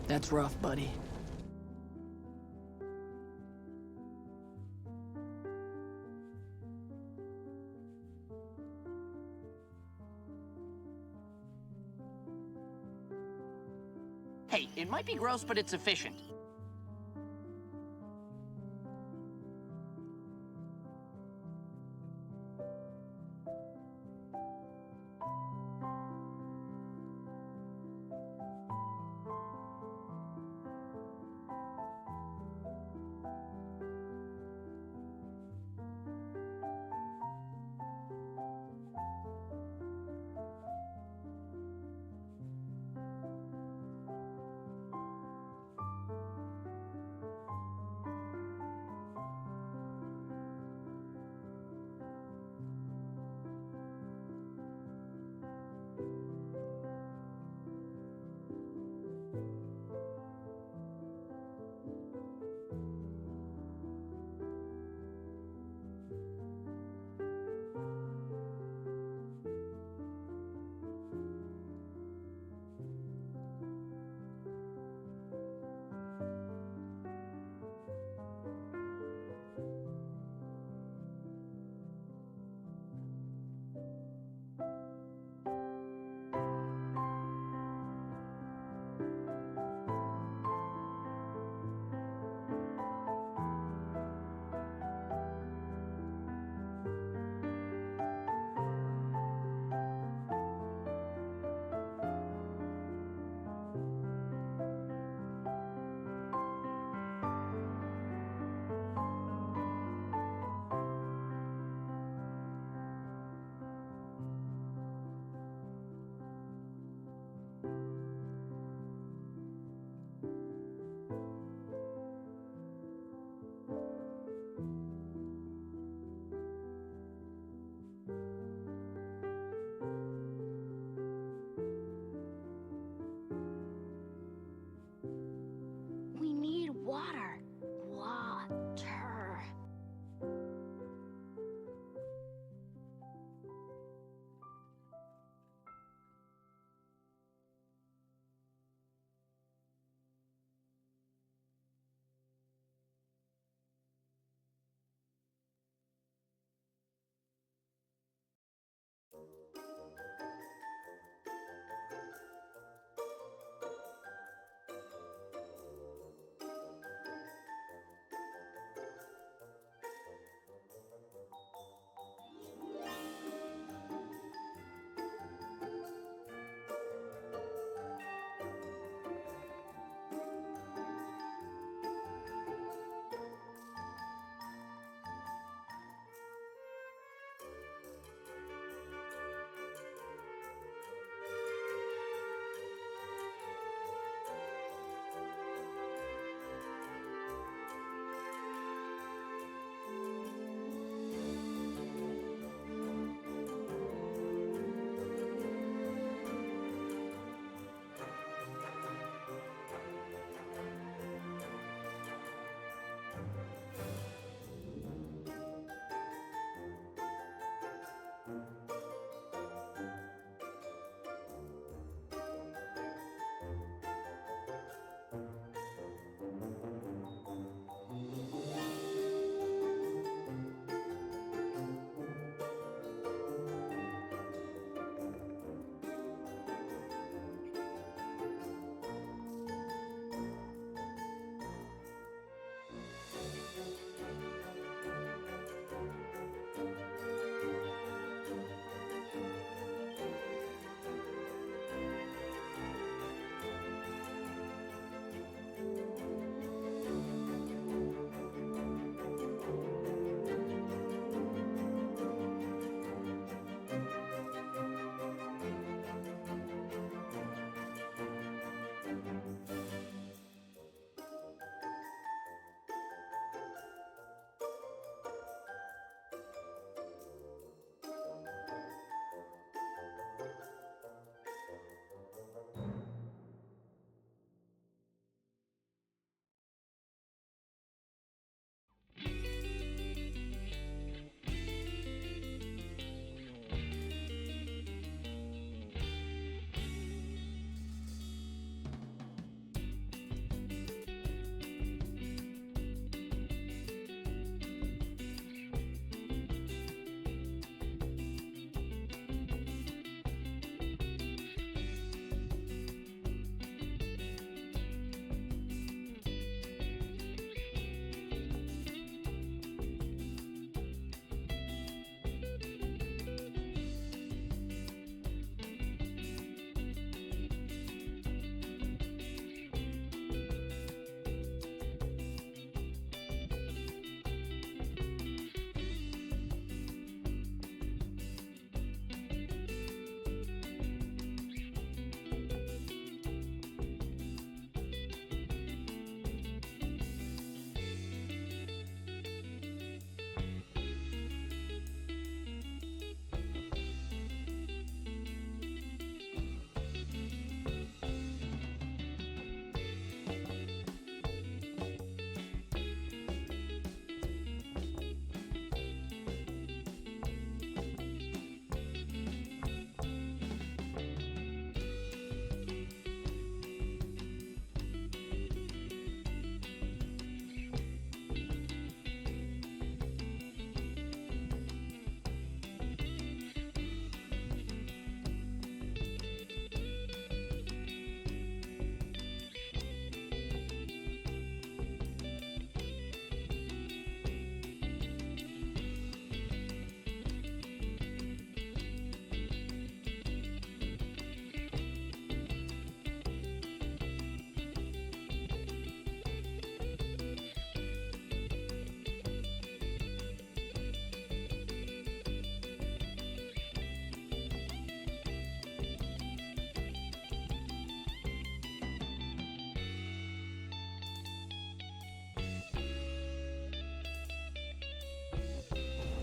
That's rough, buddy. Hey, it might be gross, but it's efficient.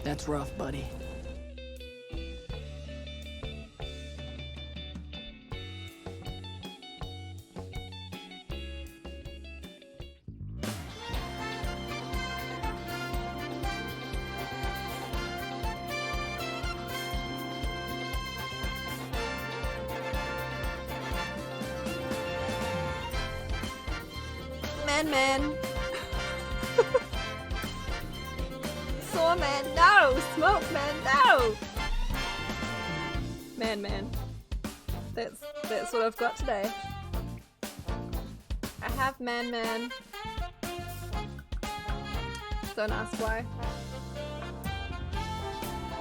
That's rough, buddy. Man. Saw man, no! Smoke man, no! Man. That's what I've got today. I have man. Don't ask why.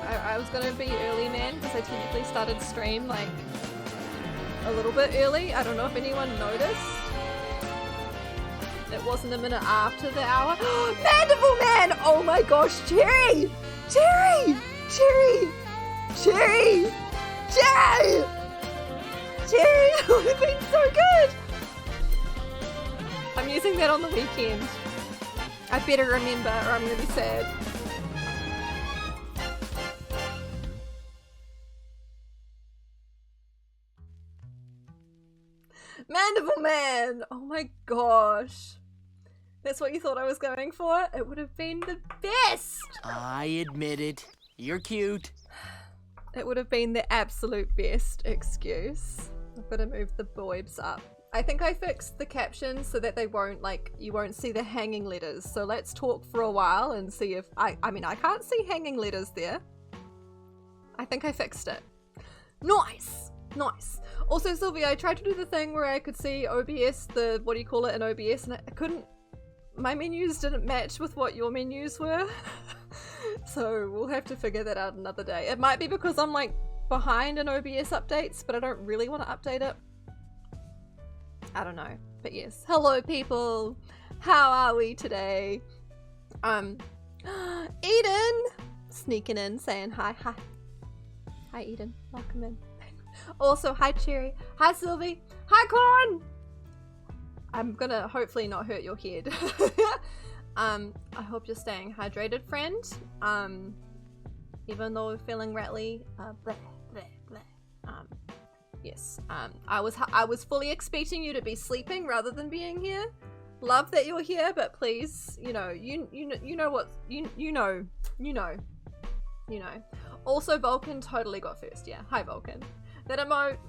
I was gonna be early man because I technically started stream like a little bit early. I don't know if anyone noticed. It wasn't a minute after the hour. Mandible Man! Oh my gosh, Cherry! Cherry! That would have been so good! I'm using that on the weekend. I better remember or I'm gonna be sad. Mandible Man! Oh my gosh. That's what you thought I was going for? It would have been the best! I admit it. You're cute. It would have been the absolute best excuse. I've got to move the boibs up. I think I fixed the captions so that they won't, like, you won't see the hanging letters. So let's talk for a while and see if I mean, I can't see hanging letters there. I think I fixed it. Nice! Also, Sylvia, I tried to do the thing where I could see OBS, what do you call it in OBS, and I couldn't, my menus didn't match with what your menus were. So we'll have to figure that out another day. It might be because I'm like behind in OBS updates, but I don't really want to update it. I don't know, but yes. Hello people, how are we today? Eden! Sneaking in, saying hi. Hi Eden, welcome in. Also, hi Cherry, hi Sylvie, hi Corn! I'm gonna hopefully not hurt your head. I hope you're staying hydrated, friend. Even though we're feeling rattly, yes. I was fully expecting you to be sleeping rather than being here. Love that you're here, but please, you know what, you know. Also, Vulcan totally got first. Yeah, hi Vulcan. That emote,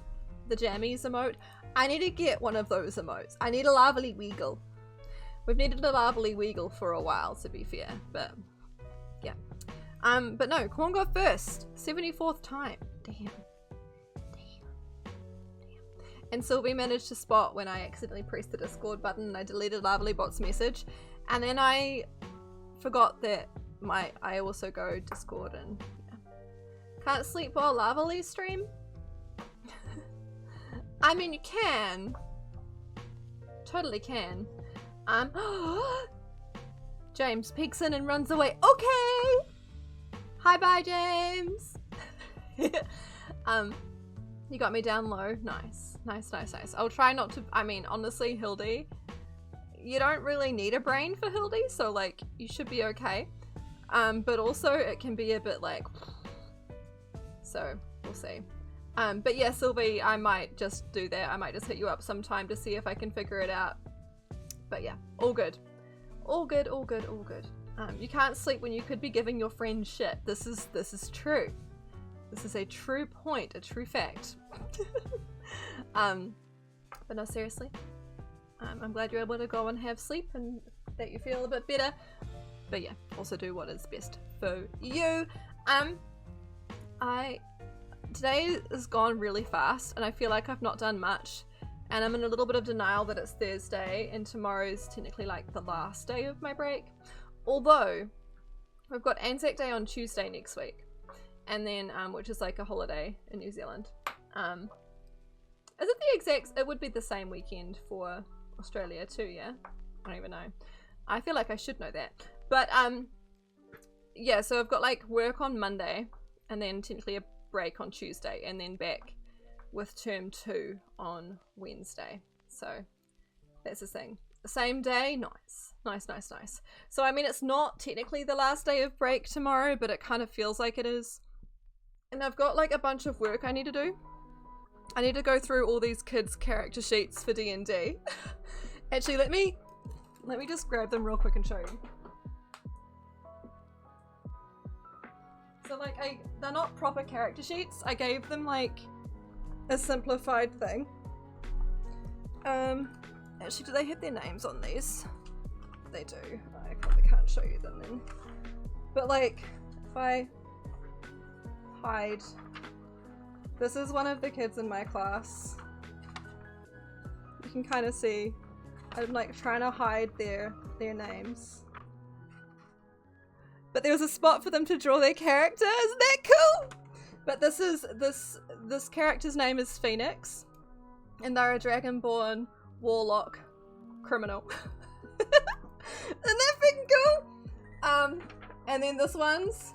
the jammies emote. I need to get one of those emotes. I need a Lovely Weagle. We've needed a Lovely Weagle for a while, to be fair, but yeah. But no, Corn got first. 74th time. Damn. And Sylvie managed to spot when I accidentally pressed the Discord button and I deleted Lovelybot's message. And then I forgot that I also go Discord and yeah. Can't sleep while Lovely stream? I mean, you can. Totally can. James peeks in and runs away. Okay! Hi, bye, James! You got me down low. Nice. I'll try not to, I mean, honestly, Hildy, you don't really need a brain for Hildy, so, like, you should be okay. But also, it can be a bit, like, so, we'll see. But yeah, Sylvie, I might just do that. I might just hit you up sometime to see if I can figure it out. But yeah, all good. All good. You can't sleep when you could be giving your friend shit. This is true. This is a true point, a true fact. But no, seriously. I'm glad you're able to go and have sleep and that you feel a bit better. But yeah, also do what is best for you. Today has gone really fast and I feel like I've not done much. And I'm in a little bit of denial that it's Thursday and tomorrow's technically like the last day of my break. Although, we've got Anzac Day on Tuesday next week. And then, which is like a holiday in New Zealand. Is it the exact, it would be the same weekend for Australia too, yeah? I don't even know. I feel like I should know that. But, yeah, so I've got like work on Monday and then technically a break on Tuesday and then back with term 2 on Wednesday. So that's the thing. Same day? Nice. Nice, nice, nice. So, I mean, it's not technically the last day of break tomorrow, but it kind of feels like it is. And I've got like a bunch of work I need to do. I need to go through all these kids' character sheets for D&D. Actually, let me just grab them real quick and show you. So like, they're not proper character sheets. I gave them like a simplified thing. Actually, do they have their names on these? They do. I probably can't show you them then. But like, if I hide, this is one of the kids in my class. You can kind of see I'm like trying to hide their names. But there was a spot for them to draw their character. Isn't that cool? But this character's name is Phoenix, and they're a dragonborn warlock criminal. Isn't that freaking cool? And then this one's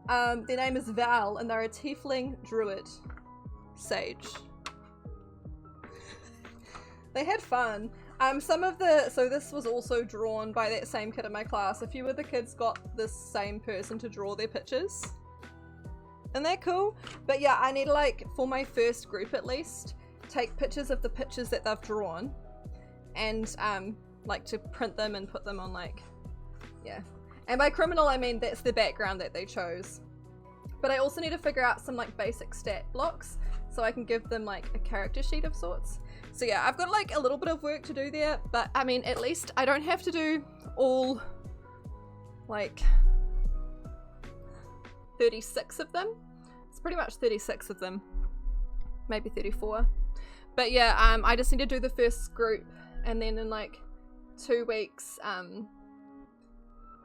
their name is Val, and they're a tiefling druid sage. They had fun. So this was also drawn by that same kid in my class. A few of the kids got this same person to draw their pictures. Isn't that cool? But yeah, I need to, like, for my first group at least, take pictures of the pictures that they've drawn and like to print them and put them on, like, yeah. And by criminal I mean that's the background that they chose. But I also need to figure out some like basic stat blocks so I can give them like a character sheet of sorts. So yeah, I've got like a little bit of work to do there, but I mean, at least I don't have to do all like 36 of them. It's pretty much 36 of them, maybe 34. But yeah, I just need to do the first group, and then in like 2 weeks,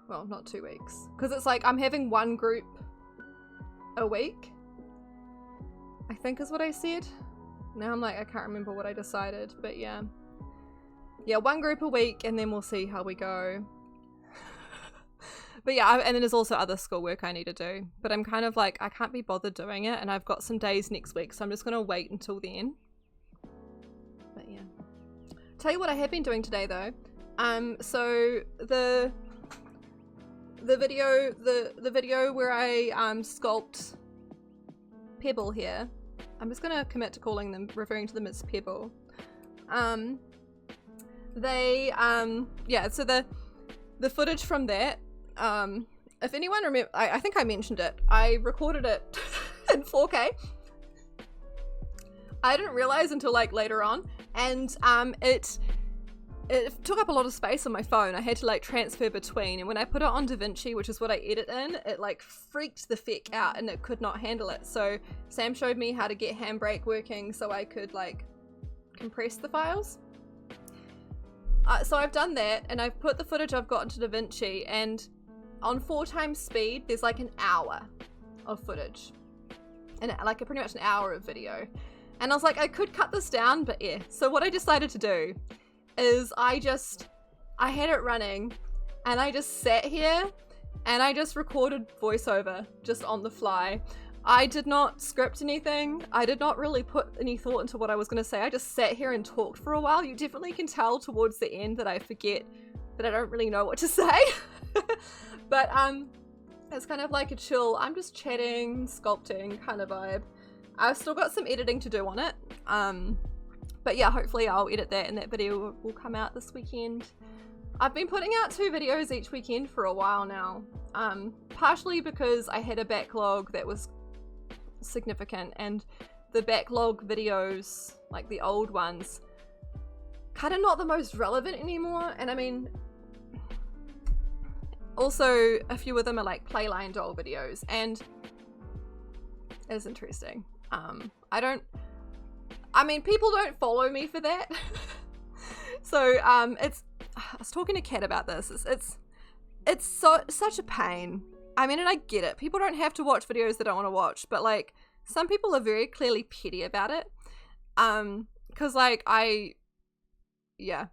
well, not 2 weeks, because it's like I'm having one group a week, I think is what I said. Now I'm like, I can't remember what I decided, but yeah. Yeah, one group a week, and then we'll see how we go. But yeah, and then there's also other schoolwork I need to do. But I'm kind of like, I can't be bothered doing it, and I've got some days next week, so I'm just going to wait until then. But yeah. Tell you what I have been doing today, though. So the video where I sculpt Pebble here, I'm just gonna commit to referring to them as Pebble. Yeah, so the footage from that, if anyone remember, I think I mentioned it, I recorded it in 4K. I didn't realize until like later on, and it took up a lot of space on my phone. I had to like transfer between, and when I put it on DaVinci, which is what I edit in, it like freaked the feck out and it could not handle it. So Sam showed me how to get Handbrake working so I could like compress the files. So I've done that, and I've put the footage I've got into DaVinci, and on 4x speed there's like an hour of footage, and like pretty much an hour of video. And I was like, I could cut this down, but yeah. So what I decided to do is I had it running, and I just sat here and I just recorded voiceover just on the fly. I did not script anything. I did not really put any thought into what I was going to say. I just sat here and talked for a while. You definitely can tell towards the end that I forget, that I don't really know what to say. But it's kind of like a chill, I'm just chatting, sculpting kind of vibe. I've still got some editing to do on it. But yeah, hopefully I'll edit that and that video will come out this weekend. I've been putting out 2 videos each weekend for a while now. Partially because I had a backlog that was significant, and the backlog videos, like the old ones, kind of not the most relevant anymore. And I mean, also a few of them are like Playline doll videos, and it's interesting. I mean, people don't follow me for that. So I was talking to Kat about this. It's such a pain. I mean, and I get it. People don't have to watch videos they don't want to watch, but like some people are very clearly petty about it. Cause like yeah.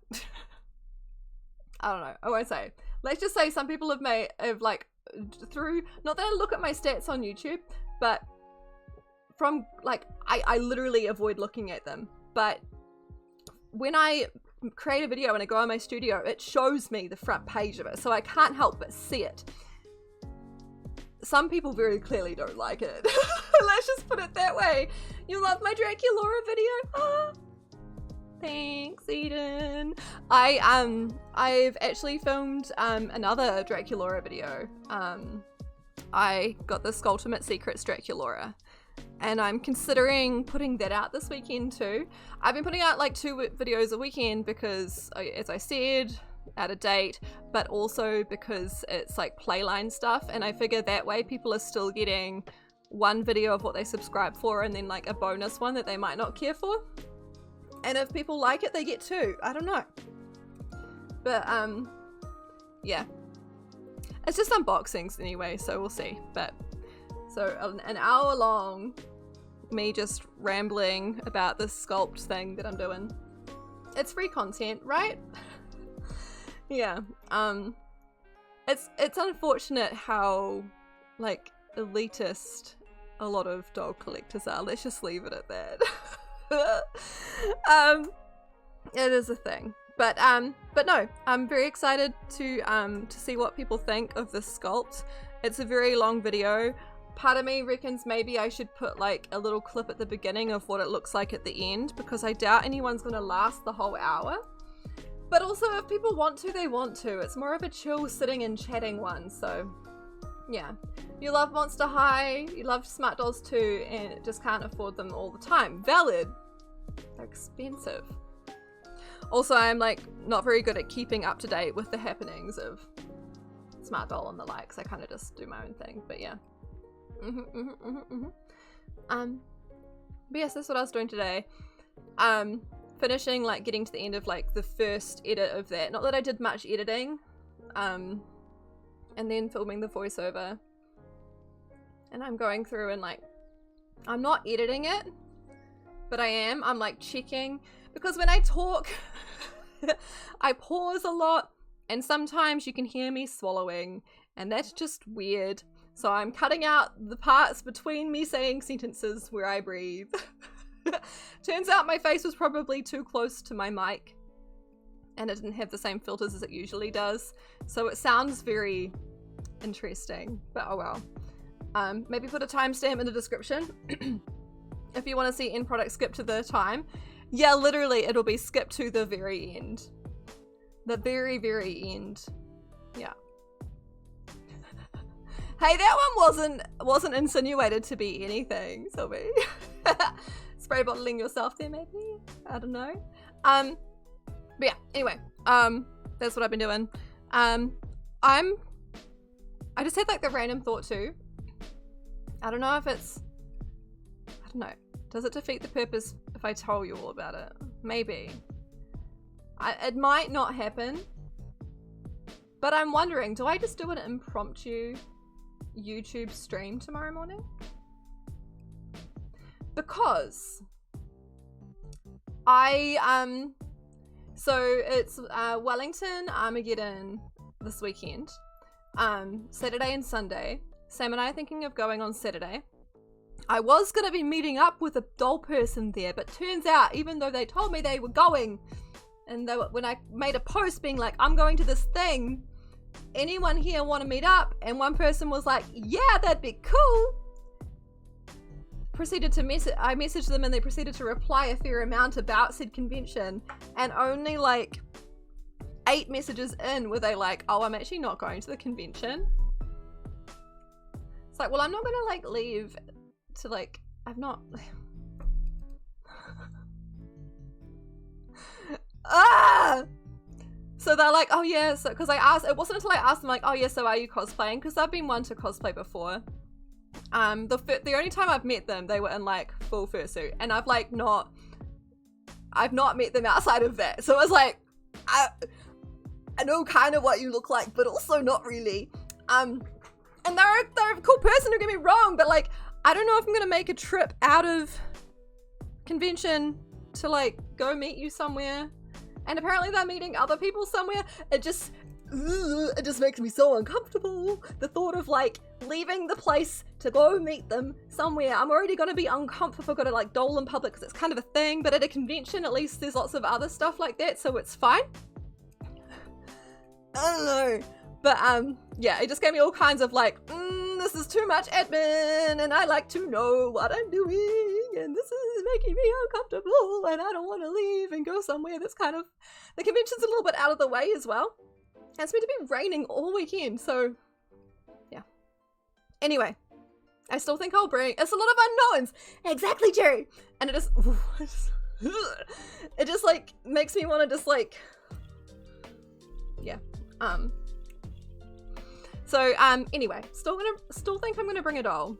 I don't know. I won't say. Let's just say some people have like through, not that I look at my stats on YouTube, but from like, I literally avoid looking at them. But when I create a video and I go in my studio, it shows me the front page of it, so I can't help but see it. Some people very clearly don't like it. Let's just put it that way. You love my Draculora video? Ah. Thanks, Eden. I've actually filmed another Draculora video. I got the Skulltimate Secrets Draculora, and I'm considering putting that out this weekend too. I've been putting out like 2 videos a weekend because, as I said, out of date, but also because it's like playline stuff, and I figure that way people are still getting 1 video of what they subscribe for and then like a bonus one that they might not care for. And if people like it, they get 2. I don't know. But yeah. It's just unboxings anyway, so we'll see. But so an hour long, me just rambling about this sculpt thing that I'm doing. It's free content, right? Yeah. It's unfortunate how like elitist a lot of doll collectors are. Let's just leave it at that. It is a thing. But no, I'm very excited to see what people think of this sculpt. It's a very long video. Part of me reckons maybe I should put like a little clip at the beginning of what it looks like at the end, because I doubt anyone's gonna last the whole hour. But also, if people want to, they want to. It's more of a chill sitting and chatting one, so yeah. You love Monster High, you love Smart Dolls too, and just can't afford them all the time. Valid. They're expensive. Also, I'm like not very good at keeping up to date with the happenings of Smart Doll and the likes. I kind of just do my own thing, but yeah. But yes, that's what I was doing today. Finishing, like, getting to the end of like the first edit of that. Not that I did much editing. And then filming the voiceover. And I'm going through and like, I'm not editing it, but I am. I'm like checking, because when I talk, I pause a lot, and sometimes you can hear me swallowing, and that's just weird. So I'm cutting out the parts between me saying sentences where I breathe. Turns out my face was probably too close to my mic, and it didn't have the same filters as it usually does. So it sounds very interesting, but oh well. Maybe put a timestamp in the description if you want to see end product skip to the time. Yeah, literally it'll be skipped to the very end. The very, very end. Yeah. Hey, that one wasn't insinuated to be anything, Sylvie. Spray bottling yourself there, maybe? I don't know. But yeah, anyway, that's what I've been doing. I just had like the random thought too. I don't know if it's, I don't know. Does it defeat the purpose if I tell you all about it? Maybe. It might not happen. But I'm wondering, do I just do an impromptu YouTube stream tomorrow morning? Because so it's Wellington Armageddon this weekend, Saturday and Sunday. Sam and I are thinking of going on Saturday. I was going to be meeting up with a doll person there, but turns out, even though they told me they were going, and when I made a post being like, I'm going to this thing, anyone here want to meet up? And one person was like, yeah, that'd be cool. Proceeded to I messaged them, and they proceeded to reply a fair amount about said convention, and only like 8 messages in were they like, oh, I'm actually not going to the convention. It's like, well, I'm not gonna like leave to like, I've not so they're like, oh yeah, so because I asked, it wasn't until I asked them like, oh yeah, so are you cosplaying? Because I've been one to cosplay before. The only time I've met them, they were in like full fursuit, and I've not met them outside of that. So I was like, I know kind of what you look like, but also not really. And they're a cool person, don't get me wrong, but like, I don't know if I'm gonna make a trip out of convention to like go meet you somewhere. And apparently they're meeting other people somewhere. It just, it just makes me so uncomfortable. The thought of like leaving the place to go meet them somewhere. I'm already gonna be uncomfortable if I go to like Dole in public because it's kind of a thing, but at a convention at least there's lots of other stuff like that, so it's fine. I don't know. But yeah, it just gave me all kinds of like, this is too much admin and I like to know what I'm doing and this is making me uncomfortable and I don't want to leave and go somewhere that's kind of, the convention's a little bit out of the way as well. It's meant to be raining all weekend, so yeah. Anyway, I still think I'll bring, it's a lot of unknowns. Exactly, Jerry. And it just like makes me want to just like, yeah. So anyway, still think I'm gonna bring a doll.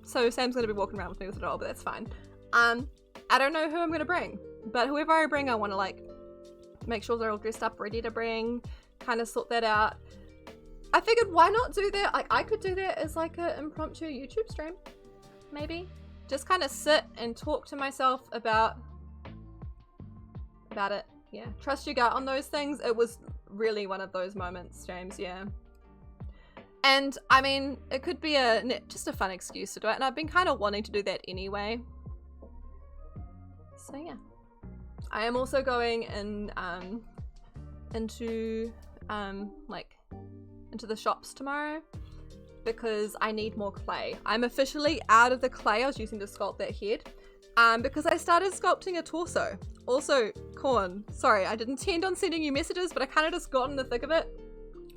So Sam's gonna be walking around with me with a doll, but that's fine. I don't know who I'm gonna bring, but whoever I bring, I want to like make sure they're all dressed up, ready to bring, kind of sort that out. I figured why not do that? Like I could do that as like an impromptu YouTube stream, maybe. Just kind of sit and talk to myself about it. Yeah, trust your gut on those things. It was really one of those moments, James. Yeah. And I mean, it could be just a fun excuse to do it, and I've been kind of wanting to do that anyway. So yeah, I am also going in into the shops tomorrow because I need more clay. I'm officially out of the clay I was using to sculpt that head, because I started sculpting a torso. Also, Corn, sorry, I didn't intend on sending you messages, but I kind of just got in the thick of it.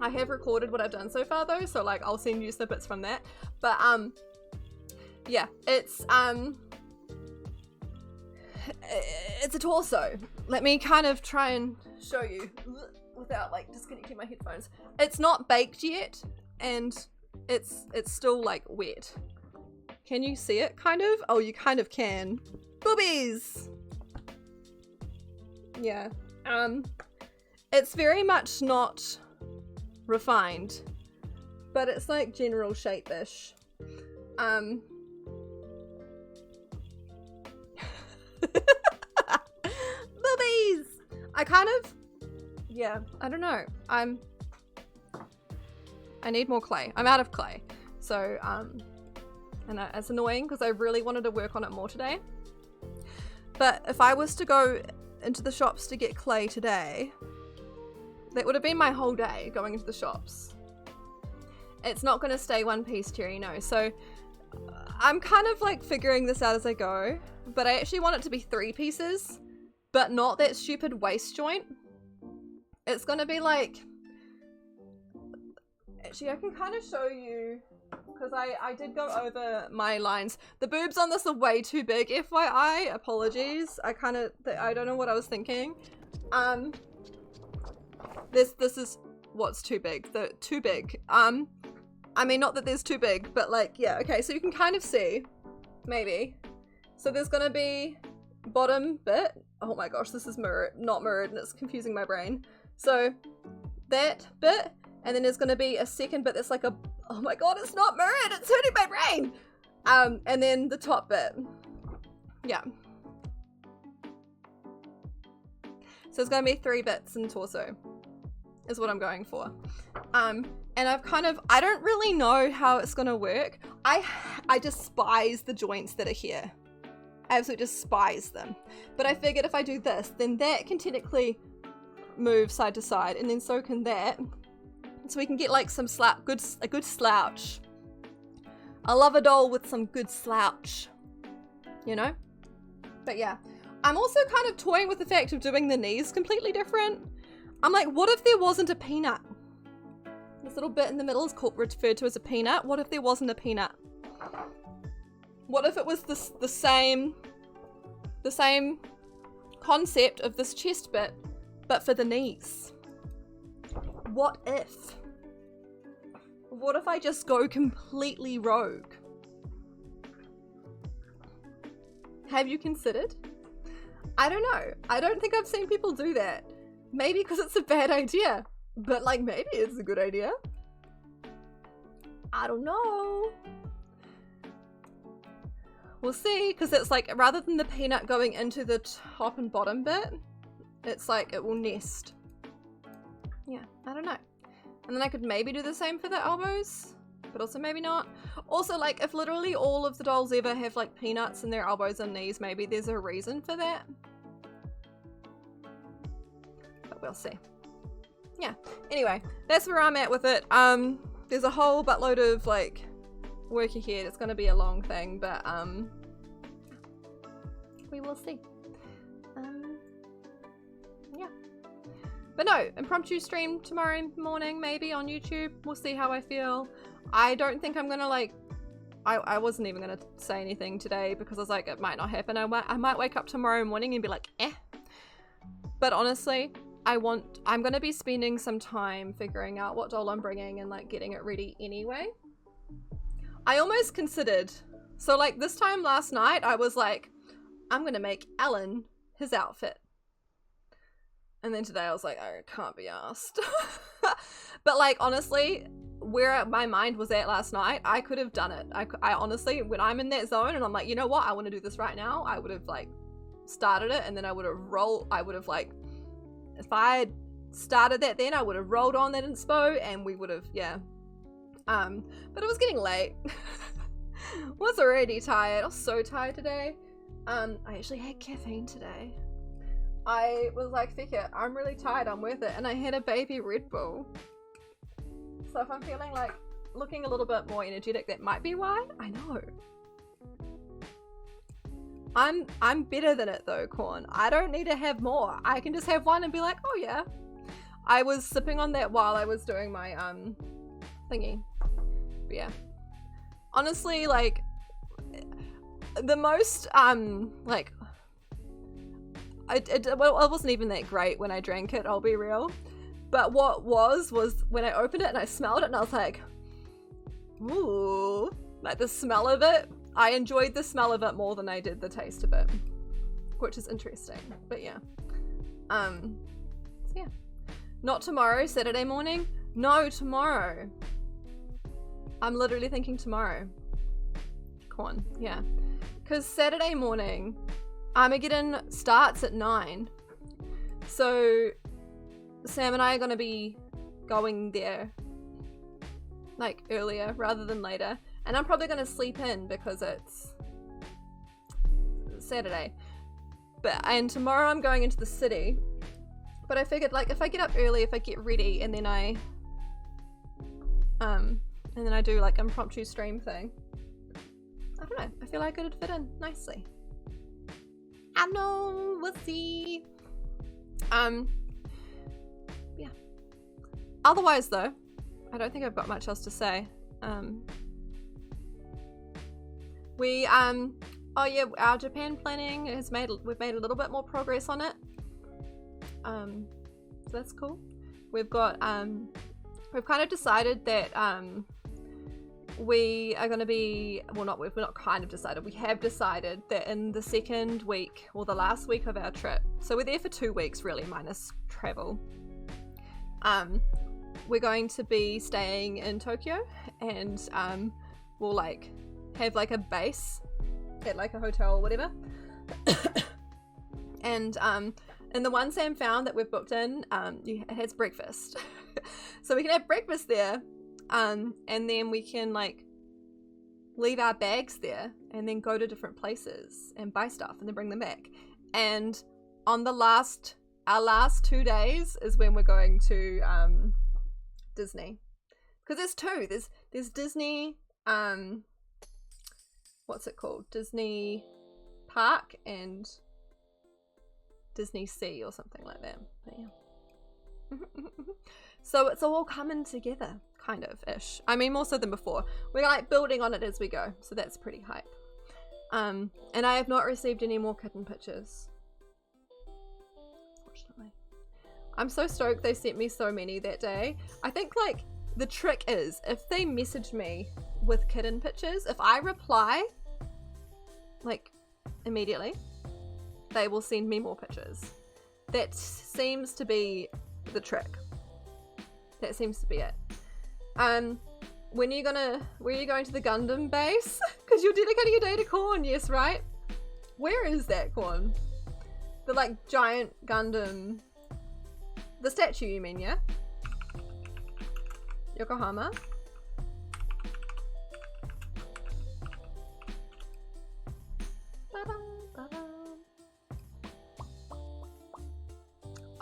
I have recorded what I've done so far though, so like I'll send you snippets from that. But yeah, it's a torso. Let me kind of try and show you without like disconnecting my headphones. It's not baked yet, and it's still like wet. Can you see it kind of? Oh, you kind of can. Boobies! Yeah. It's very much not refined, but it's like general shape-ish. Boobies! I kind of, yeah, I don't know. I need more clay. I'm out of clay. So, and it's annoying because I really wanted to work on it more today. But if I was to go into the shops to get clay today, that would have been my whole day going into the shops. It's not going to stay one piece, Terry, no. So I'm kind of like figuring this out as I go, but I actually want it to be 3 pieces, but not that stupid waist joint. It's going to be like, actually I can kind of show you, because I did go over my lines. The boobs on this are way too big, FYI, apologies. I don't know what I was thinking. This is what's too big. Too big. I mean, not that there's too big, but like, yeah, okay, so you can kind of see, maybe. So there's gonna be bottom bit. Oh my gosh, this is not mirrored, and it's confusing my brain. So that bit, and then there's gonna be a second bit that's like a, oh my god, it's not mirrored, it's hurting my brain. And then the top bit. Yeah. So it's gonna be 3 bits in torso, is what I'm going for. And I don't really know how it's gonna work. I despise the joints that are here. I absolutely despise them. But I figured if I do this, then that can technically move side to side, and then so can that. So we can get like some a good slouch. I love a doll with some good slouch, you know? But yeah, I'm also kind of toying with the fact of doing the knees completely different. I'm like, what if there wasn't a peanut? This little bit in the middle is referred to as a peanut. What if there wasn't a peanut? What if it was the same concept of this chest bit, but for the knees? What if? What if I just go completely rogue? Have you considered? I don't know. I don't think I've seen people do that. Maybe because it's a bad idea, but like maybe it's a good idea. I don't know. We'll see, because it's like, rather than the peanut going into the top and bottom bit, it's like it will nest. Yeah, I don't know. And then I could maybe do the same for the elbows, but also maybe not. Also, like, if literally all of the dolls ever have like peanuts in their elbows and knees, maybe there's a reason for that. But we'll see. Yeah, anyway, that's where I'm at with it. There's a whole buttload of like work ahead. It's gonna be a long thing, but we will see. Yeah. But no, impromptu stream tomorrow morning, maybe on YouTube. We'll see how I feel. I don't think I'm gonna like, I wasn't even gonna say anything today because I was like, it might not happen. I might wake up tomorrow morning and be like, eh. But honestly, I'm gonna be spending some time figuring out what doll I'm bringing and like getting it ready anyway. I almost considered, so like this time last night, I was like, I'm gonna make Alan his outfit. And then today I was like, I can't be asked. But like, honestly, where my mind was at last night, I could have done it. I honestly, when I'm in that zone and I'm like, you know what, I want to do this right now, I would have like started it, and then I would have like, if I had started that then, I would have rolled on that inspo and we would have, yeah. But it was getting late. Was already tired. I was so tired today. I actually had caffeine today. I was like, fuck it, I'm really tired, I'm worth it. And I had a baby Red Bull. So if I'm feeling like looking a little bit more energetic, that might be why. I know. I'm better than it though, Corn. I don't need to have more. I can just have one and be like, oh yeah. I was sipping on that while I was doing my thingy. But yeah. Honestly, like the most like it wasn't even that great when I drank it, I'll be real. But what was when I opened it and I smelled it and I was like, ooh, like the smell of it. I enjoyed the smell of it more than I did the taste of it, which is interesting. But yeah, so yeah, not tomorrow, Saturday morning. No, tomorrow. I'm literally thinking tomorrow. Corn, yeah, because Saturday morning, Armageddon starts at 9, so Sam and I are gonna be going there like earlier rather than later. And I'm probably going to sleep in because it's Saturday. And tomorrow I'm going into the city. But I figured like if I get up early, if I get ready and then I do like impromptu stream thing. I don't know. I feel like it'd fit in nicely. I know, we'll see. Yeah. Otherwise though, I don't think I've got much else to say. Oh yeah, our Japan planning we've made a little bit more progress on it. So that's cool. We've got, we've kind of decided that, we are going to be, well we've not kind of decided, we have decided that in the second week, or the last week of our trip, so we're there for 2 weeks really, minus travel, we're going to be staying in Tokyo, and, we'll like, have like a base at like a hotel or whatever. And the one Sam found that we've booked in, it has breakfast. So we can have breakfast there, and then we can like leave our bags there and then go to different places and buy stuff and then bring them back. And on our last 2 days is when we're going to Disney. Because there's two. There's Disney, what's it called? Disney Park and Disney Sea or something like that. But yeah. So it's all coming together, kind of ish. I mean, more so than before. We're like building on it as we go, so that's pretty hype. And I have not received any more kitten pictures, fortunately. I'm so stoked they sent me so many that day. I think like the trick is if they message me with kitten pictures, if I reply like immediately, they will send me more pictures. That seems to be the trick. That seems to be it. Where are you going to the Gundam base? Because you're dedicating a day to Corn, yes, right? Where is that, Corn? The like giant Gundam, the statue you mean, yeah? Yokohama.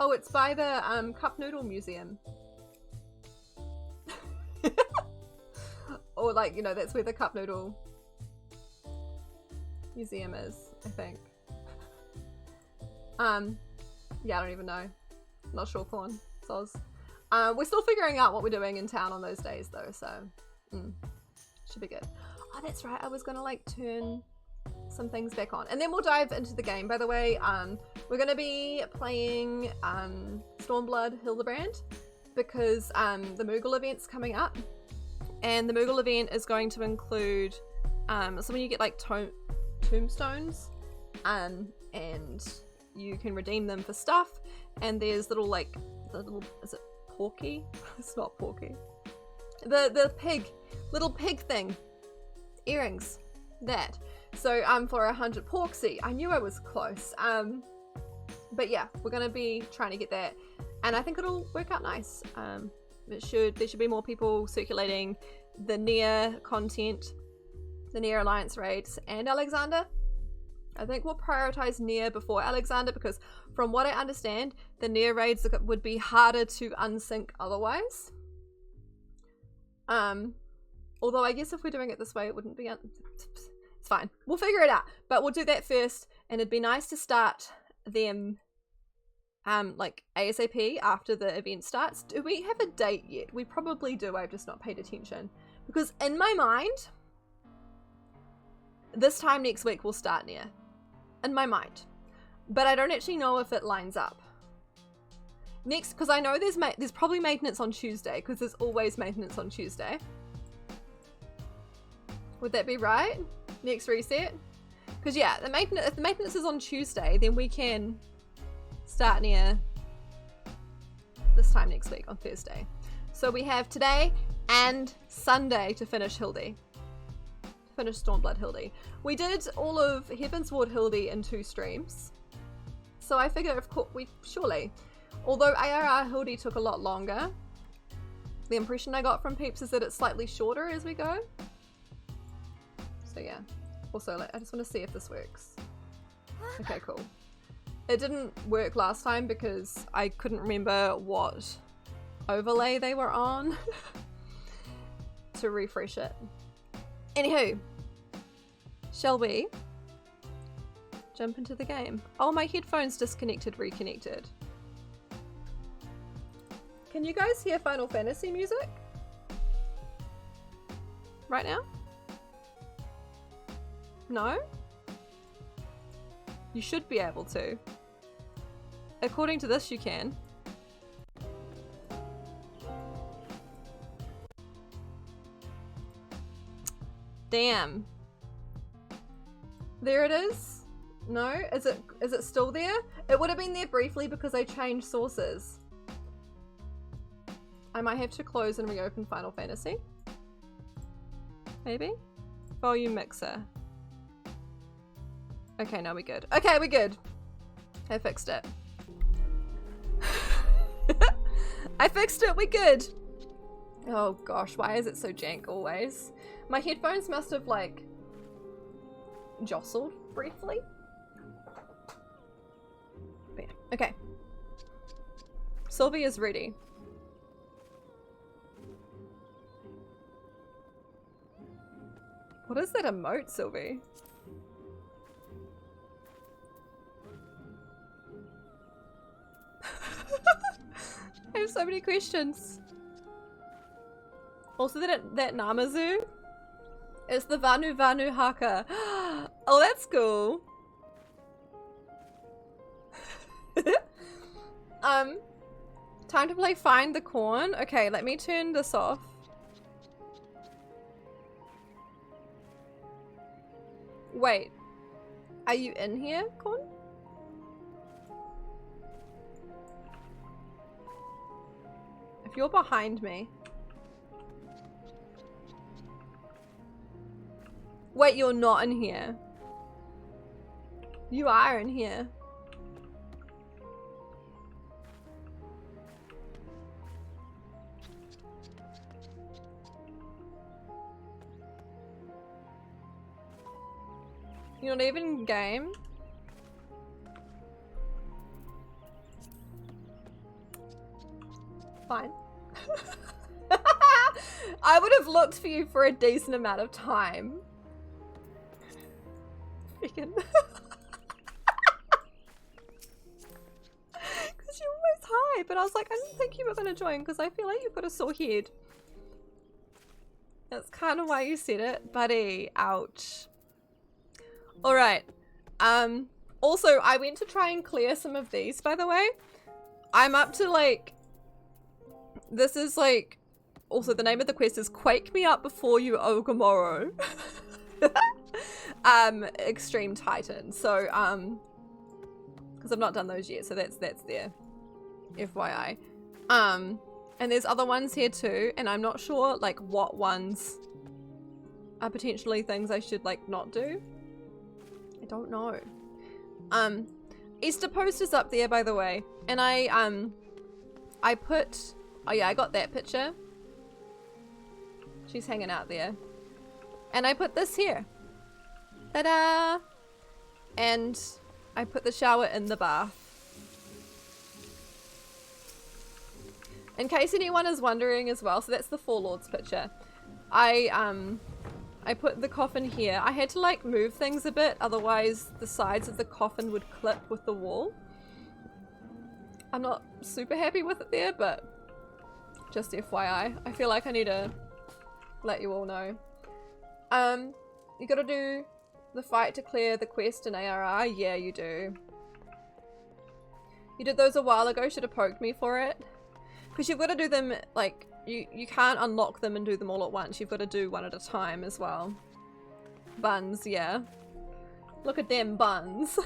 Oh, it's by the Cup Noodle Museum. Or like, you know, that's where the Cup Noodle Museum is, I think. Yeah, I don't even know. Not sure, Corn. Soz. We're still figuring out what we're doing in town on those days though, so should be good. Oh, that's right. I was gonna like turn some things back on, and then we'll dive into the game. By the way, we're gonna be playing Stormblood Hildibrand because the Moogle event's coming up, and the Moogle event is going to include so when you get like tombstones, and you can redeem them for stuff, and there's little like the little, is it Porky? It's not Porky. The pig, little pig thing, earrings, that. So for 100 Porksy, I knew I was close. But yeah, we're gonna be trying to get that, and I think it'll work out nice. There should be more people circulating the Nier content, the Nier Alliance raids, and Alexander. I think we'll prioritize Nier before Alexander because from what I understand, the Nier raids would be harder to unsync otherwise. Although I guess if we're doing it this way, it wouldn't be it's fine. We'll figure it out, but we'll do that first, and it'd be nice to start them like ASAP after the event starts. Do we have a date yet? We probably do. I've just not paid attention because in my mind, this time next week we'll start Nier. In my mind, but I don't actually know if it lines up next because I know there's probably maintenance on Tuesday because there's always maintenance on Tuesday. Would that be right? Next reset? Because yeah, if the maintenance is on Tuesday, then we can start Nier this time next week on Thursday. So we have today and Sunday to finish Hildy. Finish Stormblood Hildy. We did all of Heavensward Hildy in 2 streams, so I figure of course we surely, although ARR Hildy took a lot longer, the impression I got from peeps is that it's slightly shorter as we go. So yeah. Also, I just want to see if this works. Okay, cool. It didn't work last time because I couldn't remember what overlay they were on to refresh it. Anywho, shall we jump into the game? Oh, my headphones disconnected, reconnected. Can you guys hear Final Fantasy music right now? No? You should be able to. According to this, you can. Damn. There it is. No? Is it still there? It would have been there briefly because I changed sources. I might have to close and reopen Final Fantasy. Maybe? Volume mixer. Okay, now we're good. Okay, we're good. I fixed it. I fixed it, we're good. Oh gosh, why is it so jank always? My headphones must have like jostled briefly. But yeah. Okay. Sylvie is ready. What is that emote, Sylvie? I have so many questions. Also, that Namazu is the Vanu Vanu Haka. Oh, that's cool. Time to play Find the Corn. Okay, let me turn this off. Wait, are you in here, Corn? If you're behind me. Wait, you're not in here. You are in here. You're not even in game? Fine. I would have looked for you for a decent amount of time. Freaking. Because you're always high, but I was like, I didn't think you were going to join because I feel like you've got a sore head. That's kind of why you said it, buddy. Ouch. Alright. Also, I went to try and clear some of these, by the way. I'm up to, like... This is, like... Also, the name of the quest is Quake Me Up Before You Ogomoro. Extreme Titan. So, because I've not done those yet, so that's there. FYI. And there's other ones here too, and I'm not sure, like, what ones are potentially things I should, like, not do. I don't know. Easter post is up there, by the way, and I put... Oh yeah, I got that picture. She's hanging out there. And I put this here. Ta-da! And I put the shower in the bath. In case anyone is wondering as well, so that's the Four Lords picture. I put the coffin here. I had to like move things a bit, otherwise the sides of the coffin would clip with the wall. I'm not super happy with it there, but just FYI. I feel like I need to let you all know. You gotta do the fight to clear the quest in ARR? Yeah, you do. You did those a while ago, should have poked me for it. Because you've got to do them, like, you can't unlock them and do them all at once. You've got to do one at a time as well. Buns, yeah. Look at them buns.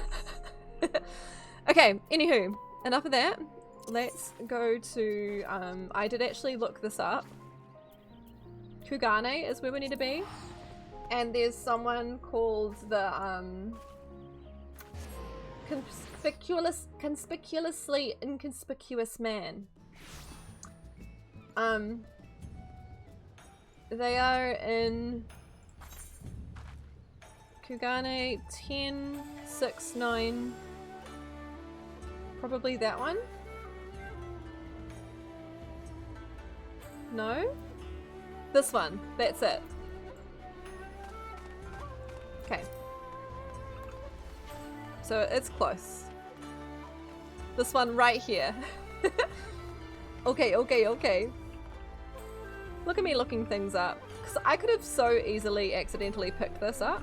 Okay, anywho, enough of that. Let's go to, I did actually look this up. Kugane is where we need to be. And there's someone called the, conspicuously inconspicuous man. They are in Kugane 10, 6, 9. Probably that one? No? This one. That's it. Okay. So it's close. This one right here. Okay, okay, okay. Look at me looking things up. Because I could have so easily accidentally picked this up.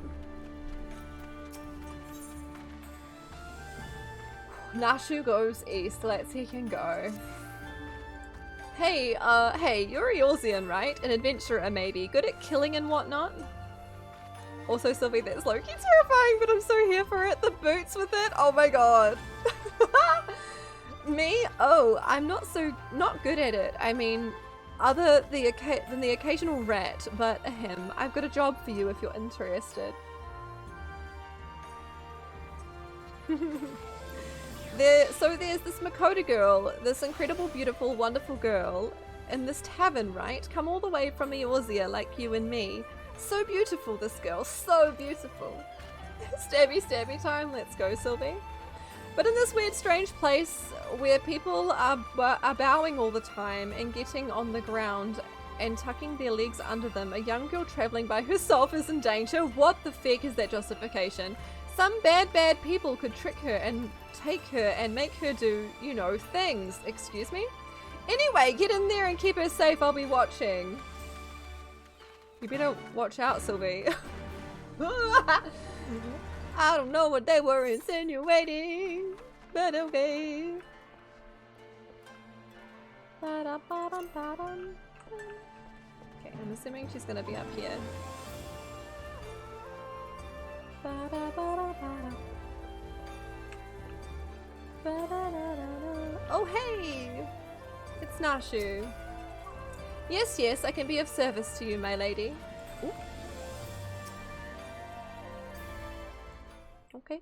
Nashu goes east. Let's he can go. Hey, hey, you're Eorzean, right? An adventurer maybe. Good at killing and whatnot. Also, Sylvie, that's low-key terrifying, but I'm so here for it. The boots with it. Oh my god. Me? Oh, I'm not good at it. I mean, other than the occasional rat, but him. I've got a job for you if you're interested. So there's this Makoto girl, this incredible, beautiful, wonderful girl in this tavern, right? Come all the way from Eorzea like you and me. So beautiful, this girl. So beautiful. Stabby, stabby time. Let's go, Sylvie. But in this weird, strange place where people are bowing all the time and getting on the ground and tucking their legs under them, a young girl traveling by herself is in danger. What the feck is that justification? Some bad people could trick her and take her and make her do, you know, things. Excuse me? Anyway, get in there and keep her safe. I'll be watching. You better watch out, Sylvie. I don't know what they were insinuating, but okay. Okay, I'm assuming she's gonna be up here. Oh hey! It's Nashu. Yes, yes, I can be of service to you, my lady. Ooh. Okay.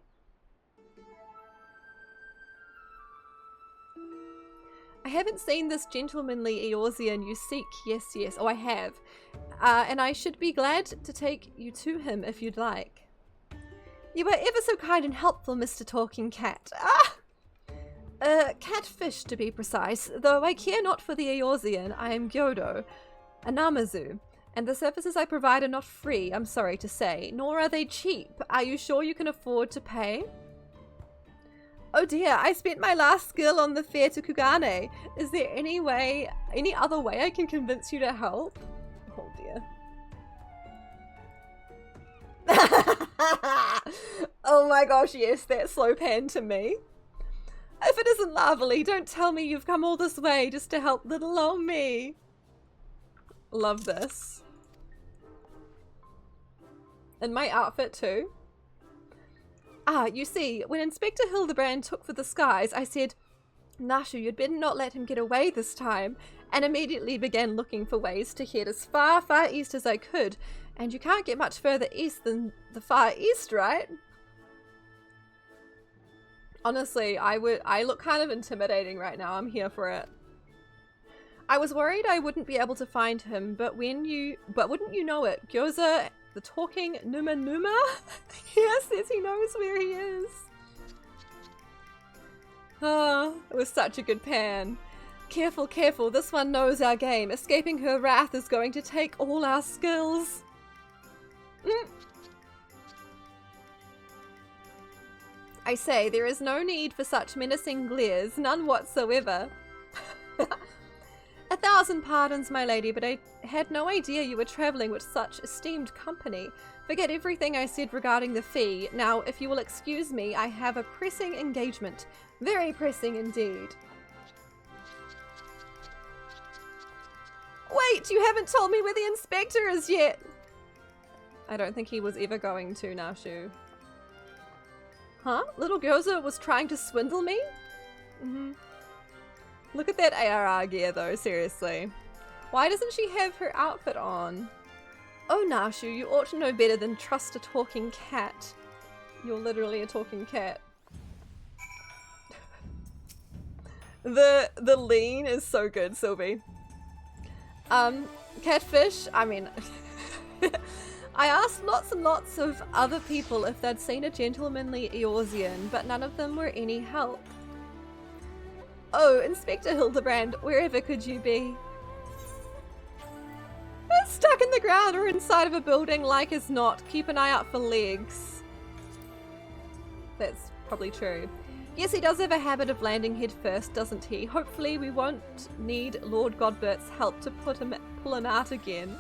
I haven't seen this gentlemanly Eorzean you seek. Yes, yes. Oh, I have. And I should be glad to take you to him if you'd like. You were ever so kind and helpful, Mr. Talking Cat. Ah! Catfish to be precise, though I care not for the Eorzean. I am Gyodo, a Namazu, and the services I provide are not free, I'm sorry to say, nor are they cheap. Are you sure you can afford to pay? Oh dear, I spent my last skill on the fare to Kugane. Is there any other way I can convince you to help? Oh dear. Oh my gosh, yes, that slow pan to me. If it isn't lovely, don't tell me you've come all this way just to help little old me. Love this. And my outfit too. Ah, you see, when Inspector Hildibrand took for the skies, I said, Nashu, you'd better not let him get away this time, and immediately began looking for ways to head as far, far east as I could. And you can't get much further east than the far east, right? Honestly, I look kind of intimidating right now. I'm here for it. I was worried I wouldn't be able to find him, but wouldn't you know it, Gyoza, the talking Numa Numa, says he knows where he is. Oh, it was such a good pan. Careful, careful, this one knows our game. Escaping her wrath is going to take all our skills. I say, there is no need for such menacing glares, none whatsoever. 1,000 pardons, my lady, but I had no idea you were travelling with such esteemed company. Forget everything I said regarding the fee. Now, if you will excuse me, I have a pressing engagement. Very pressing indeed. Wait, you haven't told me where the inspector is yet! I don't think he was ever going to, Nashu. Huh? Little Gyoza was trying to swindle me? Look at that ARR gear though, seriously. Why doesn't she have her outfit on? Oh Nashu, you ought to know better than trust a talking cat. You're literally a talking cat. The lean is so good, Sylvie. Catfish, I mean... I asked lots and lots of other people if they'd seen a gentlemanly Eorzean, but none of them were any help. Oh, Inspector Hildibrand, wherever could you be? Stuck in the ground or inside of a building, like as not. Keep an eye out for legs. That's probably true. Yes, he does have a habit of landing head first, doesn't he? Hopefully we won't need Lord Godbert's help to pull him out again.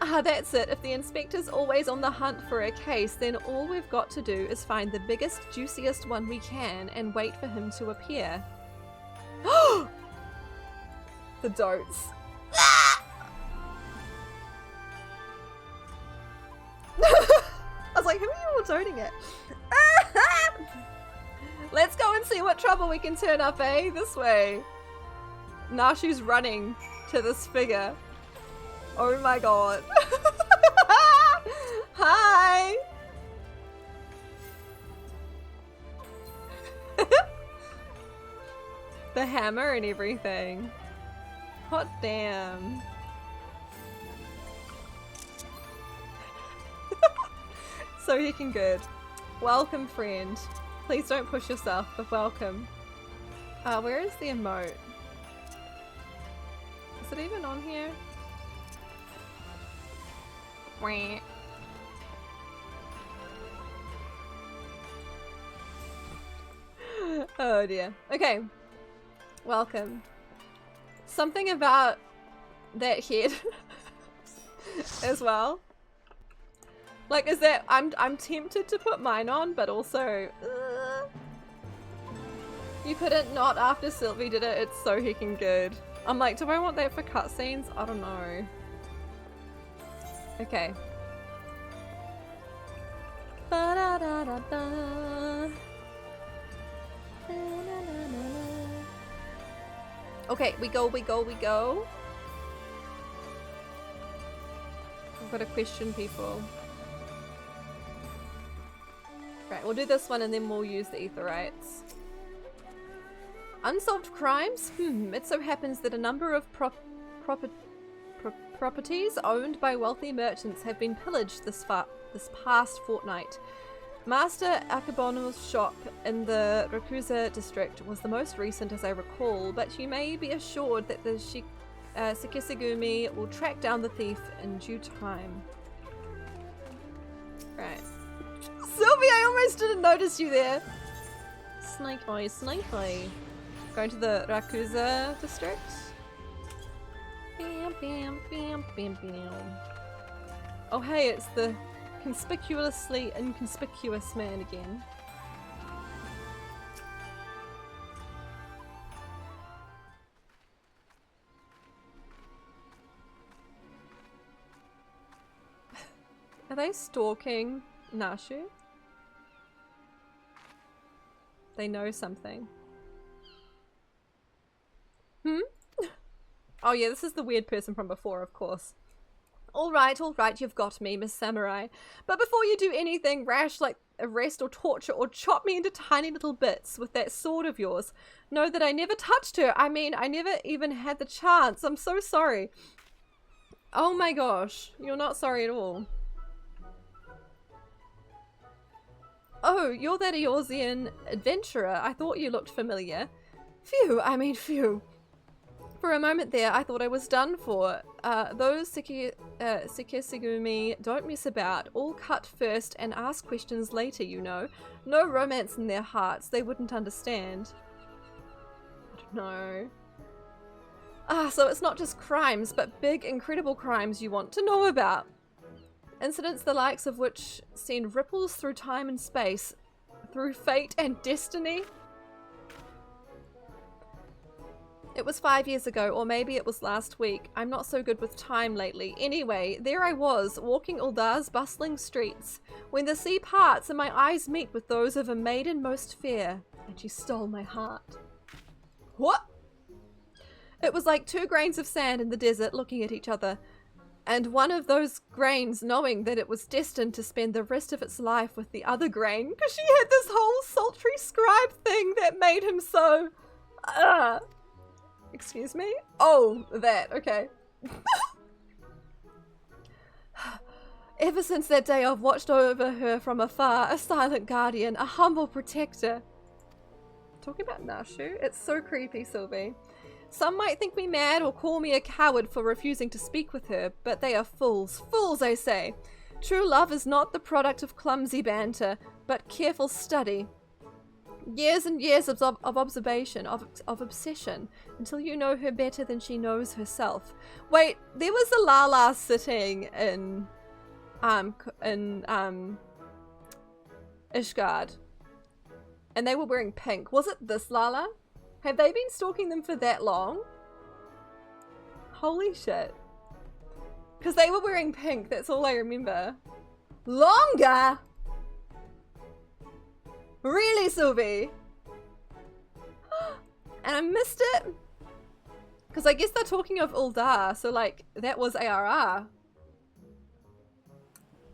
Ah, that's it. If the inspector's always on the hunt for a case, then all we've got to do is find the biggest, juiciest one we can and wait for him to appear. The dotes. I was like, who are you all doting at? Let's go and see what trouble we can turn up, eh? This way. Nashu's running to this figure. Oh my god. Hi! The hammer and everything. Hot damn. So heckin' good. Welcome, friend. Please don't push yourself, but welcome. Where is the emote? Is it even on here? Oh dear. Okay. Welcome. Something about that head as well. Like, is that I'm tempted to put mine on, but also you couldn't not after Sylvie did it. It's so heckin' good. I'm like, do I want that for cutscenes? I don't know. Okay. Okay, we go. I've got to question people. Right, we'll do this one and then we'll use the Aetherites. Unsolved crimes? It so happens that a number of properties owned by wealthy merchants have been pillaged this past fortnight. Master Akabono's shop in the Rakuza district was the most recent as I recall, but you may be assured that the Sekisegumi will track down the thief in due time. Right. Sylvie, I almost didn't notice you there. Snake boy, snake boy. Going to the Rakuza district. Bam, bam, bam, bam, bam. Oh hey, it's the conspicuously inconspicuous man again. Are they stalking Nashu? They know something. Oh yeah, this is the weird person from before, of course. All right, you've got me, Miss Samurai. But before you do anything rash like arrest or torture or chop me into tiny little bits with that sword of yours, know that I never touched her. I mean, I never even had the chance. I'm so sorry. Oh my gosh, you're not sorry at all. Oh, you're that Eorzean adventurer. I thought you looked familiar. Phew, I mean phew. For a moment there, I thought I was done for. Those Sekisegumi don't mess about. All cut first and ask questions later, you know. No romance in their hearts. They wouldn't understand. I don't know. So it's not just crimes, but big, incredible crimes you want to know about. Incidents the likes of which send ripples through time and space, through fate and destiny. It was 5 years ago, or maybe it was last week. I'm not so good with time lately. Anyway, there I was, walking Uldar's bustling streets, when the sea parts and my eyes meet with those of a maiden most fair, and she stole my heart. What? It was like 2 grains of sand in the desert looking at each other, and one of those grains knowing that it was destined to spend the rest of its life with the other grain, because she had this whole sultry scribe thing that made him so... Excuse me? Oh, that, okay. Ever since that day I've watched over her from afar, a silent guardian, a humble protector. Talking about Nashu? It's so creepy, Sylvie. Some might think me mad or call me a coward for refusing to speak with her, but they are fools. Fools, I say. True love is not the product of clumsy banter, but careful study. Years and years of observation, of obsession, until you know her better than she knows herself. Wait, there was a Lala sitting in Ishgard, and they were wearing pink. Was it this Lala? Have they been stalking them for that long? Holy shit. Because they were wearing pink, that's all I remember. Longer? Really, Sylvie? And I missed it? Because I guess they're talking of Uldar, so like, that was ARR.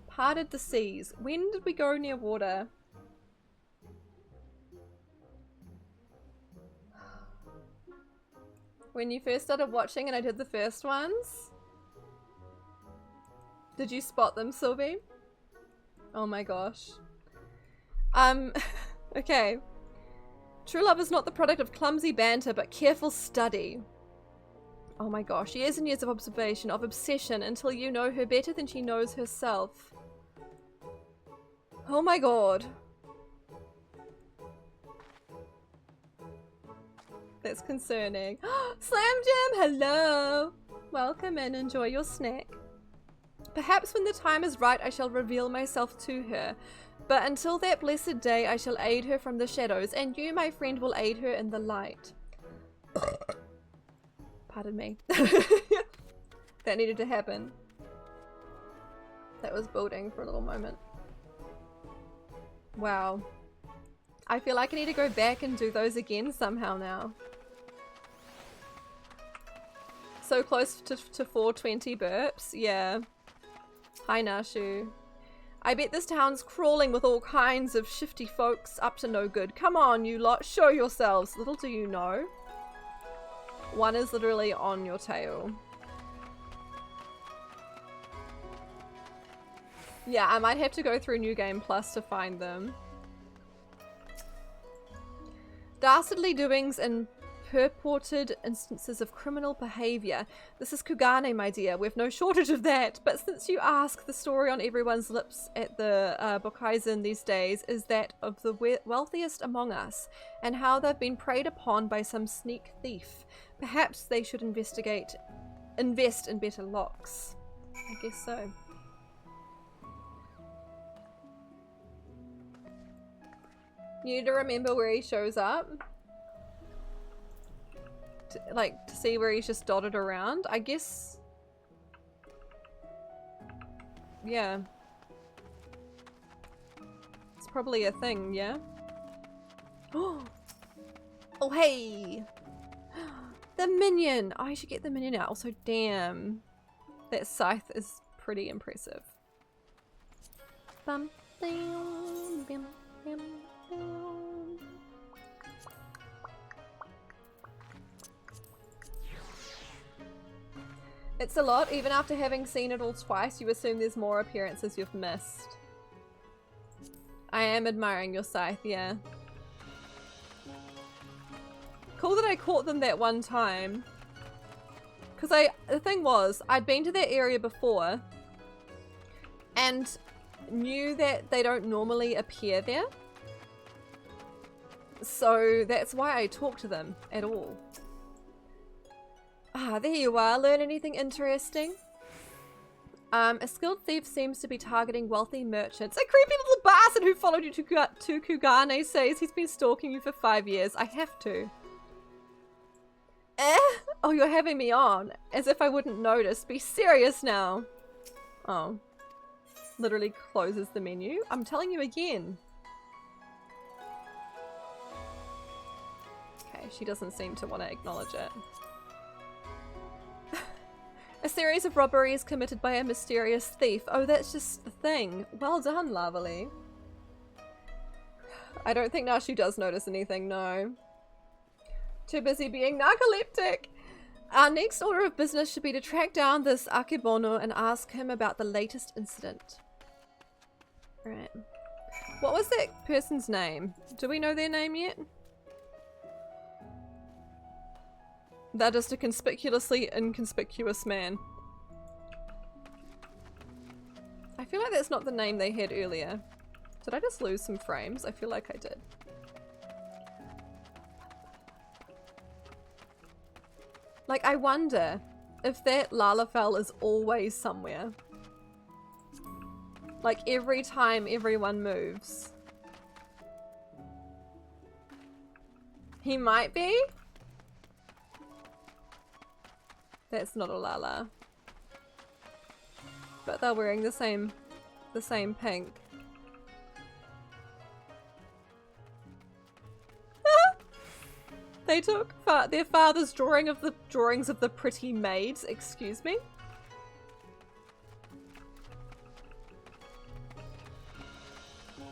Parted the seas. When did we go near water? When you first started watching and I did the first ones? Did you spot them, Sylvie? Oh my gosh. Okay. True love is not the product of clumsy banter, but careful study. Oh my gosh, years and years of observation, of obsession, until you know her better than she knows herself. Oh my god. That's concerning. Slam Jam, hello! Welcome and enjoy your snack. Perhaps when the time is right I shall reveal myself to her. But until that blessed day, I shall aid her from the shadows, and you, my friend, will aid her in the light. Pardon me. That needed to happen. That was building for a little moment. Wow. I feel like I need to go back and do those again somehow now. So close to 420 burps. Yeah. Hi, Nashu. I bet this town's crawling with all kinds of shifty folks up to no good. Come on, you lot, show yourselves. Little do you know, one is literally on your tail. Yeah, I might have to go through New Game Plus to find them. Dastardly doings and purported instances of criminal behavior. This is Kugane, my dear. We've no shortage of that. But since you ask, the story on everyone's lips at the Bokaisen these days is that of the wealthiest among us, and how they've been preyed upon by some sneak thief. Perhaps they should invest in better locks. I guess so. You need to remember where he shows up. To see where he's just dotted around. I guess... Yeah. It's probably a thing, yeah? Oh, hey! The minion! Oh, I should get the minion out. Also, damn. That scythe is pretty impressive. Bum, bam, bam, bam, bam. It's a lot. Even after having seen it all twice, you assume there's more appearances you've missed. I am admiring your scythe, yeah. Cool that I caught them that one time. Because the thing was, I'd been to that area before and knew that they don't normally appear there. So that's why I talked to them at all. Ah, there you are. Learn anything interesting? A skilled thief seems to be targeting wealthy merchants. A creepy little bastard who followed you to Kugane says he's been stalking you for 5 years. I have to. Oh, you're having me on. As if I wouldn't notice. Be serious now. Oh. Literally closes the menu. I'm telling you again. Okay, she doesn't seem to want to acknowledge it. A series of robberies committed by a mysterious thief. Oh, that's just the thing. Well done, Lavely. I don't think Nashu does notice anything, no. Too busy being narcoleptic. Our next order of business should be to track down this Akebono and ask him about the latest incident. Right. What was that person's name? Do we know their name yet? They're just a conspicuously inconspicuous man. I feel like that's not the name they had earlier. Did I just lose some frames? I feel like I did. Like, I wonder if that Lalafell is always somewhere. Like, every time everyone moves. He might be? That's not a Lala. But they're wearing the same pink. They took their father's drawings of the pretty maids, excuse me?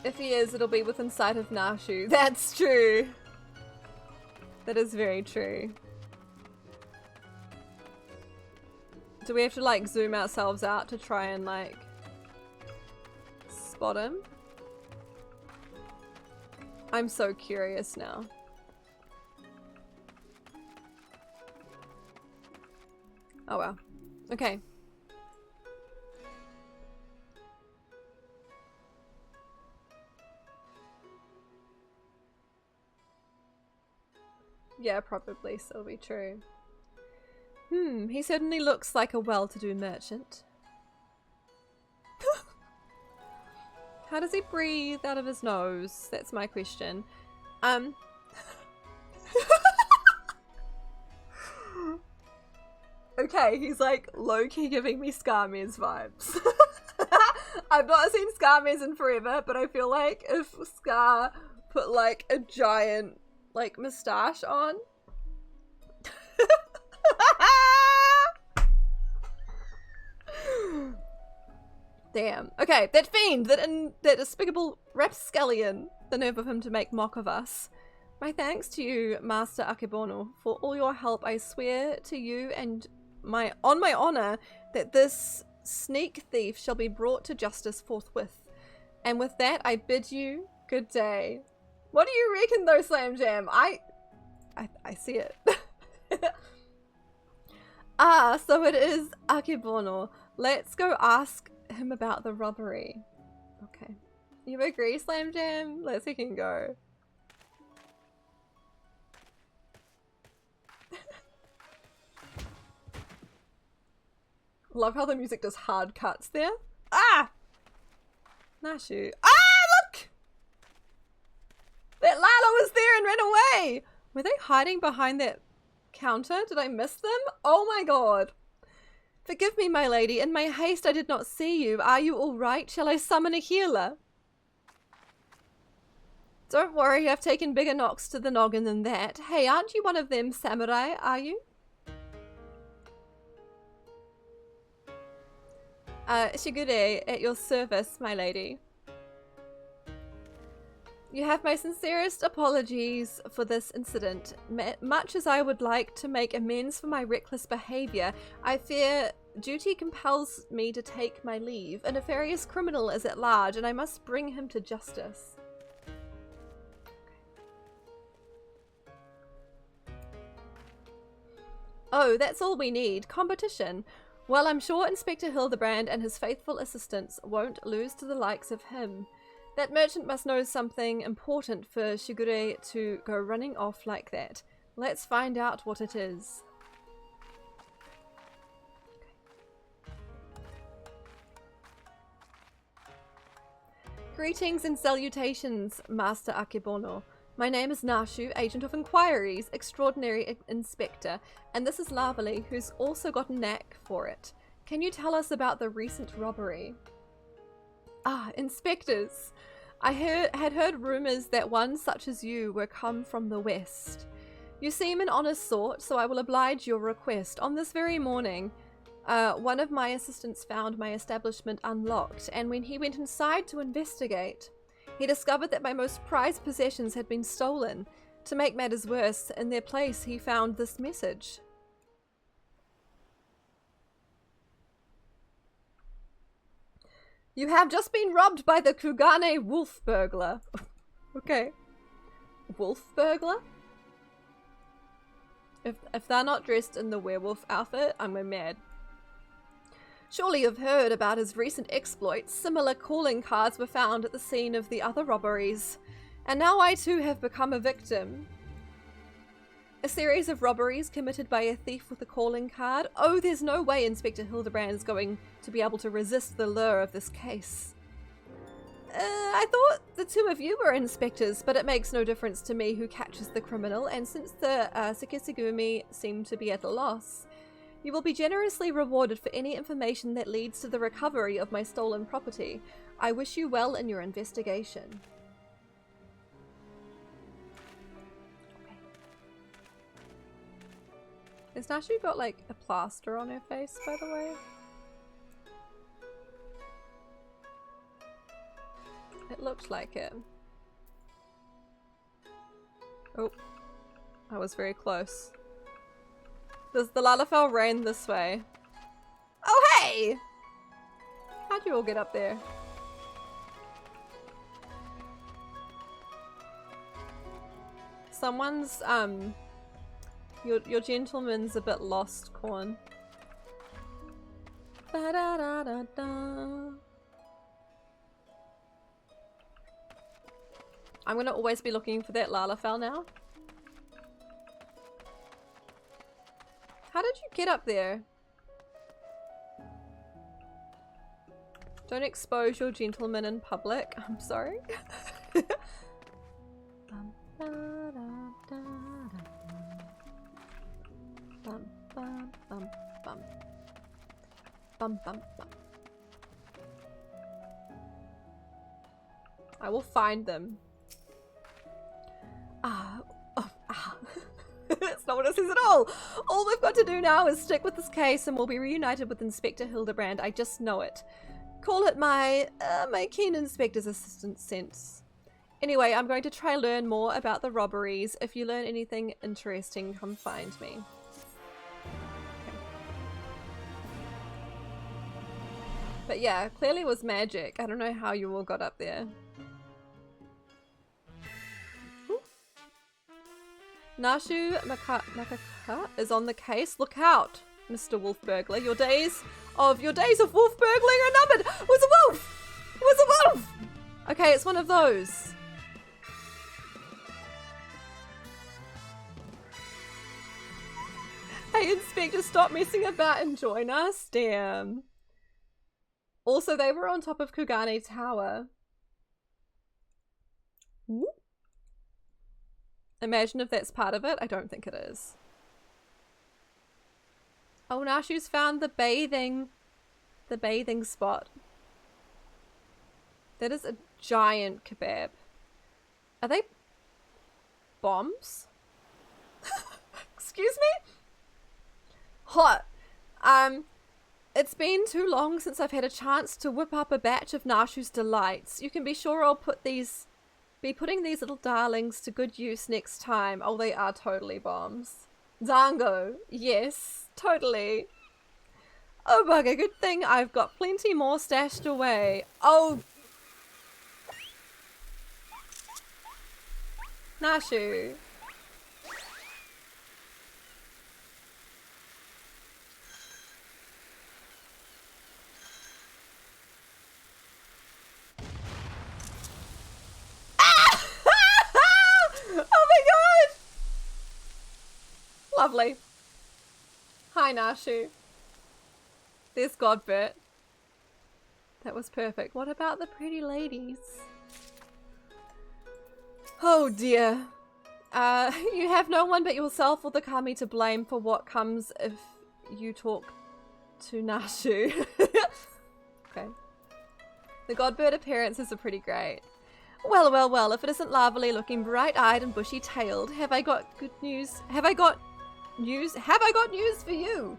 If he is, it'll be within sight of Nashu. That's true. That is very true. Do we have to like zoom ourselves out to try and like spot him? I'm so curious now. Oh well. Okay. Yeah, probably still be true. He certainly looks like a well-to-do merchant. How does he breathe out of his nose? That's my question. Okay, he's like low-key giving me Scarmez vibes. I've not seen Scarmez in forever, but I feel like if Scar put like a giant like moustache on. Damn. Okay, that fiend, that despicable rapscallion, the nerve of him to make mock of us. My thanks to you, Master Akebono, for all your help. I swear to you and on my honor that this sneak thief shall be brought to justice forthwith. And with that, I bid you good day. What do you reckon though, Slam Jam? I see it. Ah, so it is Akebono. Let's go ask him about the robbery. Okay. You agree, Slam Jam? Let's fucking go. Love how the music does hard cuts there. Ah! Nashu. Ah, look! That Lala was there and ran away! Were they hiding behind that counter? Did I miss them? Oh my god. Forgive me, my lady. In my haste, I did not see you. Are you all right? Shall I summon a healer? Don't worry, I've taken bigger knocks to the noggin than that. Hey, aren't you one of them samurai, are you? Shigure, at your service, my lady. You have my sincerest apologies for this incident. Much as I would like to make amends for my reckless behavior, I fear duty compels me to take my leave. A nefarious criminal is at large, and I must bring him to justice. Oh, that's all we need. Competition. Well, I'm sure Inspector Hildibrand and his faithful assistants won't lose to the likes of him. That merchant must know something important for Shigure to go running off like that. Let's find out what it is. Greetings and salutations, Master Akebono. My name is Nashu, Agent of Inquiries, Extraordinary Inspector, and this is Lavely, who's also got a knack for it. Can you tell us about the recent robbery? Ah, inspectors. I had heard rumours that one such as you were come from the west. You seem an honest sort, so I will oblige your request. On this very morning, one of my assistants found my establishment unlocked, and when he went inside to investigate, he discovered that my most prized possessions had been stolen. To make matters worse, in their place he found this message. You have just been robbed by the Kugane wolf burglar. Okay. Wolf burglar? If they're not dressed in the werewolf outfit, I'm going mad. Surely you've heard about his recent exploits. Similar calling cards were found at the scene of the other robberies. And now I too have become a victim. A series of robberies committed by a thief with a calling card. Oh, there's no way Inspector Hildibrand is going to be able to resist the lure of this case. I thought the two of you were inspectors, but it makes no difference to me who catches the criminal, and since the Sekisugumi seem to be at a loss, you will be generously rewarded for any information that leads to the recovery of my stolen property. I wish you well in your investigation. Has Nashu got like a plaster on her face, by the way? It looked like it. Oh, I was very close. Does the Lalafell rain this way? Oh, hey! How'd you all get up there? Someone's, your gentleman's a bit lost, Corn. Ba-da-da-da-da. I'm gonna always be looking for that Lalafell now. How did you get up there? Don't expose your gentleman in public. I'm sorry. Bum, bum, bum, bum. Bum, bum, bum. I will find them. That's not what it says at all. All we've got to do now is stick with this case and we'll be reunited with Inspector Hildibrand. I just know it. Call it my keen inspector's assistant sense. Anyway, I'm going to try learn more about the robberies. If you learn anything interesting, come find me. Okay. But yeah, clearly was magic. I don't know how you all got up there. Ooh. Nashu Makaka is on the case. Look out, Mr. Wolf Burglar. Your days of wolf burgling are numbered. It was a wolf! It was a wolf! Okay, it's one of those. Hey, Inspector, stop messing about and join us. Damn. Also, they were on top of Kugane Tower. Ooh. Imagine if that's part of it. I don't think it is. Oh, Nashu's found the bathing spot. That is a giant kebab. Are they bombs? Excuse me? Hot. It's been too long since I've had a chance to whip up a batch of Nashu's delights. You can be sure I'll be putting these little darlings to good use next time. Oh, they are totally bombs. Dango. Yes, totally. Oh bugger, good thing I've got plenty more stashed away. Oh. Nashu. Lovely. Hi, Nashu. There's Godbert. That was perfect. What about the pretty ladies? Oh dear. You have no one but yourself or the kami to blame for what comes if you talk to Nashu. Okay. The Godbird appearances are pretty great. Well, well, well, if it isn't Lavely looking bright-eyed and bushy-tailed, have I got good news? Have I got news for you?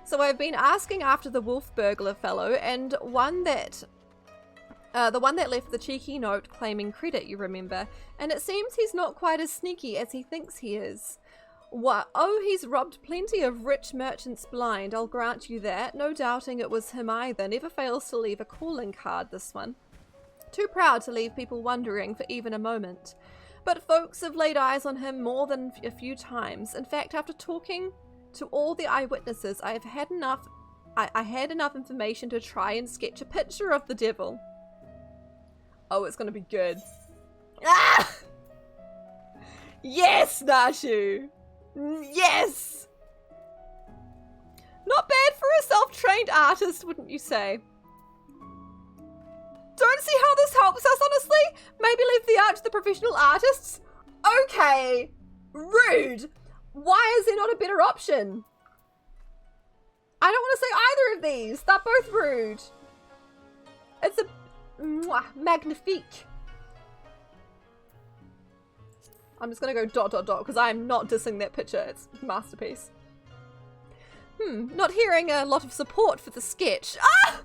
So I've been asking after the wolf burglar fellow, and the one that left the cheeky note claiming credit, you remember, and it seems he's not quite as sneaky as he thinks he is. What? Oh, he's robbed plenty of rich merchants blind, I'll grant you that. No doubting it was him either. Never fails to leave a calling card, this one. Too proud to leave people wondering for even a moment. But folks have laid eyes on him more than a few times. In fact, after talking to all the eyewitnesses, I had enough information to try and sketch a picture of the devil. Oh, it's gonna be good. Ah! Yes, Nashu! Yes! Not bad for a self-trained artist, wouldn't you say? Don't see how this helps us, honestly. Maybe leave the art to the professional artists. Okay. Rude. Why is there not a better option? I don't want to say either of these. They're both rude. It's a magnifique. I'm just going to go ... because I am not dissing that picture. It's a masterpiece. Not hearing a lot of support for the sketch. Ah!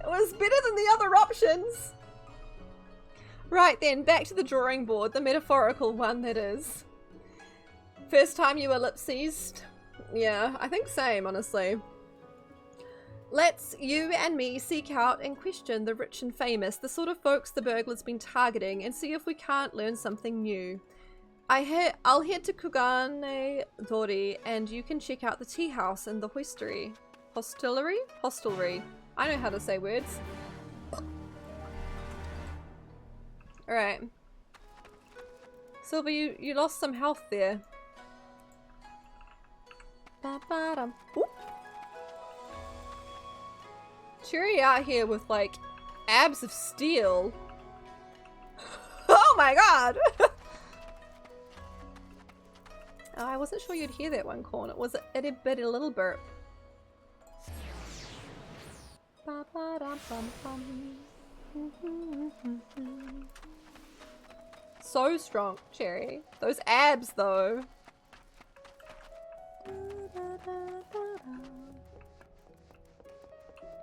It was better than the other options. Right then, back to the drawing board, the metaphorical one that is. First time you ellipses? Yeah, I think same, honestly. Let's, you and me, seek out and question the rich and famous, the sort of folks the burglar's been targeting, and see if we can't learn something new. I'll head to Kugane Dori, and you can check out the tea house and the hoistery. Hostelry? Hostelry. I know how to say words. Alright. Silver, you lost some health there. Ba-ba-dum. Ooh. Cheery out here with, like, abs of steel. Oh my god! Oh, I wasn't sure you'd hear that one, Corn. It was a itty bitty little burp. So strong, Cherry. Those abs, though.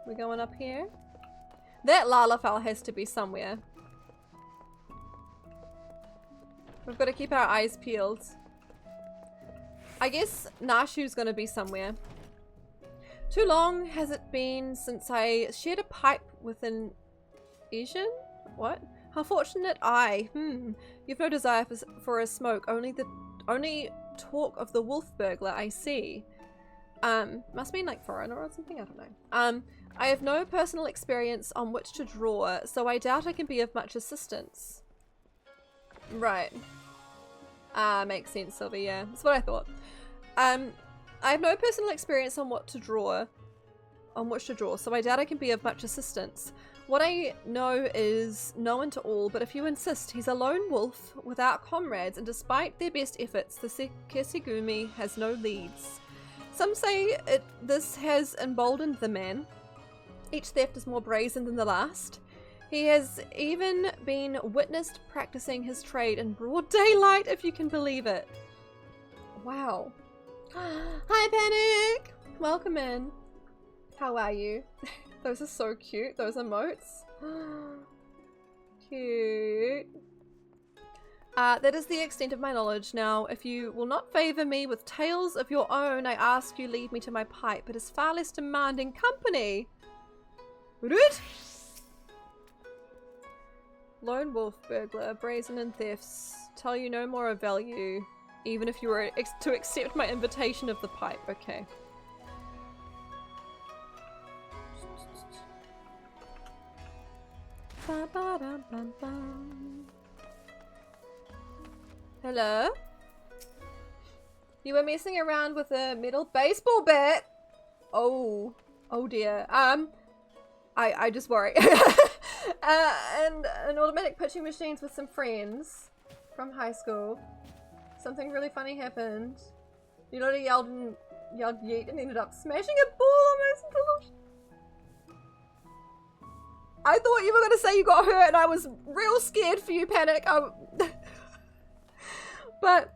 We're going up here. That Lalafell has to be somewhere. We've got to keep our eyes peeled. I guess Nashu's gonna be somewhere. Too long has it been since I shared a pipe with an Asian? What? How fortunate I. You've no desire for a smoke, only talk of the wolf burglar I see. Must mean like foreigner or something, I don't know. I have no personal experience on which to draw, so I doubt I can be of much assistance. Right. Makes sense, Sylvie, yeah. That's what I thought. I have no personal experience on which to draw, so I doubt I can be of much assistance. What I know is known to all, but if you insist, he's a lone wolf without comrades, and despite their best efforts, the Kesegumi has no leads. Some say this has emboldened the man. Each theft is more brazen than the last. He has even been witnessed practicing his trade in broad daylight, if you can believe it. Wow. Hi, Panic! Welcome in. How are you? Those are so cute, those emotes. Cute. That is the extent of my knowledge. Now, if you will not favour me with tales of your own, I ask you leave me to my pipe. It is far less demanding company. Rude. Lone wolf burglar, brazen in thefts. Tell you no more of value, even if you were to accept my invitation of the pipe. Okay. Hello? You were messing around with a metal baseball bat? Oh. Oh dear. I just worry. And an automatic pitching machines with some friends from high school. Something really funny happened. You know, yelled yeet and ended up smashing a ball almost into the... I thought you were going to say you got hurt and I was real scared for you, Panic. But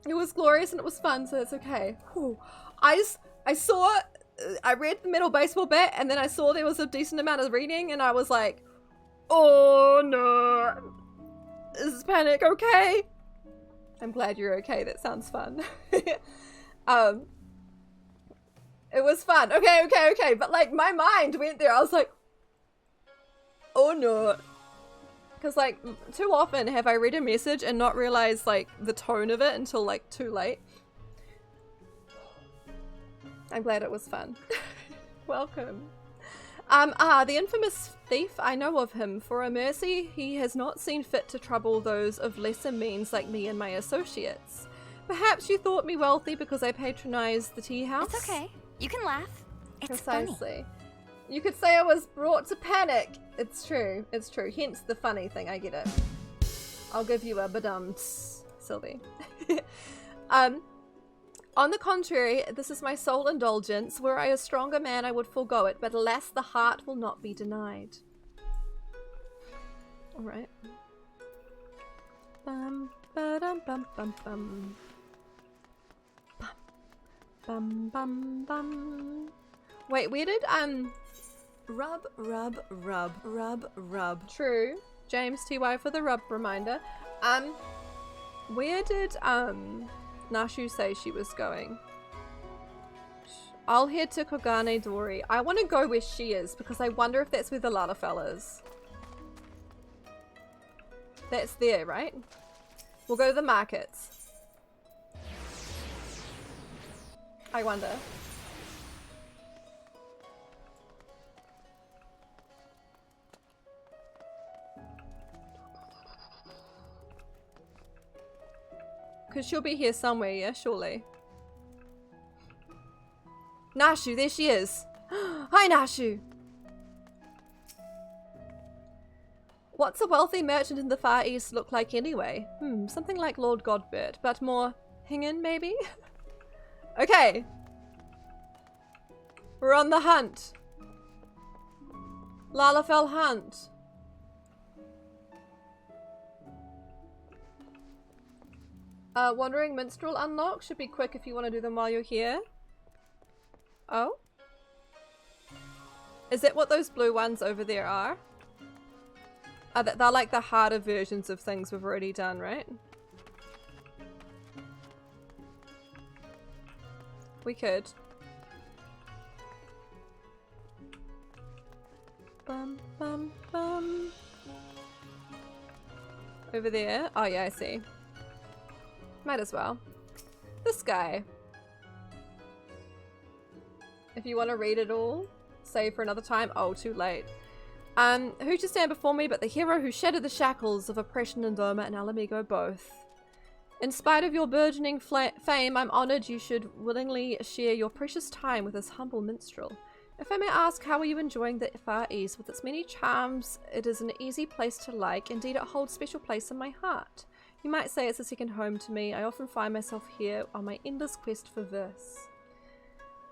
it was glorious and it was fun, so it's okay. Whew. I read the metal baseball bat and then I saw there was a decent amount of reading and I was like, oh no, is Panic okay? I'm glad you're okay, that sounds fun. It was fun, okay, but like my mind went there, I was like, oh no. Because like too often have I read a message and not realized like the tone of it until like too late. I'm glad it was fun. Welcome. The infamous thief, I know of him. For a mercy, he has not seen fit to trouble those of lesser means like me and my associates. Perhaps you thought me wealthy because I patronized the tea house? It's okay. You can laugh. It's Precisely. funny. You could say I was brought to panic. It's true. It's true. Hence the funny thing. I get it. I'll give you a badums, Sylvie. On the contrary, this is my sole indulgence. Were I a stronger man, I would forego it, but alas, the heart will not be denied. Alright. Bum, ba-dum, bum, bum, bum. Bum, bum, bum. Wait, where did, rub, rub, rub, rub, rub. True. James TY for the rub reminder. Where did, Nashu say she was going? I'll head to Kogane Dori. I want to go where she is because I wonder if that's where the Lalafell is. That's there, right? We'll go to the markets. I wonder. Because she'll be here somewhere, yeah, surely. Nashu, there she is. Hi, Nashu. What's a wealthy merchant in the Far East look like anyway? Something like Lord Godbert, but more Hingen, maybe? Okay. We're on the hunt. Lalafell hunt. Wandering Minstrel unlock. Should be quick if you want to do them while you're here. Oh? Is that what those blue ones over there are? They're like the harder versions of things we've already done, right? We could. Bum, bum, bum. Over there. Oh yeah, I see. Might as well. This guy. If you want to read it all, save for another time. Oh, too late. Who should stand before me but the hero who shattered the shackles of oppression in Doma and Alamigo both. In spite of your burgeoning fame, I'm honored you should willingly share your precious time with this humble minstrel. If I may ask, how are you enjoying the Far East? With its many charms, it is an easy place to like. Indeed, it holds a special place in my heart. You might say it's a second home to me. I often find myself here on my endless quest for verse.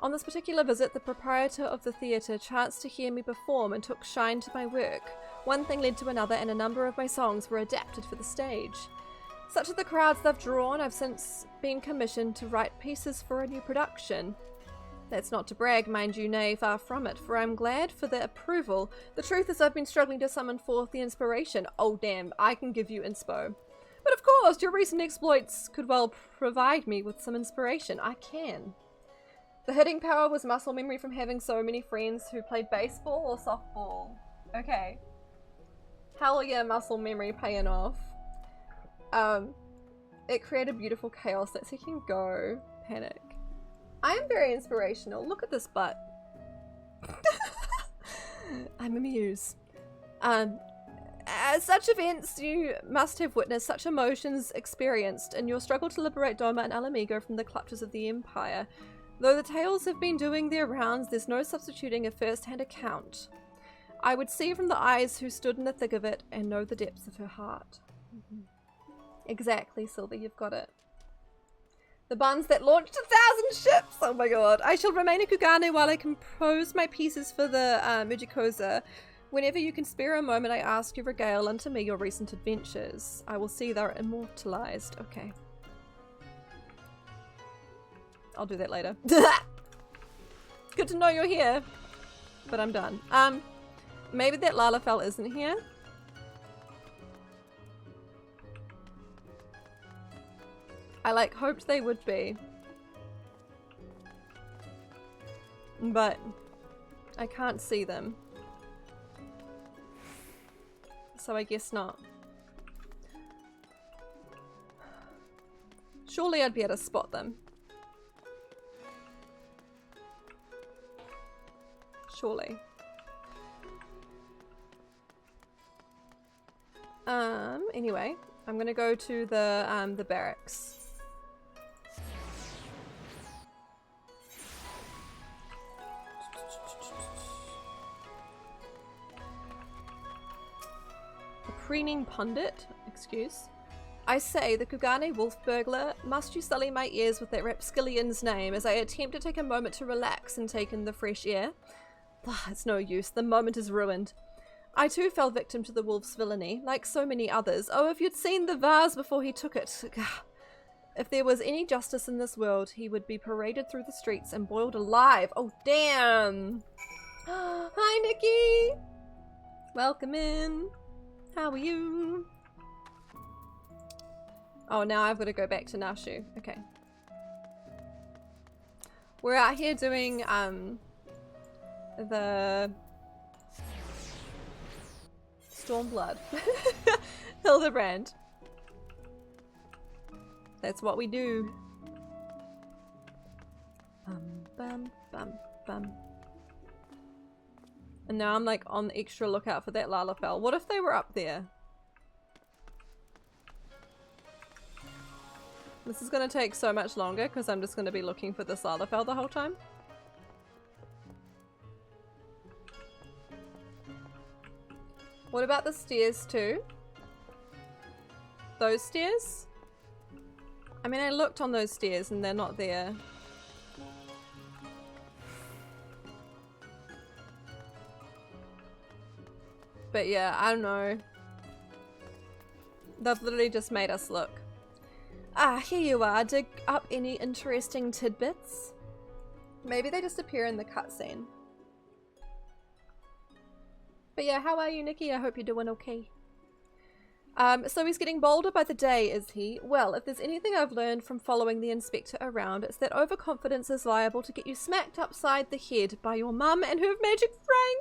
On this particular visit, the proprietor of the theatre chanced to hear me perform and took shine to my work. One thing led to another, and a number of my songs were adapted for the stage. Such are the crowds they've drawn, I've since been commissioned to write pieces for a new production. That's not to brag, mind you, nay, far from it, for I'm glad for the approval. The truth is I've been struggling to summon forth the inspiration. Oh damn, I can give you inspo. But of course, your recent exploits could well provide me with some inspiration. I can. The hitting power was muscle memory from having so many friends who played baseball or softball. Okay. Hell yeah, muscle memory paying off. It created beautiful chaos. Let's see if you can go. Panic. I am very inspirational. Look at this butt. I'm a muse. At such events, you must have witnessed such emotions experienced in your struggle to liberate Doma and Alamigo from the clutches of the Empire. Though the tales have been doing their rounds, there's no substituting a first-hand account. I would see from the eyes who stood in the thick of it and know the depths of her heart. Exactly, Sylvie, you've got it. The buns that launched 1,000 ships! Oh my god. I shall remain a Kugane while I compose my pieces for the Mujikoza. Whenever you can spare a moment, I ask you regale unto me your recent adventures. I will see they're immortalized. Okay. I'll do that later. Good to know you're here. But I'm done. Maybe that Lalafell isn't here. I like hoped they would be. But I can't see them. So I guess not. Surely I'd be able to spot them. Surely. Anyway, I'm gonna go to the barracks. A preening pundit? Excuse. I say, the Kugane wolf burglar, must you sully my ears with that rapskillion's name as I attempt to take a moment to relax and take in the fresh air? It's no use, the moment is ruined. I too fell victim to the wolf's villainy, like so many others. Oh, if you'd seen the vase before he took it. If there was any justice in this world, he would be paraded through the streets and boiled alive. Oh, damn. Hi, Nikki. Welcome in. How are you? Oh, now I've got to go back to Nashu. Okay. We're out here doing, the Stormblood. Hildibrand. That's what we do. Bum, bum, bum. And now I'm like on the extra lookout for that Lalafell. What if they were up there? This is going to take so much longer because I'm just going to be looking for this Lalafell the whole time. What about the stairs too? Those stairs? I mean, I looked on those stairs and they're not there. But yeah, I don't know. They've literally just made us look. Ah, here you are. Dig up any interesting tidbits? Maybe they just appear in the cutscene. But yeah, how are you, Nikki? I hope you're doing okay. So he's getting bolder by the day, is he? Well, if there's anything I've learned from following the inspector around, it's that overconfidence is liable to get you smacked upside the head by your mum and her magic frying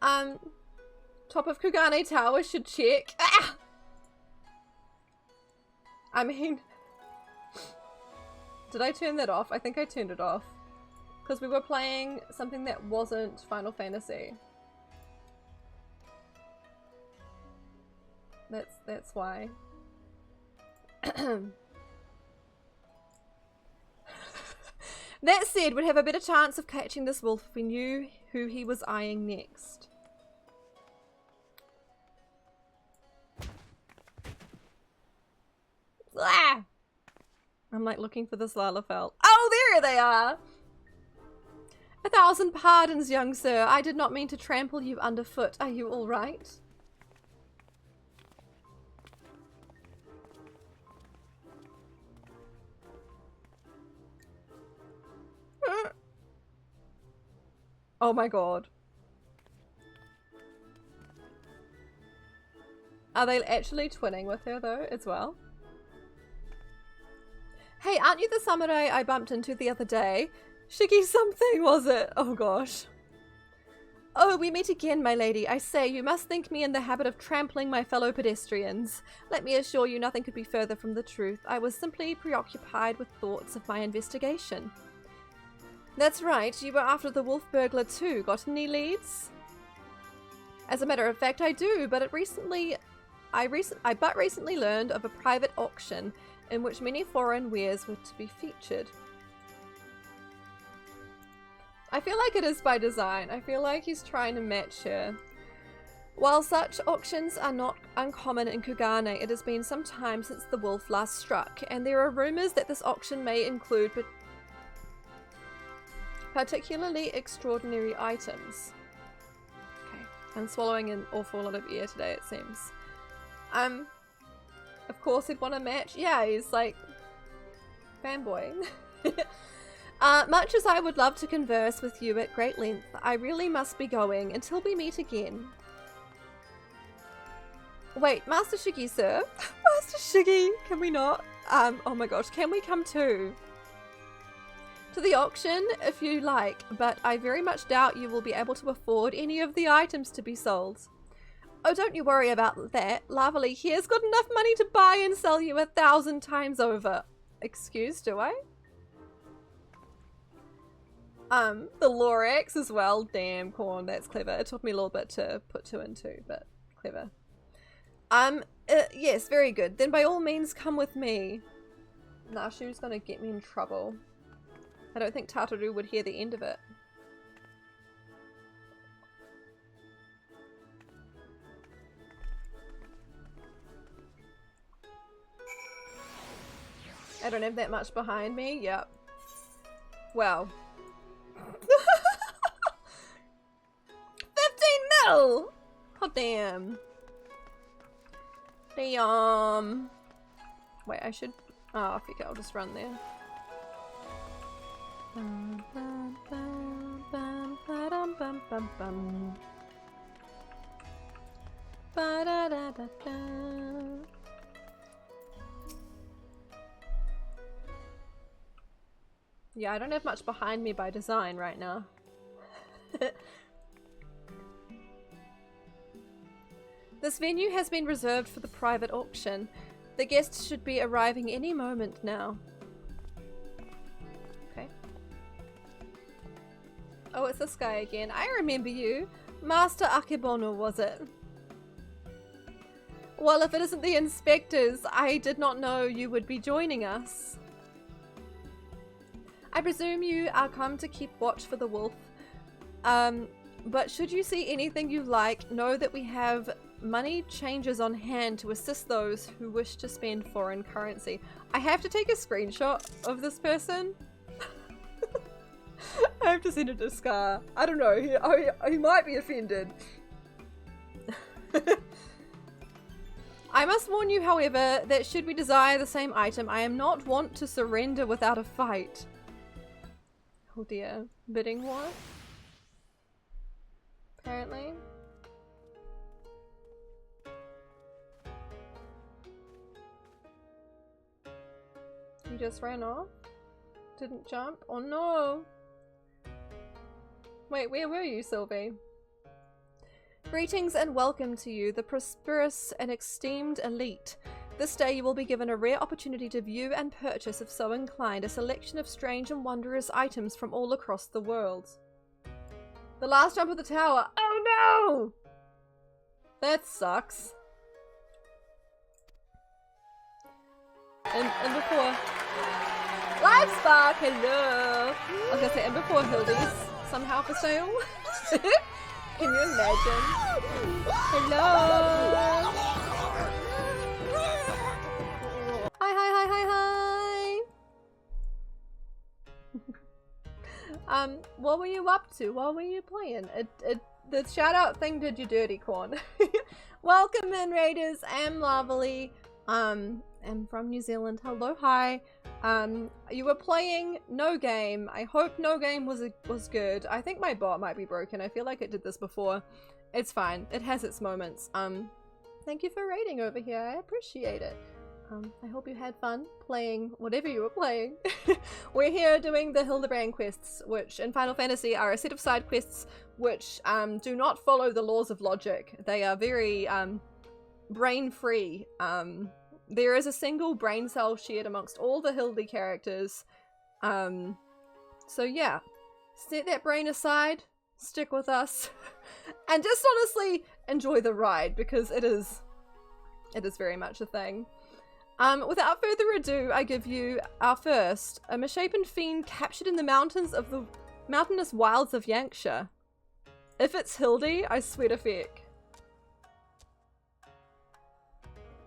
pan. Top of Kugane Tower should check. Ah! I mean, did I turn that off? I think I turned it off. Because we were playing something that wasn't Final Fantasy. That's why. That said, we'd have a better chance of catching this wolf if we knew who he was eyeing next. Ah! I'm like looking for this Lalafell. Oh, there they are! 1,000 pardons, young sir. I did not mean to trample you underfoot. Are you all right? Oh my god. Are they actually twinning with her though as well? Hey, aren't you the samurai I bumped into the other day? Shiggy something, was it? Oh gosh. Oh, we meet again, my lady. I say, you must think me in the habit of trampling my fellow pedestrians. Let me assure you nothing could be further from the truth. I was simply preoccupied with thoughts of my investigation. That's right, you were after the wolf burglar too. Got any leads? As a matter of fact, I do, but I recently learned of a private auction in which many foreign wares were to be featured. I feel like it is by design. I feel like he's trying to match her. While such auctions are not uncommon in Kugane, it has been some time since the wolf last struck, and there are rumors that this auction may include particularly extraordinary items. Okay, I'm swallowing an awful lot of air today, it seems. Of course he'd want to match. Yeah, he's like fanboy. Much as I would love to converse with you at great length, I really must be going until we meet again. Wait, Master Shiggy, sir? Master Shiggy, can we not? Oh my gosh, can we come too? To the auction, if you like, but I very much doubt you will be able to afford any of the items to be sold. Oh, don't you worry about that. Lavely here's got enough money to buy and sell you 1,000 times over. Excuse, do I? The Lorax as well. Damn, Corn, that's clever. It took me a little bit to put 2 and 2, but clever. Yes, very good. Then by all means, come with me. Nashu's gonna get me in trouble. I don't think Tataru would hear the end of it. I don't have that much behind me. Yep. Well. 15 mil! Oh, damn. Damn. Wait, I should... Oh, fuck it, I'll just run there. Bum, bum, bum, bum, ba-dum, bum, bum, bum. Ba-da-da-da-da. Yeah, I don't have much behind me by design right now. This venue has been reserved for the private auction. The guests should be arriving any moment now. Okay. Oh, it's this guy again. I remember you. Master Akebono, was it? Well, if it isn't the inspectors, I did not know you would be joining us. I presume you are come to keep watch for the wolf. But should you see anything you like, know that we have money changes on hand to assist those who wish to spend foreign currency. I have to take a screenshot of this person. I have to send it to Scar. I don't know, he might be offended. I must warn you, however, that should we desire the same item, I am not wont to surrender without a fight. Oh dear. Bidding war? Apparently. just ran off? Didn't jump? Oh no! Wait, where were you, Sylvie? Greetings and welcome to you, the prosperous and esteemed elite. This day you will be given a rare opportunity to view and purchase, if so inclined, a selection of strange and wondrous items from all across the world. The last jump of the tower. Oh no! That sucks. And before... Live Spark, hello! I was gonna say, and before Hildy's somehow for sale. Can you imagine? Hello! Hi! What were you up to? What were you playing? The shout out thing did you dirty, Corn. Welcome in, Raiders. I'm Lovely. I'm from New Zealand. Hello, hi. You were playing No Game. I hope No Game was good. I think my bot might be broken. I feel like it did this before. It's fine. It has its moments. Thank you for raiding over here. I appreciate it. I hope you had fun playing whatever you were playing. We're here doing the Hildibrand quests, which in Final Fantasy are a set of side quests which do not follow the laws of logic. They are very brain-free. There is a single brain cell shared amongst all the Hildy characters. So yeah, set that brain aside, stick with us, and just honestly enjoy the ride, because it is very much a thing. Without further ado, I give you our first, a misshapen fiend captured in the mountains of the mountainous wilds of Yankshire. If it's Hildy, I swear to feck.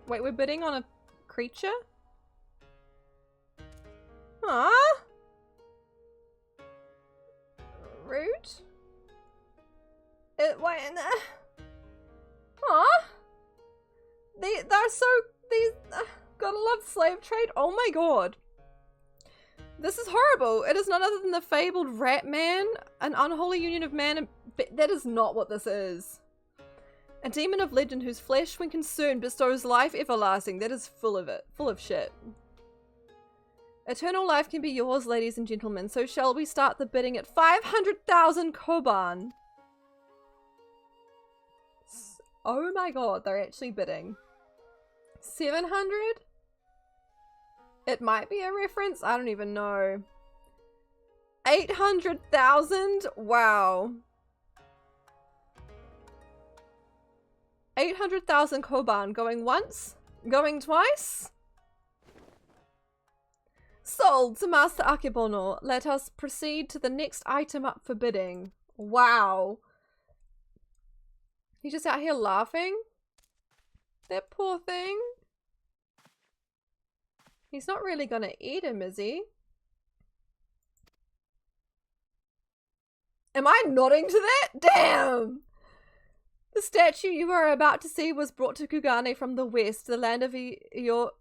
Wait, we're bidding on a creature? Huh? Rude? Wait, huh? They're so, gotta love slave trade. Oh my god. This is horrible. It is none other than the fabled rat man, an unholy union of man and... That is not what this is. A demon of legend whose flesh, when consumed, bestows life everlasting. That is full of it. Full of shit. Eternal life can be yours, ladies and gentlemen. So shall we start the bidding at 500,000 koban? Oh my god, they're actually bidding. 700? It might be a reference. I don't even know. 800,000? Wow. 800,000 koban. Going once? Going twice? Sold to Master Akebono. Let us proceed to the next item up for bidding. Wow. He's just out here laughing? That poor thing. He's not really gonna eat him, is he? Am I nodding to that? Damn! The statue you are about to see was brought to Kugane from the west, the land of Eruzia.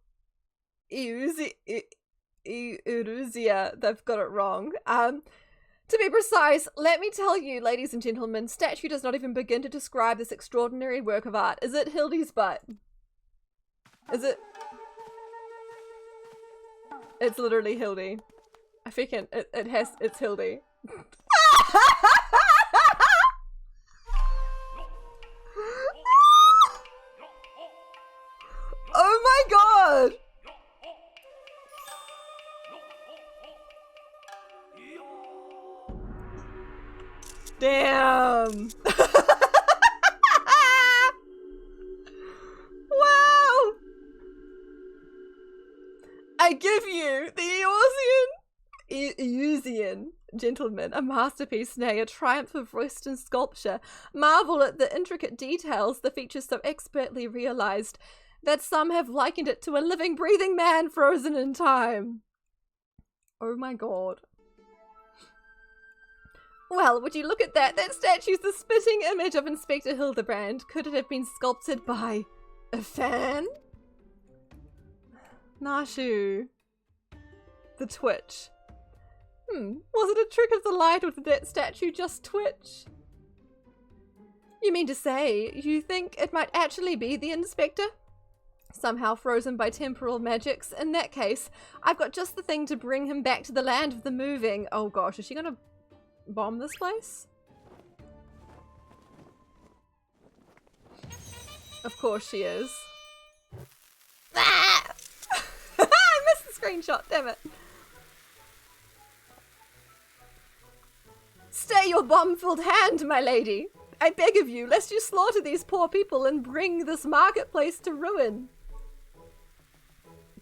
They've got it wrong. To be precise, let me tell you, ladies and gentlemen, statue does not even begin to describe this extraordinary work of art. Is it Hildy's butt? Is it? It's literally Hildy. I think it's Hildy. Oh my god! Damn! Wow! I give you the Eorzean gentleman, a masterpiece, nay, a triumph of Western sculpture. Marvel at the intricate details, the features so expertly realized that some have likened it to a living, breathing man frozen in time. Oh my god. Well, would you look at that? That statue's the spitting image of Inspector Hildibrand. Could it have been sculpted by a fan? Nashu. The twitch. Was it a trick of the light or did that statue just twitch? You mean to say you think it might actually be the Inspector? Somehow frozen by temporal magics. In that case, I've got just the thing to bring him back to the land of the moving. Oh gosh, is she gonna bomb this place? Of course she is. Ah! I missed the screenshot, damn it. Stay your bomb-filled hand, my lady. I beg of you, lest you slaughter these poor people and bring this marketplace to ruin.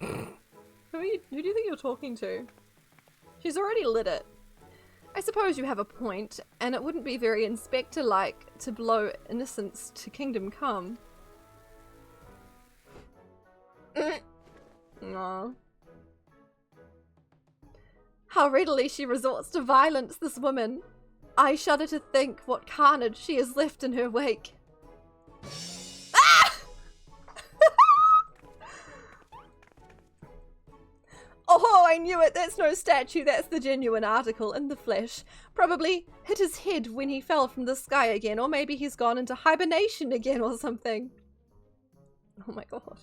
Who do you think you're talking to? She's already lit it. I suppose you have a point, and it wouldn't be very Inspector-like to blow innocence to kingdom come. Aww. How readily she resorts to violence, this woman. I shudder to think what carnage she has left in her wake. Ah! Oh, I knew it! That's no statue, that's the genuine article in the flesh. Probably hit his head when he fell from the sky again, or maybe he's gone into hibernation again or something. Oh my god.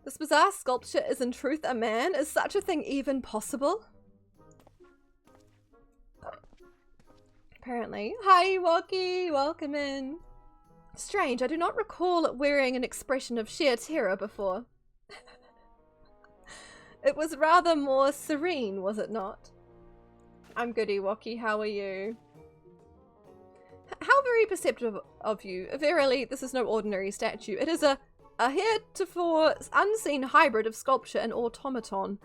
This bizarre sculpture is in truth a man? Is such a thing even possible? Apparently. Hi, Walkie! Welcome in. Strange, I do not recall it wearing an expression of sheer terror before. It was rather more serene, was it not? I'm goody, Walkie. How are you? How very perceptive of you. Verily, this is no ordinary statue. It is a heretofore unseen hybrid of sculpture and automaton.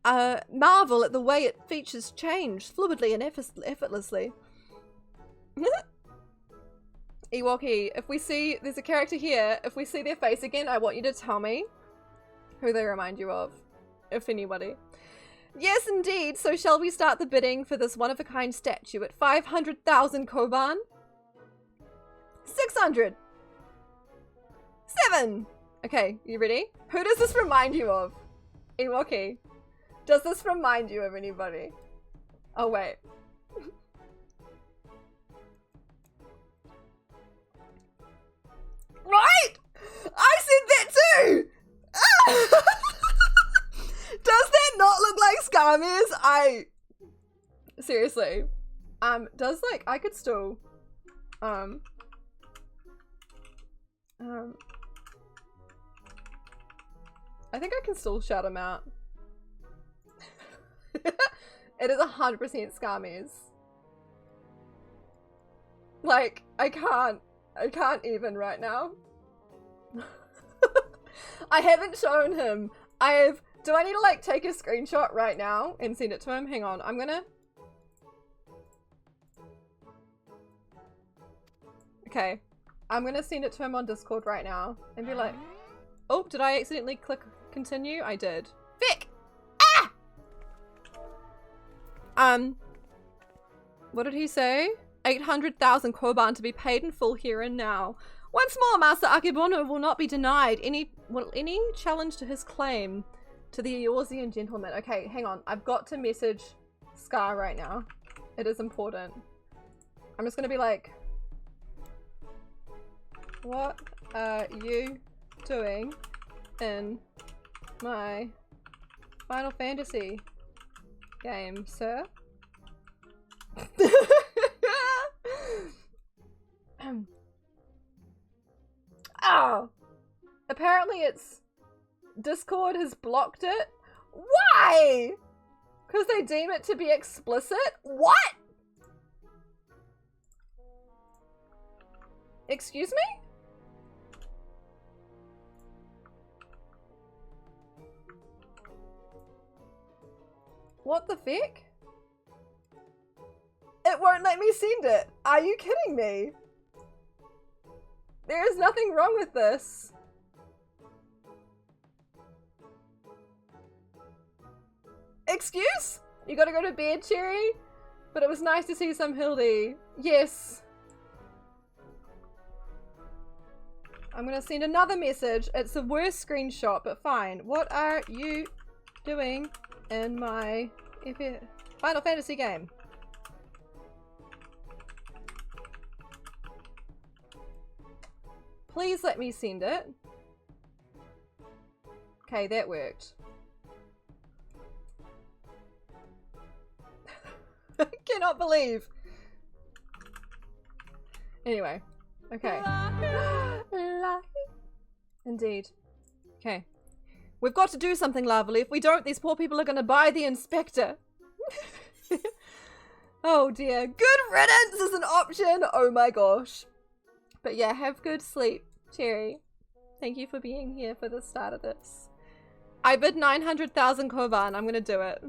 Marvel at the way it features change, fluidly and effortlessly. Ewokey, if we see, there's a character here, if we see their face again, I want you to tell me who they remind you of, if anybody. Yes, indeed, so shall we start the bidding for this one-of-a-kind statue at 500,000 koban? 600! 7! Okay, you ready? Who does this remind you of? Ewokey, does this remind you of anybody? Oh, wait. Right! I said that too! Ah! Does that not look like Skarmir's? Seriously. Does like, I could still, I think I can still shout him out. It is 100% Skarmir's. Like, I can't even right now. I haven't shown him. Do I need to like take a screenshot right now and send it to him? Hang on, I'm gonna. Okay, I'm gonna send it to him on Discord right now and be like, oh, did I accidentally click continue? I did. Vic! Ah! What did he say? 800,000 koban to be paid in full here and now. Once more, Master Akebono will not be denied any challenge to his claim to the Eorzean gentleman. Okay, hang on. I've got to message Scar right now. It is important. I'm just gonna be like, what are you doing in my Final Fantasy game, sir? Oh, apparently it's Discord has blocked it. Why? Because they deem it to be explicit? What? Excuse me? What the feck? It won't let me send it. Are you kidding me? There is nothing wrong with this. Excuse? You gotta go to bed, Cherry? But it was nice to see some Hildy. Yes. I'm gonna send another message. It's the worst screenshot, but fine. What are you doing in my Final Fantasy game? Please let me send it. Okay, that worked. I cannot believe. Anyway, okay. Indeed. Okay. We've got to do something, Lovely. If we don't, these poor people are going to buy the inspector. Oh dear. Good riddance is an option. Oh my gosh. But yeah, have good sleep, Cherry. Thank you for being here for the start of this. I bid 900,000 Koban. I'm going to do it.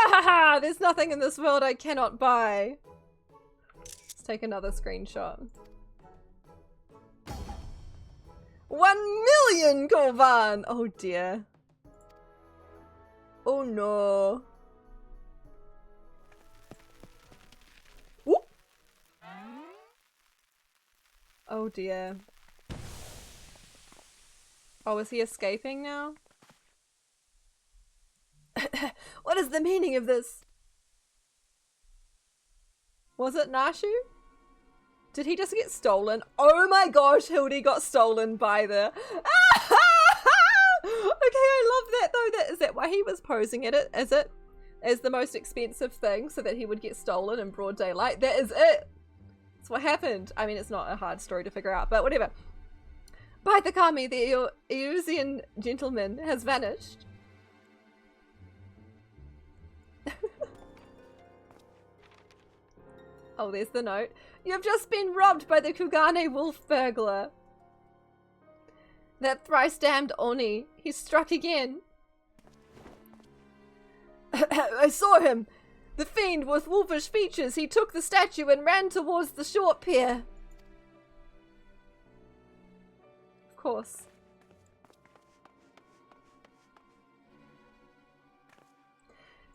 Ah, there's nothing in this world I cannot buy. Let's take another screenshot. 1,000,000 Koban! Oh dear. Oh no. Whoop. Oh dear. Oh, is he escaping now? What is the meaning of this? Was it Nashu? Did he just get stolen? Oh my gosh, Hildy got stolen by the... Okay, I love that though. Is that why he was posing at it? Is it as the most expensive thing so that he would get stolen in broad daylight? That is it. That's what happened. I mean, it's not a hard story to figure out, but whatever. By the Kami, the Eusian gentleman has vanished. Oh, there's the note. You've just been robbed by the Kugane wolf burglar. That thrice damned Oni. He struck again. I saw him. The fiend with wolfish features. He took the statue and ran towards the short pier. Of course.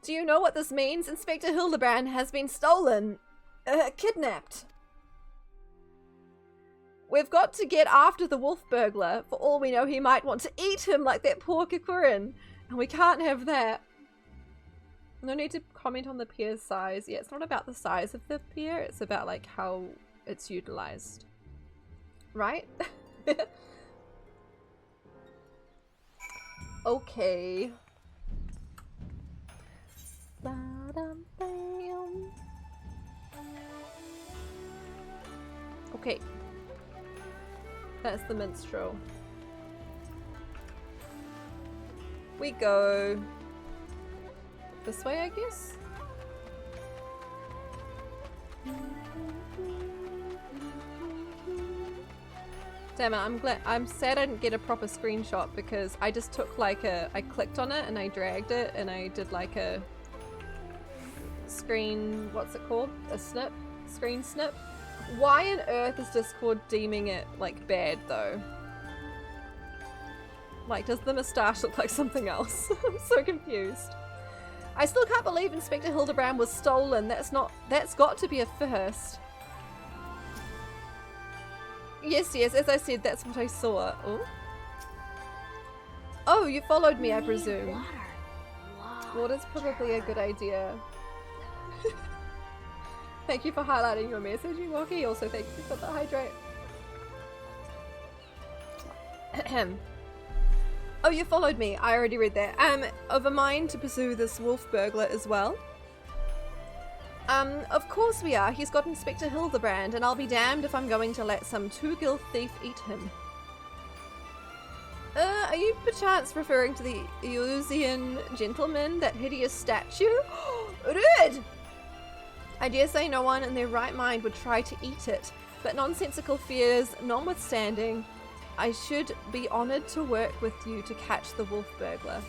Do you know what this means? Inspector Hildibrand has been stolen. Kidnapped. We've got to get after the wolf burglar. For all we know, he might want to eat him like that poor Kikurin. And we can't have that. No need to comment on the pier's size. Yeah, it's not about the size of the pier. It's about like how it's utilized. Right? Okay. Okay. That's the minstrel. We go this way, I guess? Damn it, I'm sad I didn't get a proper screenshot because I just took like I clicked on it and I dragged it and I did like a screen, what's it called? A snip? Screen snip? Why on earth is Discord deeming it like bad though? Like, does the moustache look like something else? I'm so confused. I still can't believe Inspector Hildibrand was stolen. That's got to be a first. Yes, as I said, that's what I saw. Oh, oh, you followed me, I presume. Water's probably a good idea. Thank you for highlighting your message, Iwaki. Also, thank you for the hydrate. Oh, you followed me. I already read that. Of a mind to pursue this wolf burglar as well. Of course we are. He's got Inspector Hildibrand, and I'll be damned if I'm going to let some two-gill thief eat him. Are you perchance referring to the Eusian gentleman, that hideous statue? Rude! I dare say no one in their right mind would try to eat it, but nonsensical fears notwithstanding, I should be honoured to work with you to catch the wolf burglar.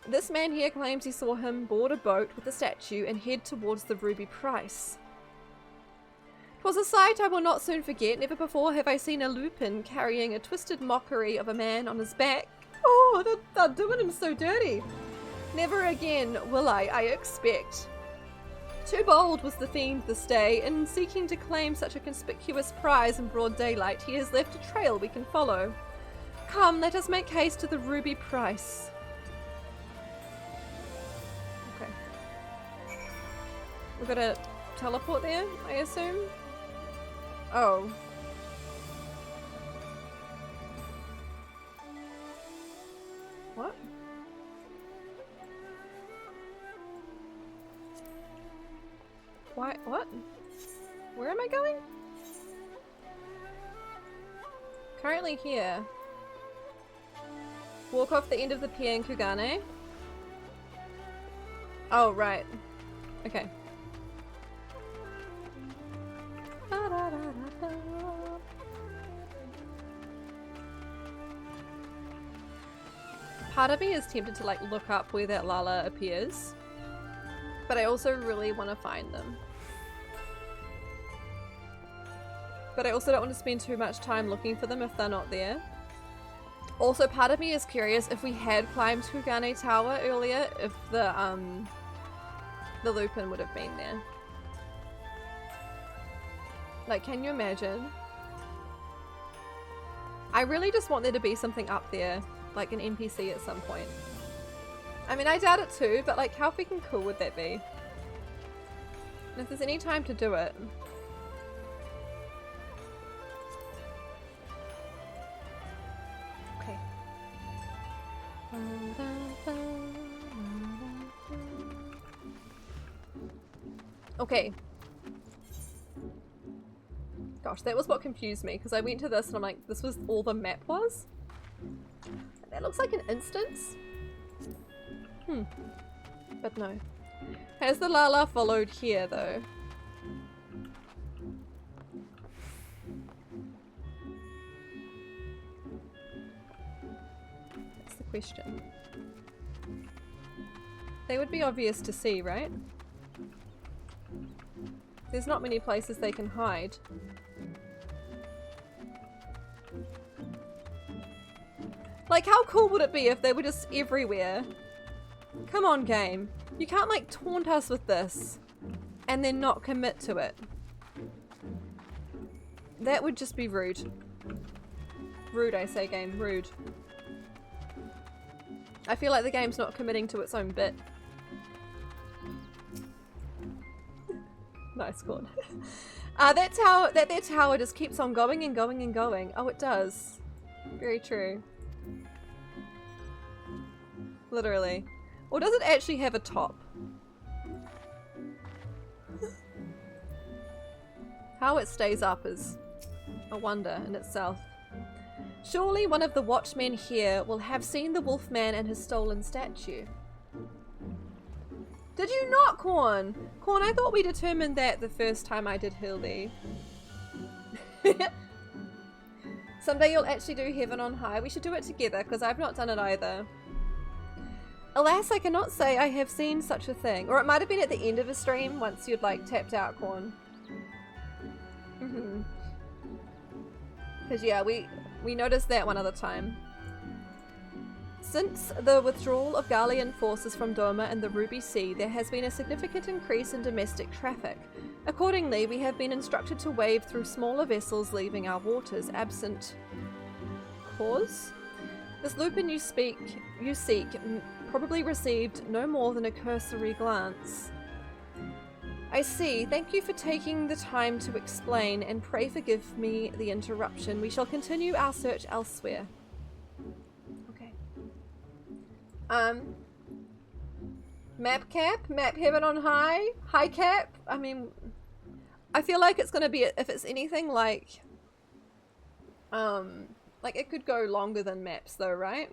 This man here claims he saw him board a boat with the statue and head towards the Ruby Price. 'Twas a sight I will not soon forget. Never before have I seen a lupin carrying a twisted mockery of a man on his back. Oh, they're doing him so dirty. Never again will I expect. Too bold was the fiend this day. In seeking to claim such a conspicuous prize in broad daylight, he has left a trail we can follow. Come, let us make haste to the Ruby Price. Okay. We've got to teleport there, I assume? Oh. What? Why? What? Where am I going? Currently here. Walk off the end of the pier in Kugane. Oh, right. Okay. Part of me is tempted to like look up where that Lala appears, but I also really want to find them. But I also don't want to spend too much time looking for them if they're not there. Also, part of me is curious if we had climbed Kugane Tower earlier, if the Lupin would have been there. Like, can you imagine? I really just want there to be something up there, like an NPC at some point. I mean, I doubt it too, but like, how freaking cool would that be? And if there's any time to do it. Okay. Okay. Gosh, that was what confused me, because I went to this and I'm like, this was all the map was? That looks like an instance. But no. Has the Lala followed here though? That's the question. They would be obvious to see, right? There's not many places they can hide. Like, how cool would it be if they were just everywhere? Come on, game. You can't, like, taunt us with this and then not commit to it. That would just be rude. Rude, I say, game. Rude. I feel like the game's not committing to its own bit. Nice one. That tower just keeps on going and going and going. Oh, it does. Very true. Literally. Or does it actually have a top? How it stays up is a wonder in itself. Surely one of the watchmen here will have seen the Wolfman and his stolen statue. Did you not, Corn? Corn, I thought we determined that the first time I did Hildy. Someday you'll actually do Heaven on High. We should do it together, because I've not done it either. Alas, I cannot say I have seen such a thing. Or it might have been at the end of a stream, once you'd like tapped out, Corn. Because yeah, we noticed that one other time. Since the withdrawal of Garlean forces from Doma and the Ruby Sea, there has been a significant increase in domestic traffic. Accordingly, we have been instructed to wade through smaller vessels leaving our waters, absent cause. This Lupin you seek probably received no more than a cursory glance. I see. Thank you for taking the time to explain, and pray forgive me the interruption. We shall continue our search elsewhere. Map cap? Map Heaven on High? High cap? I mean, I feel like it's gonna be, if it's anything like it could go longer than maps though, right?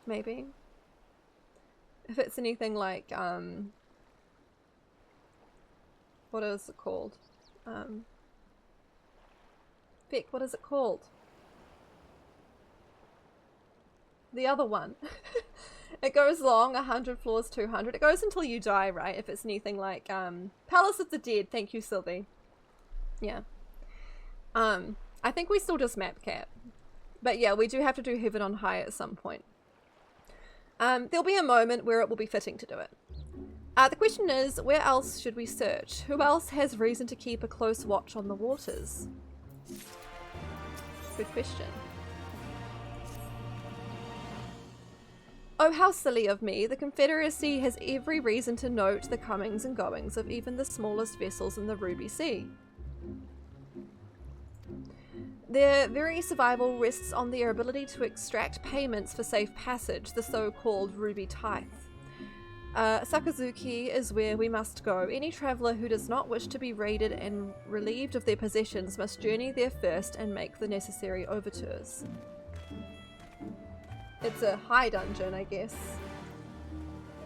Maybe. If it's anything like, what is it called? Beck, what is it called? The other one. It goes long, 100 floors, 200. It goes until you die, right? If it's anything like, Palace of the Dead. Thank you, Sylvie. Yeah. I think we still just map cap. But yeah, we do have to do Heaven on High at some point. There'll be a moment where it will be fitting to do it. The question is, where else should we search? Who else has reason to keep a close watch on the waters? Good question. Oh, how silly of me. The Confederacy has every reason to note the comings and goings of even the smallest vessels in the Ruby Sea. Their very survival rests on their ability to extract payments for safe passage, the so-called Ruby Tithe. Sakazuki is where we must go. Any traveller who does not wish to be raided and relieved of their possessions must journey there first and make the necessary overtures. It's a high dungeon, I guess.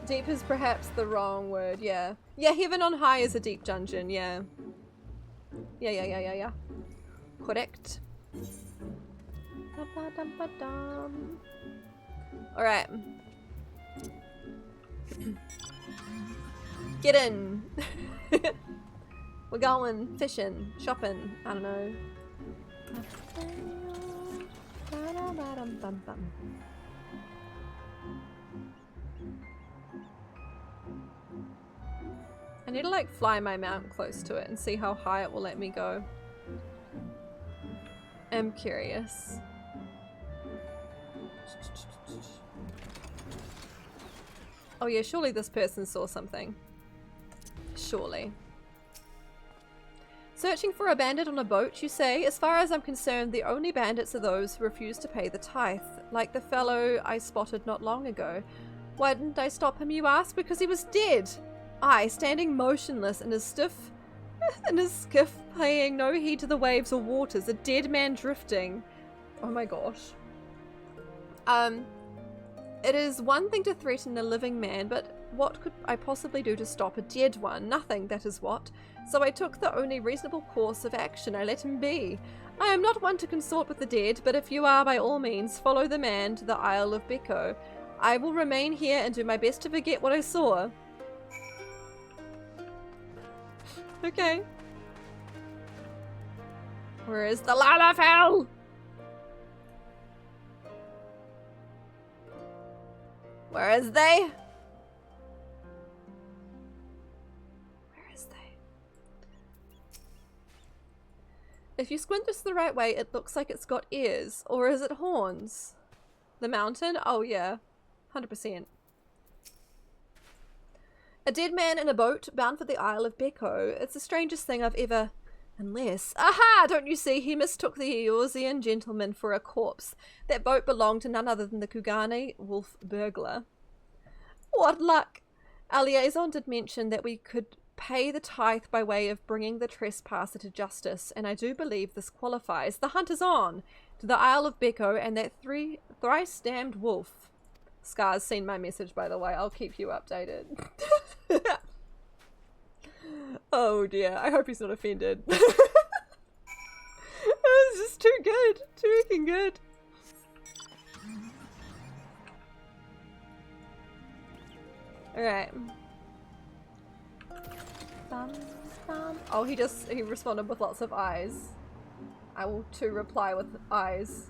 Deep is perhaps the wrong word, yeah. Yeah, Heaven on High is a deep dungeon, yeah. Yeah. Correct. Alright. Get in! We're going fishing, shopping, I don't know. I need to like fly my mount close to it and see how high it will let me go. I'm curious. Oh yeah, surely this person saw something. Surely. Searching for a bandit on a boat, you say? As far as I'm concerned, the only bandits are those who refuse to pay the tithe, like the fellow I spotted not long ago. Why didn't I stop him, you ask? Because he was dead! I, standing motionless in his skiff, paying no heed to the waves or waters, a dead man drifting. Oh my gosh. It is one thing to threaten a living man, but what could I possibly do to stop a dead one? Nothing, that is what. So I took the only reasonable course of action. I let him be. I am not one to consort with the dead, but if you are, by all means, follow the man to the Isle of Beko. I will remain here and do my best to forget what I saw. Okay. Where is the Lalafell? Where is they? Where is they? If you squint this the right way, it looks like it's got ears. Or is it horns? The mountain? Oh yeah. 100%. A dead man in a boat bound for the Isle of Beko. It's the strangest thing I've ever... Unless... Aha! Don't you see? He mistook the Eorzean gentleman for a corpse. That boat belonged to none other than the Kugane wolf burglar. What luck! Our liaison did mention that we could pay the tithe by way of bringing the trespasser to justice, and I do believe this qualifies. The hunt is on! To the Isle of Beko and that thrice-damned wolf. Scar's seen my message, by the way. I'll keep you updated. Oh dear, I hope he's not offended. It was just too good. Too freaking good. Alright. Oh, he responded with lots of eyes. I will too reply with eyes.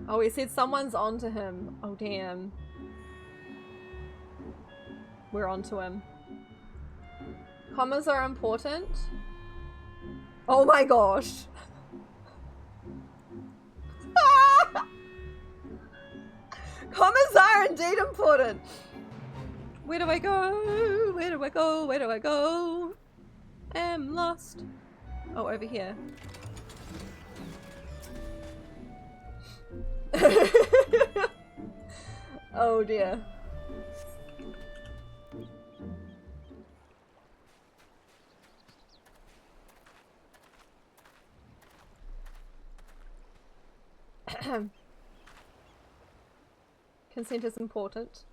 Oh, he said someone's onto him. Oh, damn. We're onto him. Commas are important. Oh my gosh. Commas are indeed important. Where do I go? Where do I go? Where do I go? Am lost. Oh, over here. Oh dear. Consent is important.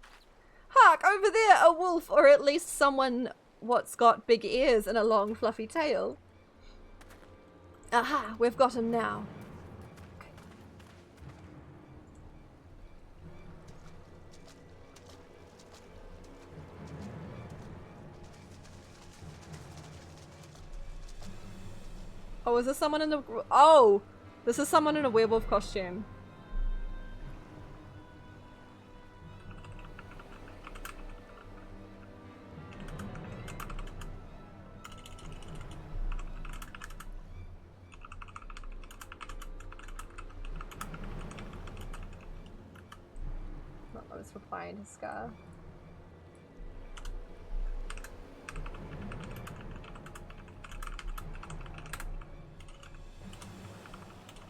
Hark! Over there! A wolf! Or at least someone what's got big ears and a long fluffy tail. Aha! We've got him now. Oh, is this someone in the... Oh! This is someone in a werewolf costume. Let's reply to Scar.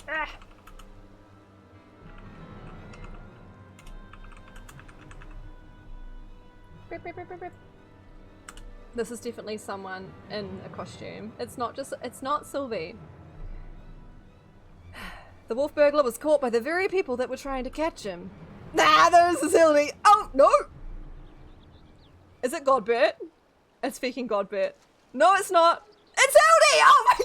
Ah. Beep, beep, beep, beep, beep. This is definitely someone in a costume. It's not Sylvie. The wolf burglar was caught by the very people that were trying to catch him. Nah, there's Sylvie. Oh, no. Is it Godbert? It's speaking Godbert. No, it's not. It's Hildy! Oh my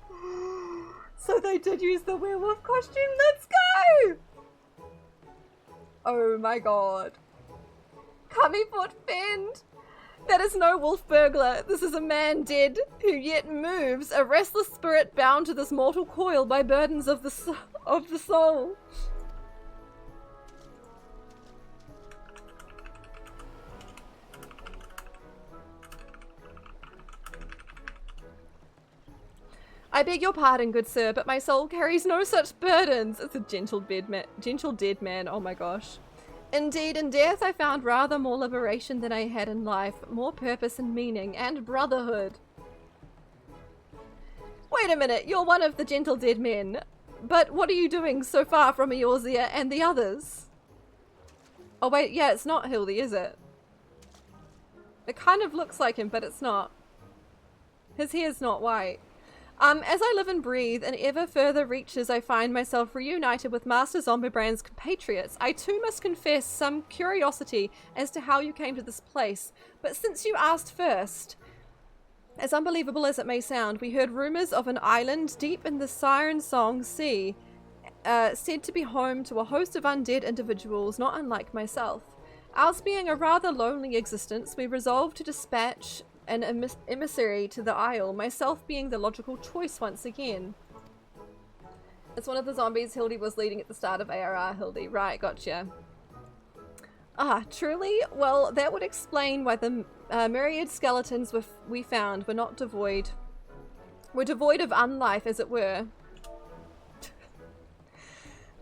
god! So they did use the werewolf costume. Let's go! Oh my god. Cummyfoot Fend! That is no wolf burglar. This is a man dead who yet moves, a restless spirit bound to this mortal coil by burdens of the soul. I beg your pardon, good sir, but my soul carries no such burdens. It's a gentle dead man. Oh my gosh. Indeed, in death I found rather more liberation than I had in life, more purpose and meaning, and brotherhood. Wait a minute, you're one of the gentle dead men. But what are you doing so far from Eorzea and the others? Oh wait, yeah, it's not Hildy, is it? It kind of looks like him, but it's not. His hair's not white. As I live and breathe in ever further reaches, I find myself reunited with Master Zombibrand's compatriots. I too must confess some curiosity as to how you came to this place. But since you asked first, as unbelievable as it may sound, we heard rumors of an island deep in the Siren Song Sea, said to be home to a host of undead individuals not unlike myself. Ours being a rather lonely existence, we resolved to dispatch an emissary to the Isle, myself being the logical choice once again. It's one of the zombies Hildy was leading at the start of ARR, Hildy. Right, gotcha. Ah, truly? Well, that would explain why the myriad skeletons we found were not devoid. Were devoid of unlife, as it were.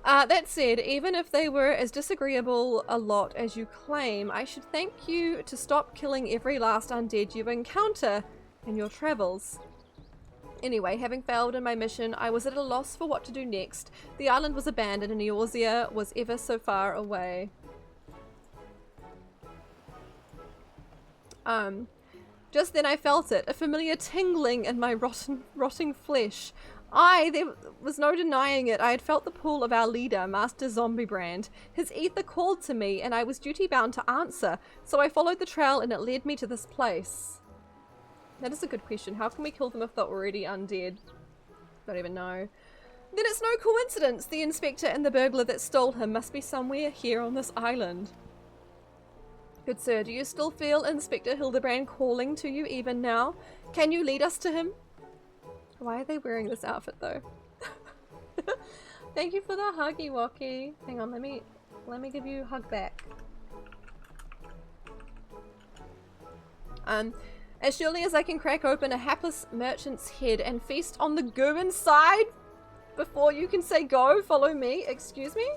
That said, even if they were as disagreeable a lot as you claim, I should thank you to stop killing every last undead you encounter in your travels. Anyway, having failed in my mission, I was at a loss for what to do next. The island was abandoned and Eorzea was ever so far away. Just then I felt it, a familiar tingling in my rotting flesh. There was no denying it. I had felt the pull of our leader, Master Zombibrand. His ether called to me, and I was duty-bound to answer, so I followed the trail and it led me to this place. That is a good question. How can we kill them if they're already undead? Don't even know. Then it's no coincidence. The inspector and the burglar that stole him must be somewhere here on this island. Good sir, do you still feel Inspector Hildibrand calling to you even now? Can you lead us to him? Why are they wearing this outfit though? Thank you for the huggy walkie. Hang on, let me give you a hug back. As surely as I can crack open a hapless merchant's head and feast on the goo inside before you can say go, follow me. Excuse me?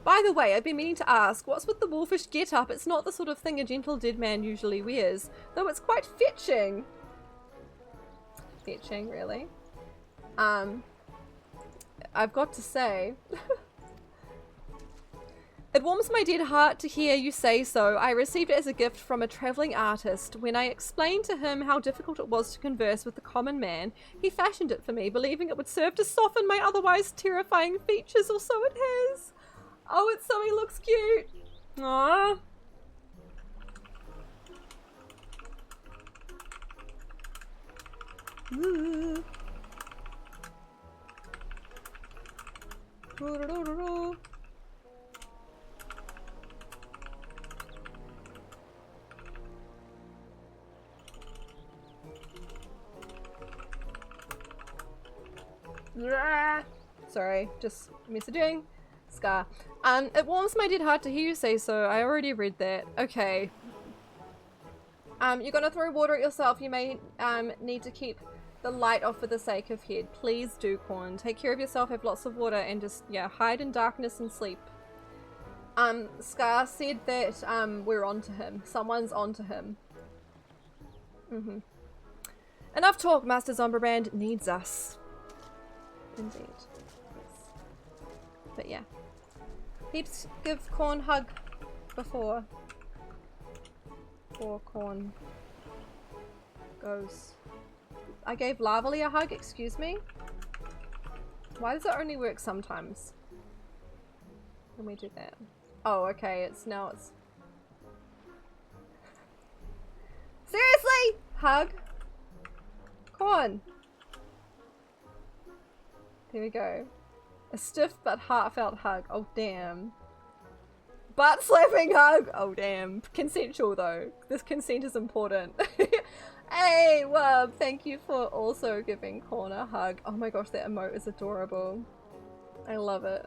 By the way, I've been meaning to ask, what's with the wolfish get-up? It's not the sort of thing a gentle dead man usually wears, though it's quite fetching. Fetching, really? I've got to say, it warms my dead heart to hear you say so. I received it as a gift from a travelling artist. When I explained to him how difficult it was to converse with the common man, he fashioned it for me, believing it would serve to soften my otherwise terrifying features, or so it has. Oh, it's so he looks cute. Aww. Ooh. Sorry, just messaging. Scar. It warms my dead heart to hear you say so. I already read that. Okay. You're gonna throw water at yourself. You may need to keep the light off for the sake of head. Please do, Corn. Take care of yourself, have lots of water, and just, yeah, hide in darkness and sleep. Scar said that, we're onto him. Someone's onto him. Enough talk, Master Zomberbrand needs us. Indeed. Yes. But yeah. Peeps, give Corn hug before Corn goes. I gave Lavely a hug, excuse me? Why does it only work sometimes? When we do that? Oh, okay, it's seriously? Hug? Corn. There we go. A stiff but heartfelt hug. Oh, damn. Butt slapping hug. Oh, damn. Consensual, though. This consent is important. Hey, Wub. Thank you for also giving Corn a hug. Oh my gosh, that emote is adorable. I love it.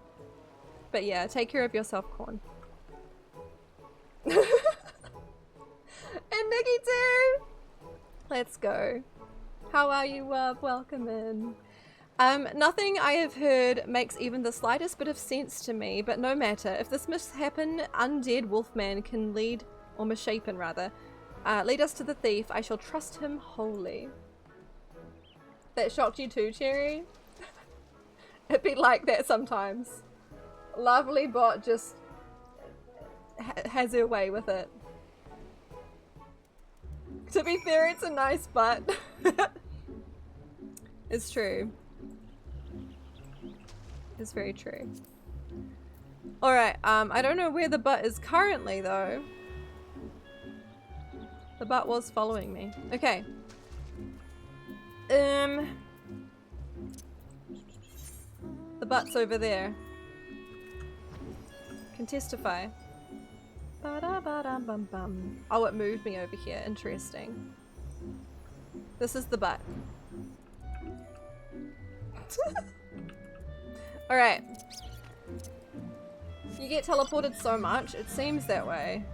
But yeah, take care of yourself, Corn. And Nikki too! Let's go. How are you, Wub? Welcome in. Nothing I have heard makes even the slightest bit of sense to me, but no matter. If this mishappen, undead wolfman can lead, or misshapen rather, lead us to the thief, I shall trust him wholly. That shocked you too, Cherry? It'd be like that sometimes. Lovely bot just has her way with it. To be fair, it's a nice butt. It's true. It's very true. Alright, I don't know where the butt is currently though. The butt was following me. Okay. The butt's over there. Can testify. Ba-da-ba-dum-bum-bum. Oh, it moved me over here. Interesting. This is the butt. Alright. You get teleported so much, it seems that way.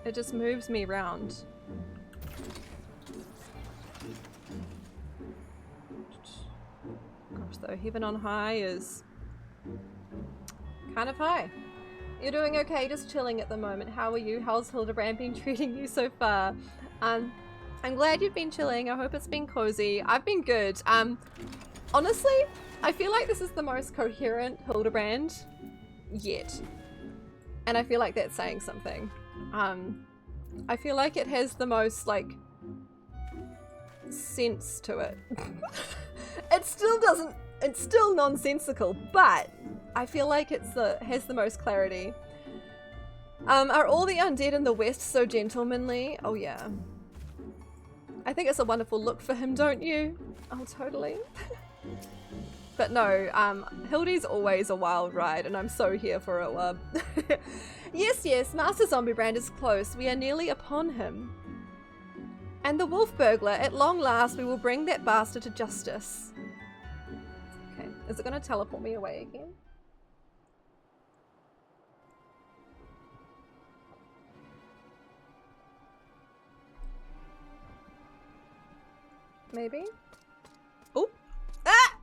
It just moves me around. Gosh, though, heaven on high is kind of high. You're doing okay, just chilling at the moment. How are you? How's Hildibrand been treating you so far? I'm glad you've been chilling. I hope it's been cozy. I've been good. Honestly, I feel like this is the most coherent Hildibrand yet. And I feel like that's saying something. I feel like it has the most, like, sense to it. It's still nonsensical, but I feel like has the most clarity. Are all the undead in the West so gentlemanly? Oh yeah. I think it's a wonderful look for him, don't you? Oh, totally. But no, Hildy's always a wild ride, and I'm so here for it, Wub. Yes, Master Zombiebrand is close. We are nearly upon him. And the wolf burglar, at long last, we will bring that bastard to justice. Okay, is it going to teleport me away again? Maybe? Oh! Ah!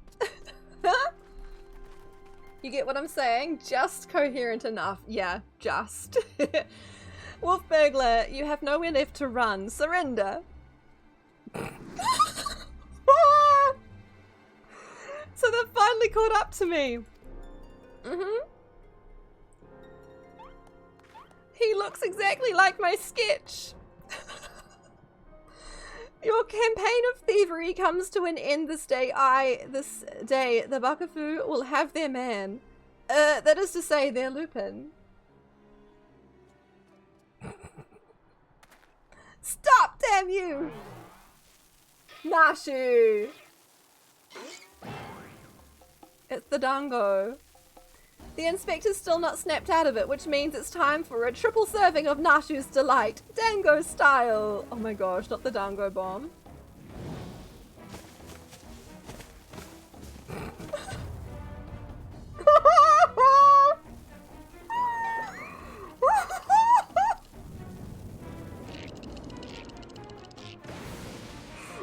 You get what I'm saying? Just coherent enough. Yeah, just. Wolf burglar, you have nowhere left to run. Surrender. So they've finally caught up to me. He looks exactly like my sketch. Your campaign of thievery comes to an end this day. This day, the Buckafoo will have their man. That is to say, their Lupin. Stop, damn you! Nashu! It's the Dango. The inspector's still not snapped out of it, which means it's time for a triple serving of Nashu's delight. Dango style! Oh my gosh, not the Dango bomb.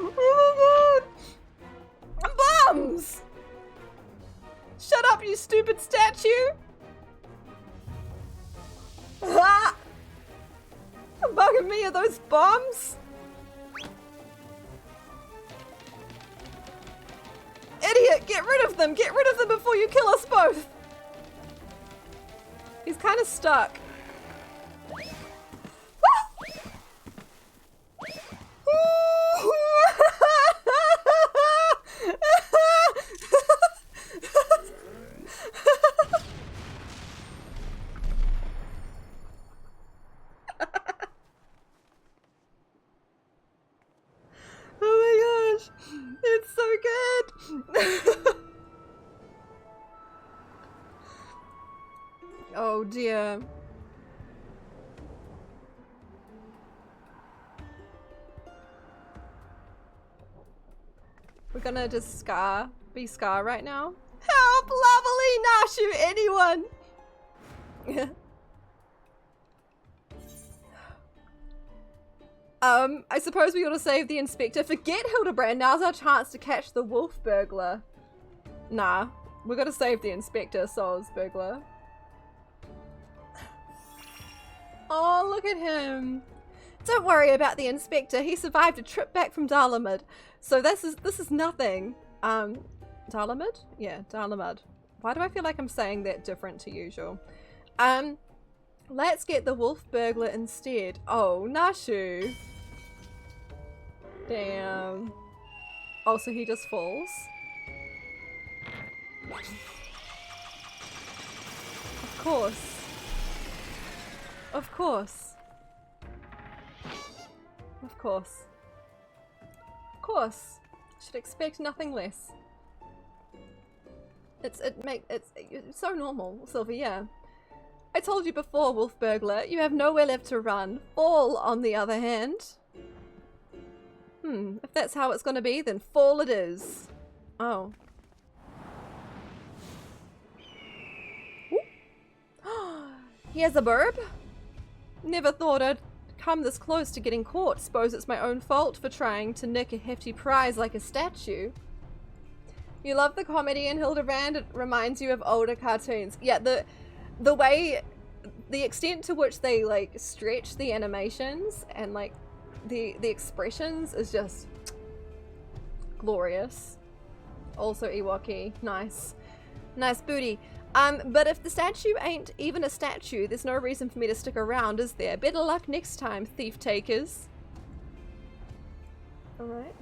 Oh my god! you stupid statue! Ah! Bugging me are those bombs? Idiot! Get rid of them! Get rid of them before you kill us both! He's kind of stuck. Oh my gosh, it's so good. Oh dear. We're gonna just be Scar right now. Help! Lovely Nashu, anyone! I suppose we ought to save the inspector. Forget Hildibrand, now's our chance to catch the wolf burglar. Nah, we're gonna save the inspector, Souls burglar. Oh, look at him. Don't worry about the inspector, he survived a trip back from Dalamud. So this is nothing. Dalamud? Yeah, Dalamud. Why do I feel like I'm saying that different to usual? Let's get the wolf burglar instead. Oh, Nashu. Damn. Oh, so he just falls? Of course. Of course. Of course. Of course. Should expect nothing less. It's so normal, Sylvie, yeah. I told you before, wolf burglar, you have nowhere left to run. Fall, on the other hand. If that's how it's gonna be, then fall it is. Oh. Here's a burb. Never thought I'd come this close to getting caught. Suppose it's my own fault for trying to nick a hefty prize like a statue. You love the comedy in Hildibrand. It reminds you of older cartoons. Yeah, the way, the extent to which they like stretch the animations and like the expressions is just glorious. Also Ewok-y. Nice. Nice booty. But if the statue ain't even a statue, there's no reason for me to stick around, is there? Better luck next time, thief takers. Alright.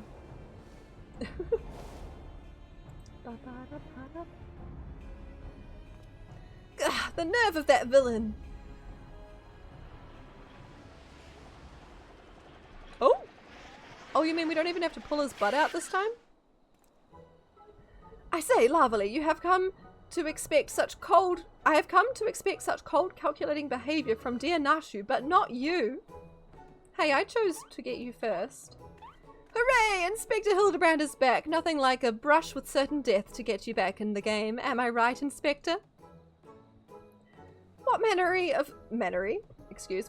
The nerve of that villain. Oh! Oh, you mean we don't even have to pull his butt out this time? I say, Lavely, you have come to expect such cold... I have come to expect such cold, calculating behavior from dear Nashu, but not you. Hey, I chose to get you first. Hooray! Inspector Hildibrand is back. Nothing like a brush with certain death to get you back in the game. Am I right, Inspector? What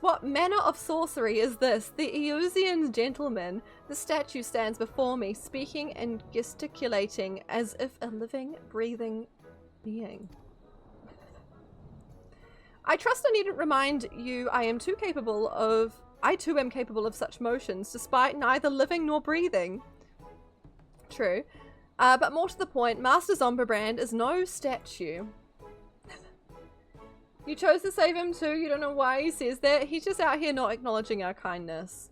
what manner of sorcery is this? The Eosian gentleman. The statue stands before me, speaking and gesticulating as if a living, breathing being. I trust I needn't remind you I too am capable of such motions, despite neither living nor breathing. True. But more to the point, Master Zomberbrand is no statue. You chose to save him too, you don't know why he says that. He's just out here not acknowledging our kindness.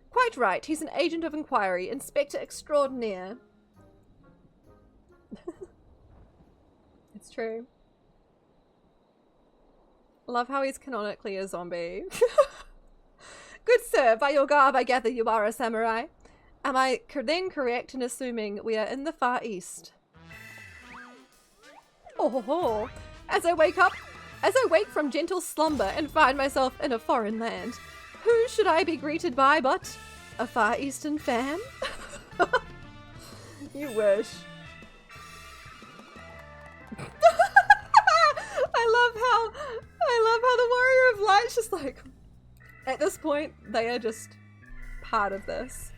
Quite right, he's an agent of inquiry, Inspector Extraordinaire. It's true. Love how he's canonically a zombie. Good sir, by your garb I gather you are a samurai. Am I then correct in assuming we are in the Far East? Oh ho ho! As I wake from gentle slumber and find myself in a foreign land, who should I be greeted by but a Far Eastern fan? You wish. I love how the Warrior of Light's just like, at this point, they are just part of this.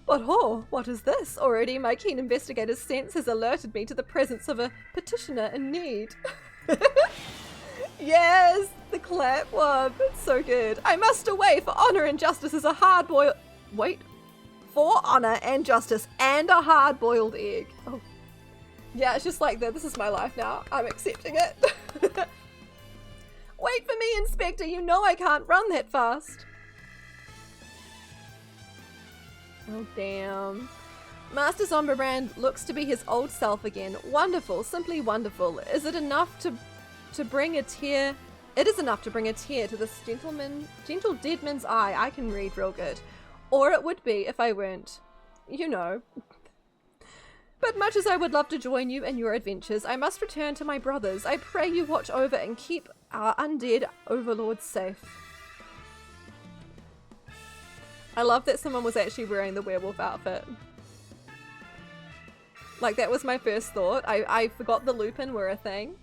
But oh, what is this? Already my keen investigator's sense has alerted me to the presence of a petitioner in need. Yes, the clap one. It's so good. I must away, for honor and justice is a hard-boiled... Wait. For honor and justice and a hard-boiled egg. Oh. Yeah, it's just like that. This is my life now. I'm accepting it. Wait for me, Inspector. You know I can't run that fast. Oh, damn. Master Hildibrand looks to be his old self again. Wonderful. Simply wonderful. Is it enough to bring a tear? It is enough to bring a tear to this gentle dead man's eye. I can read real good. Or it would be if I weren't, you know. But much as I would love to join you in your adventures, I must return to my brothers. I pray you watch over and keep our undead overlords safe. I love that someone was actually wearing the werewolf outfit. Like, that was my first thought. I forgot the Lupin were a thing.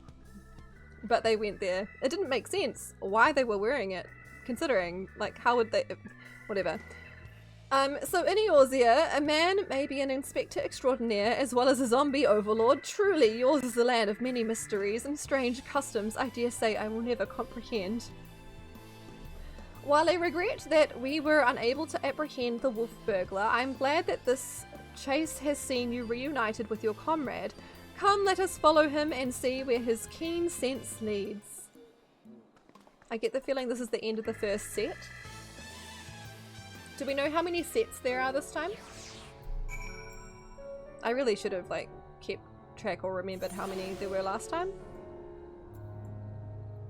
But they went there. It didn't make sense why they were wearing it, considering, like, how would they... Whatever. So in Eorzea, a man may be an inspector extraordinaire as well as a zombie overlord. Truly, yours is a land of many mysteries and strange customs I dare say I will never comprehend. While I regret that we were unable to apprehend the wolf burglar, I'm glad that this chase has seen you reunited with your comrade. Come, let us follow him and see where his keen sense leads. I get the feeling this is the end of the first set. Do we know how many sets there are this time? I really should have, like, kept track or remembered how many there were last time.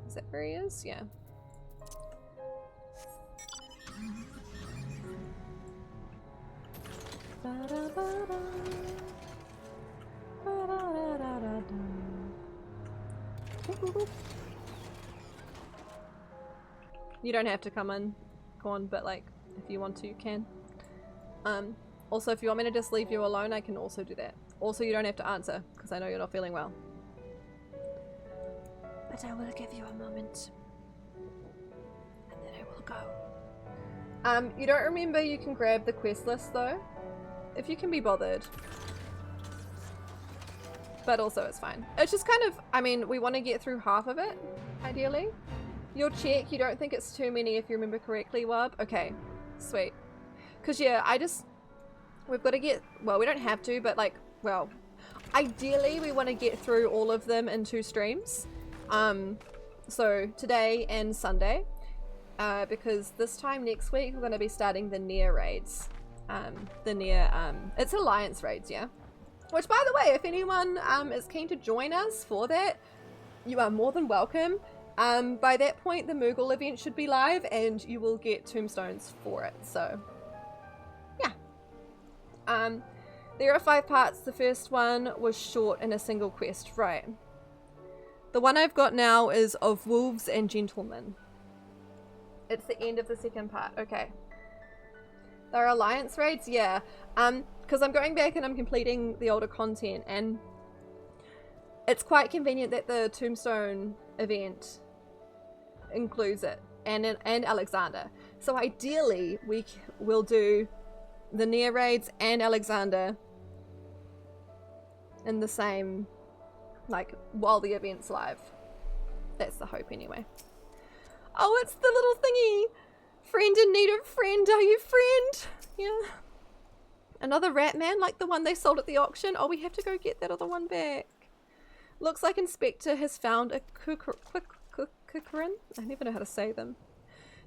Is that where he is? Yeah. You don't have to come in, Corn, but like, if you want to, you can. Also, if you want me to just leave you alone, I can also do that. Also, you don't have to answer, because I know you're not feeling well. But I will give you a moment. And then I will go. You don't remember you can grab the quest list, though? If you can be bothered. But also, it's fine. It's just kind of, I mean, we want to get through half of it, ideally. You'll check, you don't think it's too many if you remember correctly, Wub? Okay. Sweet. Because, yeah, we've got to get, well, we don't have to, but like, well, ideally we want to get through all of them in 2 streams. So today and Sunday, because this time next week we're going to be starting the Near raids. It's Alliance raids, yeah? Which, by the way, if anyone is keen to join us for that, you are more than welcome. By that point, the Moogle event should be live and you will get tombstones for it, so yeah. There are 5 parts. The first one was short in a single quest, right? The one I've got now is of wolves and gentlemen. It's the end of the second part, okay. There are Alliance raids, yeah. Because I'm going back and I'm completing the older content, and it's quite convenient that the Tombstone event includes it, and Alexander. So ideally we will do the Near raids and Alexander in the same, like, while the event's live. That's the hope anyway. Oh, it's the little thingy! Friend in need of friend, are you friend? Yeah. Another rat man like the one they sold at the auction. Oh, we have to go get that other one back. Looks like Inspector has found a Kukurin. I never know how to say them.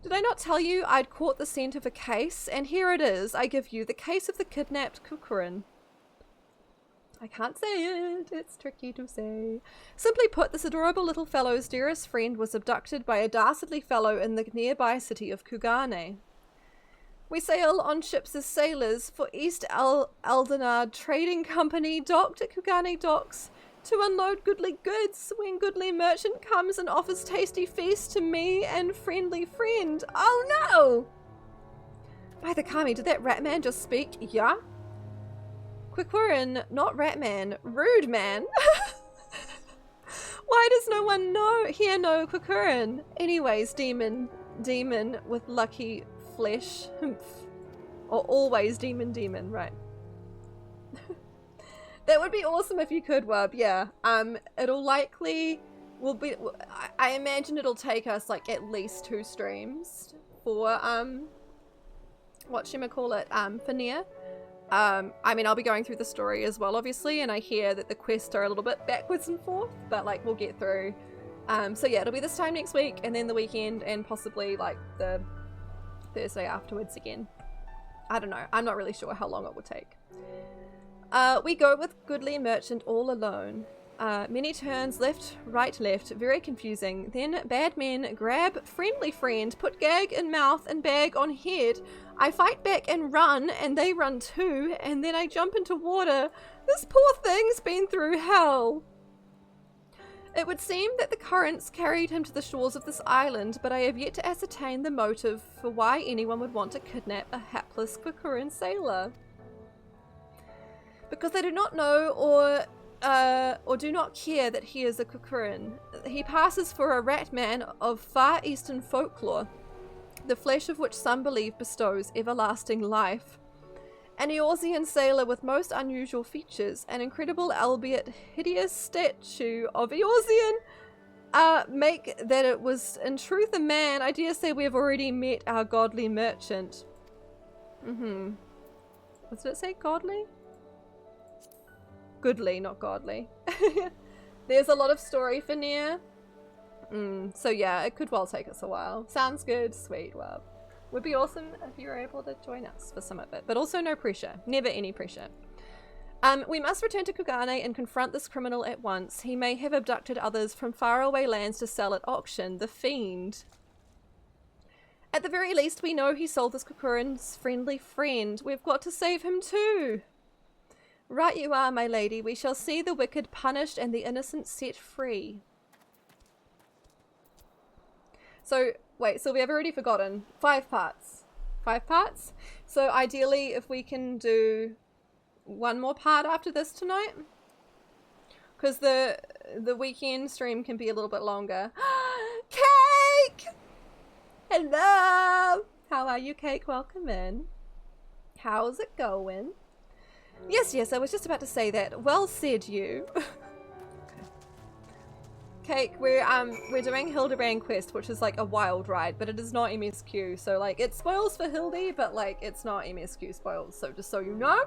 Did I not tell you I'd caught the scent of a case? And here it is. I give you the case of the kidnapped Kukurin. I can't say it. It's tricky to say. Simply put, this adorable little fellow's dearest friend was abducted by a dastardly fellow in the nearby city of Kugane. We sail on ships as sailors for East Aldenard Trading Company, docked at Kugane docks, to unload goodly goods when goodly merchant comes and offers tasty feast to me and friendly friend. Oh no! By the Kami, did that rat man just speak? Yeah? Quicquerin, not rat man, rude man. Why does no one here know Quicquerin? Anyways, demon with lucky flesh. Or always demon, right. That would be awesome if you could, Wub, yeah. It'll likely, I imagine it'll take us like at least 2 streams for, for Nia. I mean, I'll be going through the story as well, obviously, and I hear that the quests are a little bit backwards and forth, but like we'll get through. So yeah, it'll be this time next week, and then the weekend, and possibly like the Thursday afterwards again. I don't know. I'm not really sure how long it will take. We go with Goodly Merchant all alone. Many turns, left, right, left, very confusing. Then bad men grab friendly friend, put gag in mouth and bag on head. I fight back and run, and they run too, and then I jump into water. This poor thing's been through hell. It would seem that the currents carried him to the shores of this island, but I have yet to ascertain the motive for why anyone would want to kidnap a hapless Quikuran sailor. Because they do not know or do not care that he is a Quikuran. He passes for a rat man of far eastern folklore, the flesh of which some believe bestows everlasting life. An Eorzean sailor with most unusual features, an incredible albeit hideous statue of Eorzean, make that it was in truth a man. I dare say we have already met our godly merchant. What did it say? Godly? Goodly, not godly. There's a lot of story for Nia. So yeah, it could well take us a while. Sounds good. Sweet. Well, would be awesome if you were able to join us for some of it, but also no pressure. Never any pressure. We must return to Kugane and confront this criminal at once. He may have abducted others from faraway lands to sell at auction. The fiend. At the very least, we know he sold this Quikuran's friendly friend. We've got to save him too. Right you are, my lady. We shall see the wicked punished and the innocent set free. So, wait, Sylvia, I've already forgotten. 5 parts. 5 parts? So ideally, if we can do one more part after this tonight. Because the weekend stream can be a little bit longer. Cake! Hello! How are you, Cake? Welcome in. How's it going? Yes, I was just about to say that. Well said, you. Cake, we're doing Hildibrand quest, which is like a wild ride, but it is not MSQ. So like it spoils for Hildy, but like it's not MSQ spoils. So just so you know,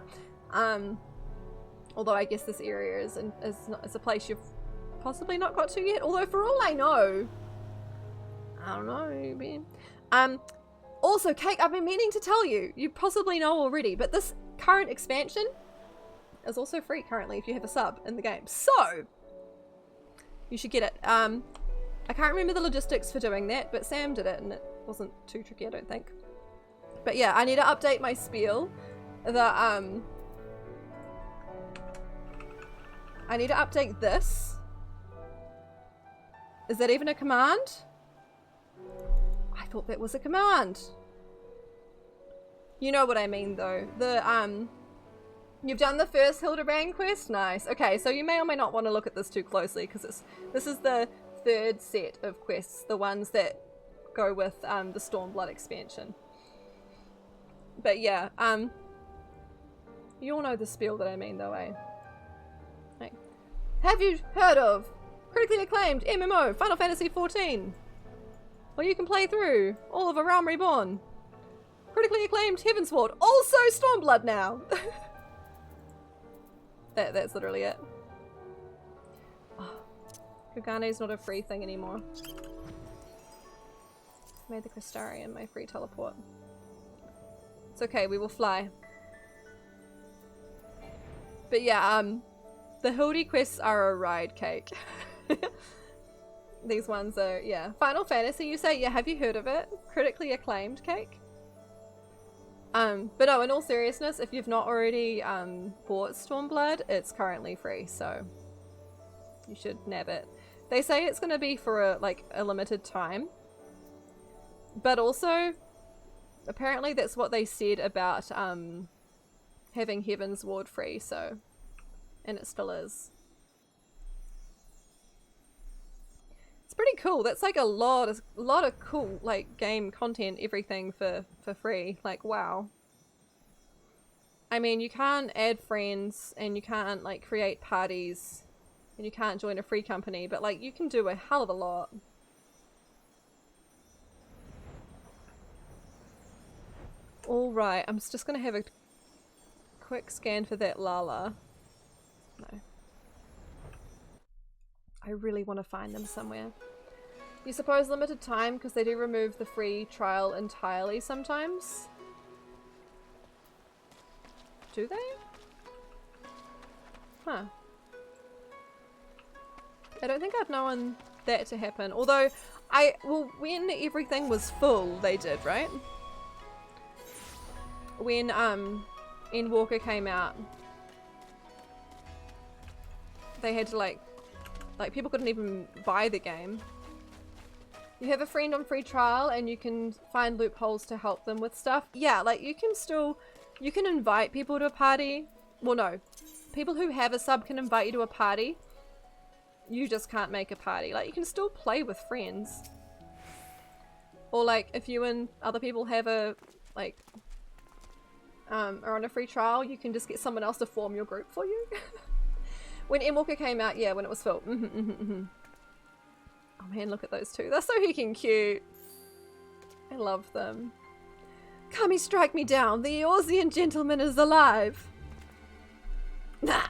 although I guess this area is a place you've possibly not got to yet. Although for all I know, I don't know, maybe. Also, Cake, I've been meaning to tell you. You possibly know already, but this current expansion is also free currently if you have a sub in the game. So you should get it. I can't remember the logistics for doing that, but Sam did it and it wasn't too tricky, I don't think. But yeah, I need to update my spiel. I need to update this. Is that even a command? I thought that was a command. You know what I mean though. You've done the first Hildibrand quest? Nice. Okay, so you may or may not want to look at this too closely because this is the 3rd set of quests, the ones that go with the Stormblood expansion. But yeah, you all know the spiel that I mean though, eh? Like, have you heard of critically acclaimed MMO Final Fantasy XIV? Well, you can play through all of A Realm Reborn. Critically acclaimed Heavensward, also Stormblood now. That's literally it. Oh, Kugane's not a free thing anymore. Made the Crystarian my free teleport. It's okay, we will fly. But yeah, the Hildy quests are a ride, Cake. These ones are, yeah. Final Fantasy, you say? Yeah, have you heard of it? Critically acclaimed, Cake? But no, in all seriousness, if you've not already bought Stormblood, it's currently free, so you should nab it. They say it's going to be for a limited time, but also apparently that's what they said about having Heaven's Ward free, so, and it still is. It's pretty cool. That's like a lot of cool like game content, everything for free. Like, wow. I mean, you can't add friends, and you can't, like, create parties, and you can't join a free company, but, like, you can do a hell of a lot. Alright, I'm just gonna have a quick scan for that Lala. No. I really want to find them somewhere. You suppose limited time because they do remove the free trial entirely sometimes? Do they? Huh. I don't think I've known that to happen. Although, well, when everything was full, they did, right? When, Endwalker came out, they had to, like, people couldn't even buy the game. You have a friend on free trial and you can find loopholes to help them with stuff. Yeah, like, you can invite people to a party. Well, no. People who have a sub can invite you to a party. You just can't make a party. Like, you can still play with friends. Or, like, if you and other people have a, like, are on a free trial, you can just get someone else to form your group for you. When Endwalker came out, yeah, when it was filled. Oh man, look at those two. They're so heckin' cute. I love them. Kami, strike me down. The Eorzean gentleman is alive. Nah.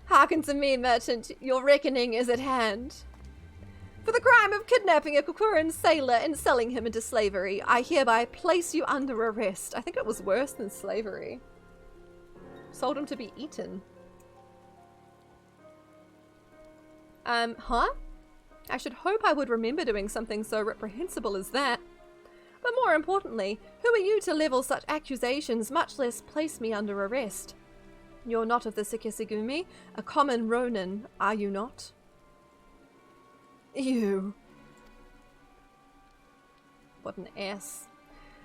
Hearken to me, merchant. Your reckoning is at hand. For the crime of kidnapping a Kokuran sailor and selling him into slavery, I hereby place you under arrest. I think it was worse than slavery. Sold him to be eaten. Huh? I should hope I would remember doing something so reprehensible as that. But more importantly, who are you to level such accusations, much less place me under arrest? You're not of the Sekisegumi, a common Ronin, are you not? Ew. What an ass.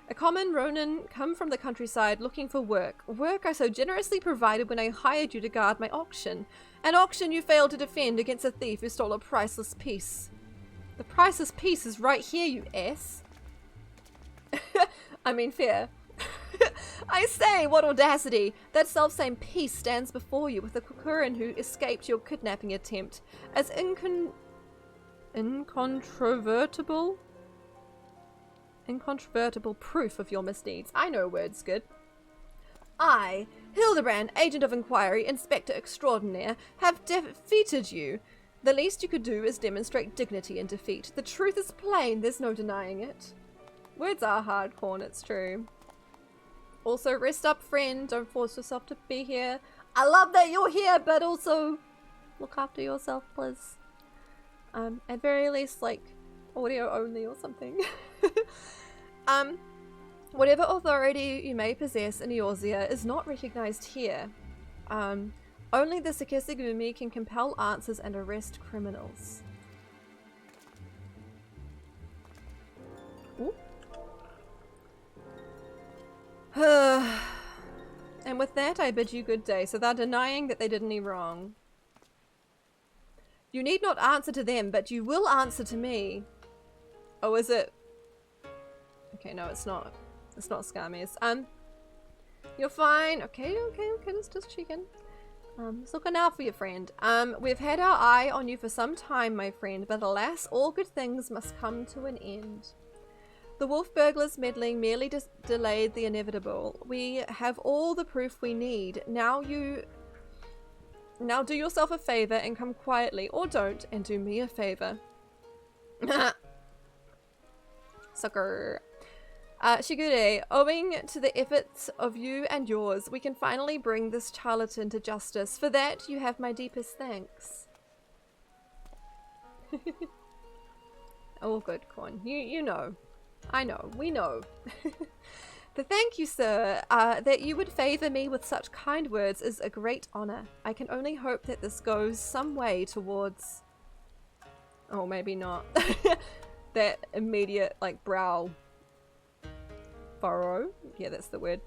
A common Ronin, come from the countryside looking for work. Work I so generously provided when I hired you to guard my auction. An auction you failed to defend against a thief who stole a priceless piece. The priceless piece is right here, you ass. I mean, fair. I say, what audacity! That selfsame piece stands before you with the Kokuran who escaped your kidnapping attempt as incontrovertible proof of your misdeeds. I know words good. I, Hildibrand, Agent of Inquiry, Inspector Extraordinaire, have defeated you. The least you could do is demonstrate dignity in defeat. The truth is plain, there's no denying it. Words are hardcore, and it's true. Also, rest up, friend. Don't force yourself to be here. I love that you're here, but also look after yourself, please. At very least, like, audio only or something. Whatever authority you may possess in Eorzea is not recognized here. Only the Sekisegumi can compel answers and arrest criminals. Ooh. And with that, I bid you good day. So they're denying that they did any wrong. You need not answer to them, but you will answer to me. Oh, is it? Okay, no, it's not. It's not Scamies. You're fine. Okay, just checking. Just looking out for your friend. We've had our eye on you for some time, my friend, but alas, all good things must come to an end. The wolf burglars' meddling merely delayed the inevitable. We have all the proof we need. Now do yourself a favor and come quietly, or don't, and do me a favor. Sucker. Shigure, owing to the efforts of you and yours, we can finally bring this charlatan to justice. For that, you have my deepest thanks. Oh, good, Corn. You know. I know. We know. The thank you, sir. That you would favor me with such kind words is a great honor. I can only hope that this goes some way towards... Oh, maybe not. That immediate, like, brow furrow. Yeah, that's the word.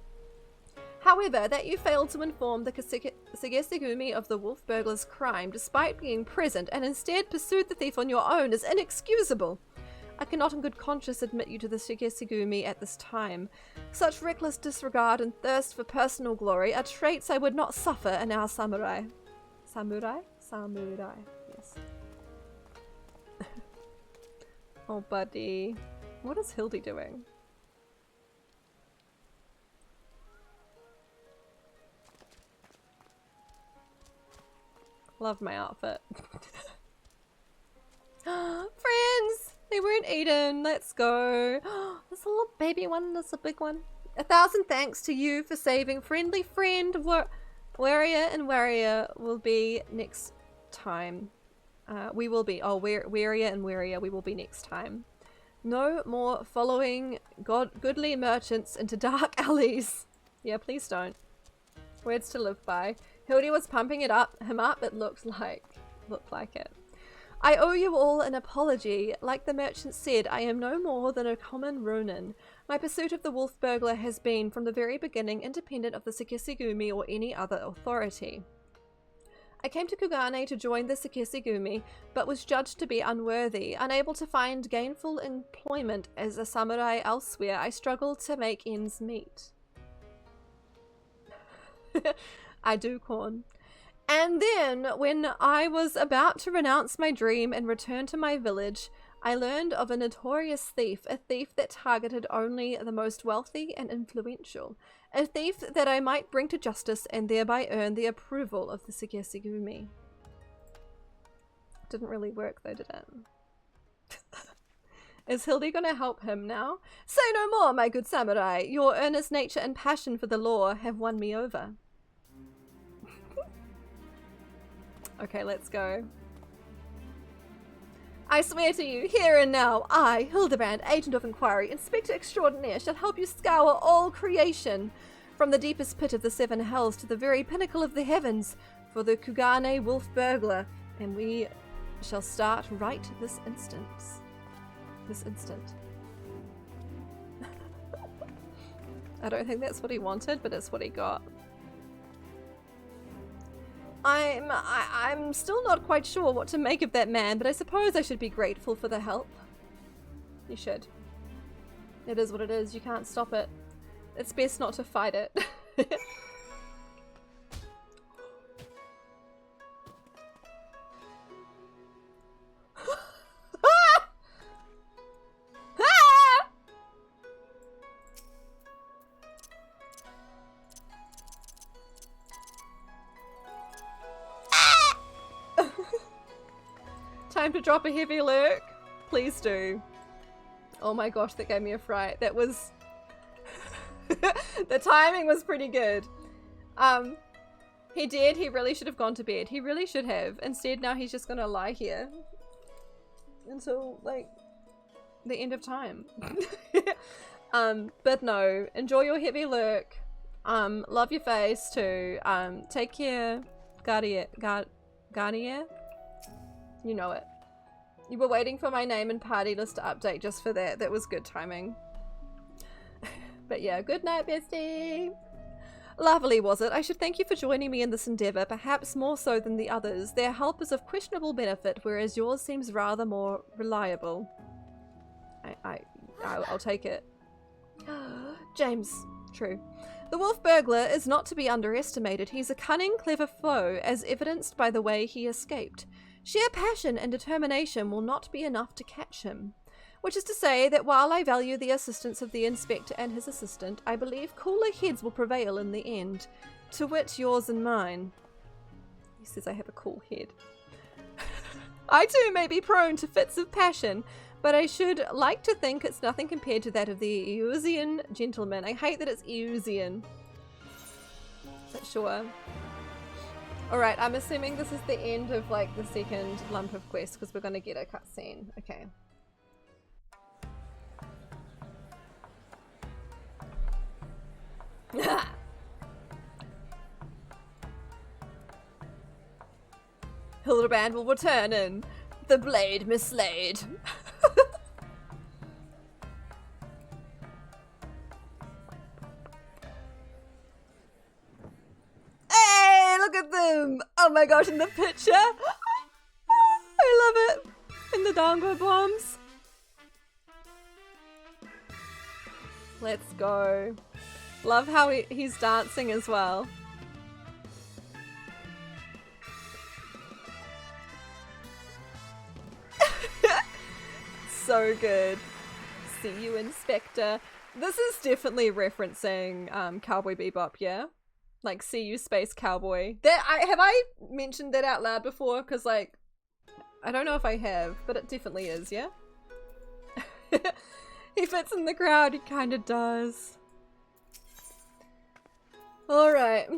However, that you failed to inform the Sekisegumi of the wolf burglar's crime despite being present and instead pursued the thief on your own is inexcusable. I cannot in good conscience admit you to the Shigesigumi at this time. Such reckless disregard and thirst for personal glory are traits I would not suffer in our samurai. Samurai? Samurai, yes. Oh, buddy. What is Hildy doing? Love my outfit. Friends! They weren't eaten. Let's go. There's a little baby one. There's a big one. 1,000 thanks to you for saving friendly friend. Warrior and Warrior will be next time. We will be. Oh, Warrior and Warrior. We will be next time. No more following goodly merchants into dark alleys. Yeah, please don't. Words to live by. Hildy was pumping him up. It looked like it. I owe you all an apology. Like the merchant said, I am no more than a common ronin. My pursuit of the wolf burglar has been, from the very beginning, independent of the Shigesigumi or any other authority. I came to Kugane to join the Shigesigumi, but was judged to be unworthy. Unable to find gainful employment as a samurai elsewhere, I struggled to make ends meet. I do, Corn. And then, when I was about to renounce my dream and return to my village, I learned of a notorious thief, a thief that targeted only the most wealthy and influential, a thief that I might bring to justice and thereby earn the approval of the Shigesigumi. Didn't really work though, did it? Is Hildy gonna help him now? Say no more, my good samurai. Your earnest nature and passion for the law have won me over. Okay, let's go. I swear to you, here and now, I, Hildibrand, Agent of Inquiry, Inspector Extraordinaire, shall help you scour all creation, from the deepest pit of the seven hells to the very pinnacle of the heavens, for the Kugane wolf burglar, and we shall start right this instant. I don't think that's what he wanted, but it's what he got. I'm still not quite sure what to make of that man, but I suppose I should be grateful for the help. You should. It is what it is. You can't stop it. It's best not to fight it. Time to drop a heavy lurk? Please do. Oh my gosh, that gave me a fright. That was... the timing was pretty good. He did. He really should have gone to bed. He really should have. Instead, now he's just gonna lie here until, like, the end of time. But no. Enjoy your heavy lurk. Love your face too. Take care. Garnier. You know it. You were waiting for my name and party list to update just for that. That was good timing. But yeah, good night, bestie. Lovely, was it? I should thank you for joining me in this endeavour, perhaps more so than the others. Their help is of questionable benefit, whereas yours seems rather more reliable. I'll take it. James, true. The wolf burglar is not to be underestimated. He's a cunning, clever foe, as evidenced by the way he escaped. Sheer passion and determination will not be enough to catch him. Which is to say that while I value the assistance of the inspector and his assistant, I believe cooler heads will prevail in the end. To wit, yours and mine. He says I have a cool head. I too may be prone to fits of passion, but I should like to think it's nothing compared to that of the Eusian gentleman. I hate that it's Eusian. But sure. Alright, I'm assuming this is the end of, like, the second lump of quest, because we're going to get a cutscene. Okay. Hildibrand will return in the blade mislaid. Hey, look at them! Oh my gosh, in the picture! I love it! In the dongo bombs. Let's go. Love how he's dancing as well. So good. See you, Inspector. This is definitely referencing Cowboy Bebop, yeah? Like, see you, Space Cowboy. Have I mentioned that out loud before? Because, like, I don't know if I have, but it definitely is, yeah? He fits in the crowd, he kind of does. Alright.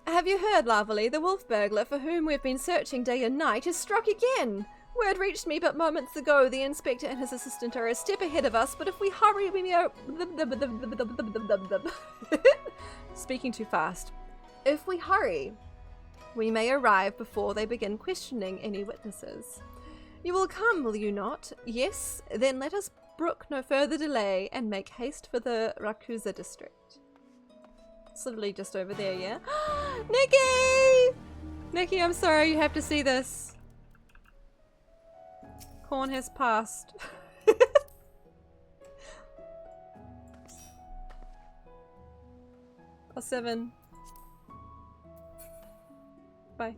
Have you heard, Lavely? The wolf burglar for whom we've been searching day and night has struck again. Word reached me but moments ago. The inspector and his assistant are a step ahead of us, but if we hurry, we may... Speaking too fast. If we hurry, we may arrive before they begin questioning any witnesses. You will come, will you not? Yes? Then let us brook no further delay and make haste for the Rakuza district. It's literally just over there, yeah? Nikki! Nikki, I'm sorry you have to see this. Corn has passed. +7. Bye.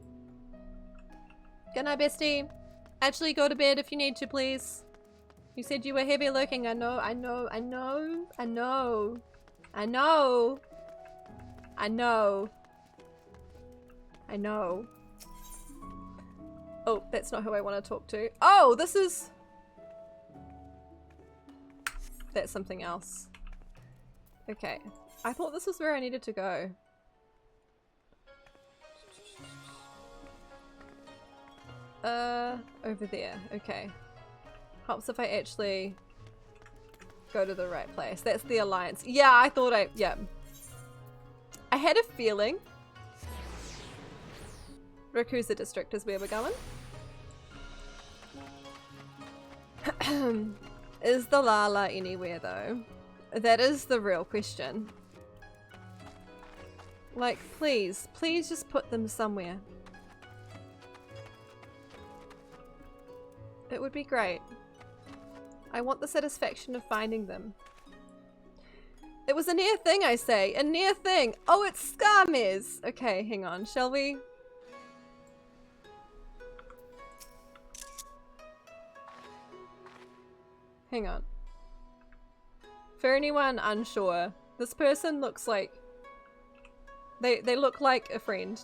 Good night, bestie. Actually, go to bed if you need to, please. You said you were heavy looking. I know. Oh, that's not who I want to talk to. Oh, this is... That's something else. Okay. I thought this was where I needed to go. Over there. Okay. Helps if I actually go to the right place. That's the Alliance. Yeah, I thought yeah. I had a feeling Rakuza district is where we're going. Is the Lala anywhere though? That is the real question. Like, please just put them somewhere. It would be great. I want the satisfaction of finding them. It was a near thing, I say. A near thing. Oh, it's Skarmiz. Okay, hang on. Shall we? Hang on. For anyone unsure, this person looks like... They look like a friend.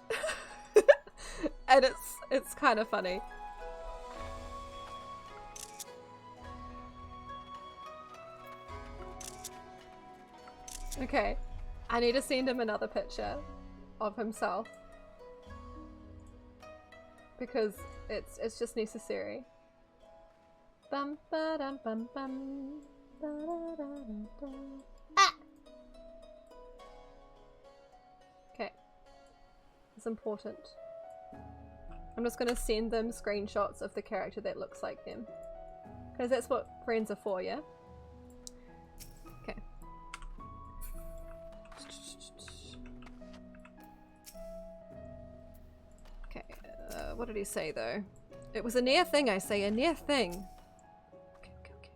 And it's kind of funny. Okay, I need to send him another picture of himself because it's just necessary. Bum ba dum bum bum. Da, da, da, da. Ah! Okay, it's important. I'm just gonna send them screenshots of the character that looks like them because that's what friends are for, yeah? Okay. Okay, what did he say though? It was a near thing, I say, a near thing. Okay.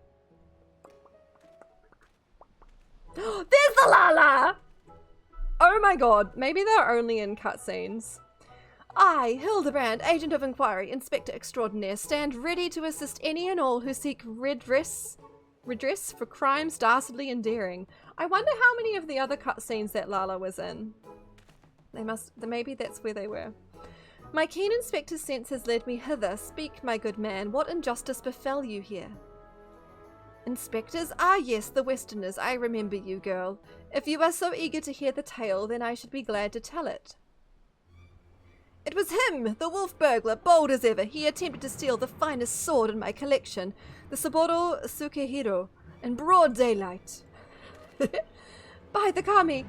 There's the Lala! Oh my god, maybe they're only in cutscenes. I, Hildibrand, Agent of Inquiry, Inspector Extraordinaire, stand ready to assist any and all who seek redress for crimes dastardly and daring. I wonder how many of the other cutscenes that Lala was in. Maybe that's where they were. My keen inspector's sense has led me hither. Speak, my good man, what injustice befell you here? Inspectors? Ah yes, the Westerners. I remember you, girl. If you are so eager to hear the tale, then I should be glad to tell it. It was him, the wolf burglar, bold as ever. He attempted to steal the finest sword in my collection, the Saburo Sukehiro, in broad daylight. By the Kami,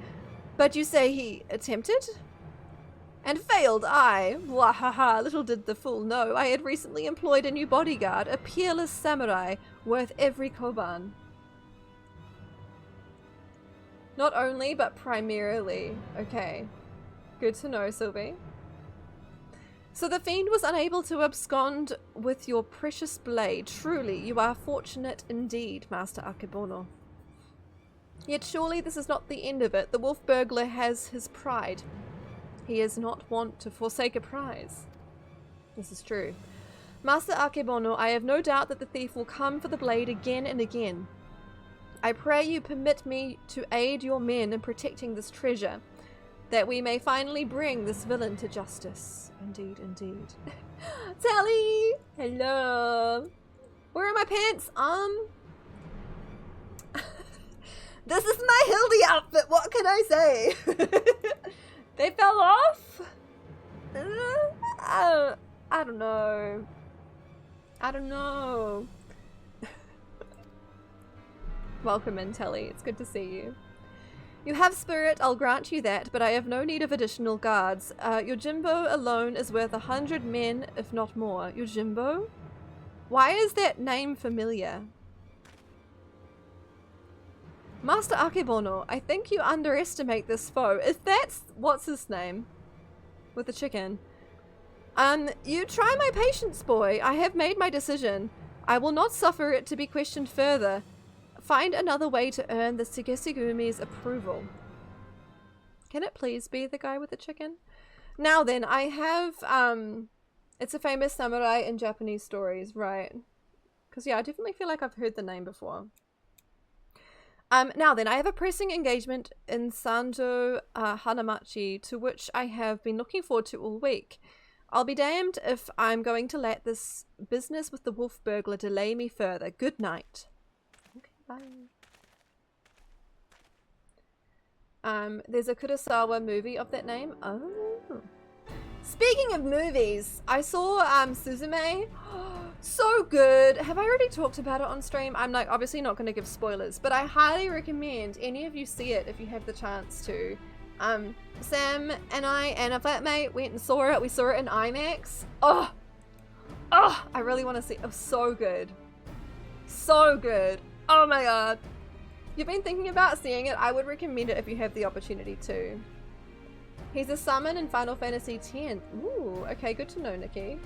but you say he attempted? And failed, aye. Wahaha, little did the fool know I had recently employed a new bodyguard, a peerless samurai, worth every koban. Not only, but primarily. Okay. Good to know, Sylvie. So the fiend was unable to abscond with your precious blade. Truly, you are fortunate indeed, Master Akebono. Yet surely this is not the end of it. The wolf burglar has his pride. He is not wont to forsake a prize. This is true. Master Akebono, I have no doubt that the thief will come for the blade again and again. I pray you permit me to aid your men in protecting this treasure, that we may finally bring this villain to justice. Indeed, indeed. Tally! Hello! Where are my pants? This is my Hildy outfit, what can I say? They fell off? I don't know. I don't know. Welcome in, Telly. It's good to see you. You have spirit, I'll grant you that, but I have no need of additional guards. Your Jimbo alone is worth 100 men, if not more. Your Jimbo? Why is that name familiar? Master Akebono, I think you underestimate this foe. If that's... what's his name? With the chicken. You try my patience, boy. I have made my decision. I will not suffer it to be questioned further. Find another way to earn the Sugesigumi's approval. Can it please be the guy with the chicken? Now then, I have, it's a famous samurai in Japanese stories, right? Because, yeah, I definitely feel like I've heard the name before. Now then, I have a pressing engagement in Sanjo Hanamachi, to which I have been looking forward to all week. I'll be damned if I'm going to let this business with the wolf burglar delay me further. Good night. Okay, bye. There's a Kurosawa movie of that name. Oh. Speaking of movies, I saw Suzume. So good. Have I already talked about it on stream? I'm like obviously not going to give spoilers, but I highly recommend any of you see it if you have the chance to. Sam and I and a flatmate went and saw it. We saw it in IMAX. Oh, I really want to see it. Oh, so good. So good. Oh my god. You've been thinking about seeing it. I would recommend it if you have the opportunity to. He's a summon in Final Fantasy X. Ooh, okay, good to know, Nikki.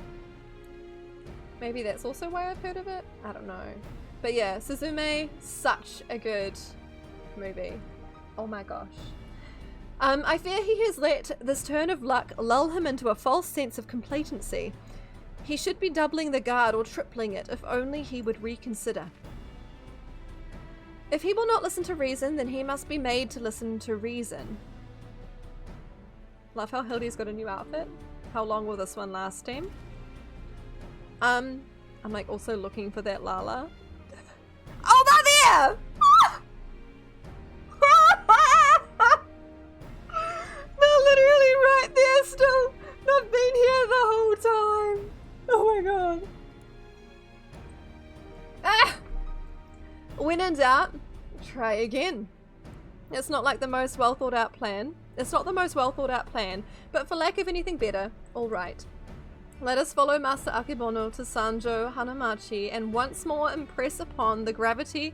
Maybe that's also why I've heard of it. I don't know. But yeah, Suzume, such a good movie. Oh my gosh. I fear he has let this turn of luck lull him into a false sense of complacency. He should be doubling the guard or tripling it if only he would reconsider. If he will not listen to reason, then he must be made to listen to reason. Love how Hildy's got a new outfit. How long will this one last, team? I'm like also looking for that Lala. Oh, they're there! They're literally right there still. They've been here the whole time. Oh my god. Ah! When in doubt, try again. It's not like the most well thought out plan. It's not the most well thought out plan, but for lack of anything better, alright. Let us follow Master Akebono to Sanjo Hanamachi and once more impress upon the gravity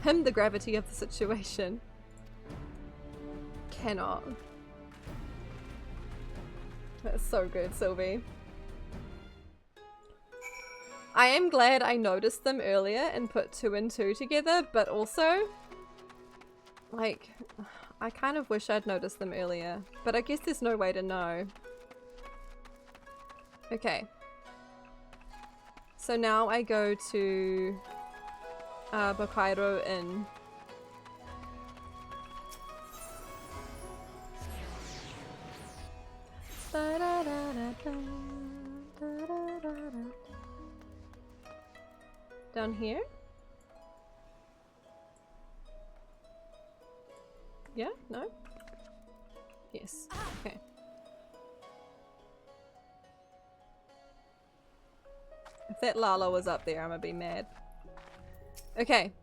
of the situation. Cannot. That's so good, Sylvie. I am glad I noticed them earlier and put 2 and 2 together, but also, like, I kind of wish I'd noticed them earlier, but I guess there's no way to know. Okay. So now I go to Bokairo Inn. Down here? Yeah? No? Yes. Okay. If that Lala was up there, I'm gonna be mad. Okay.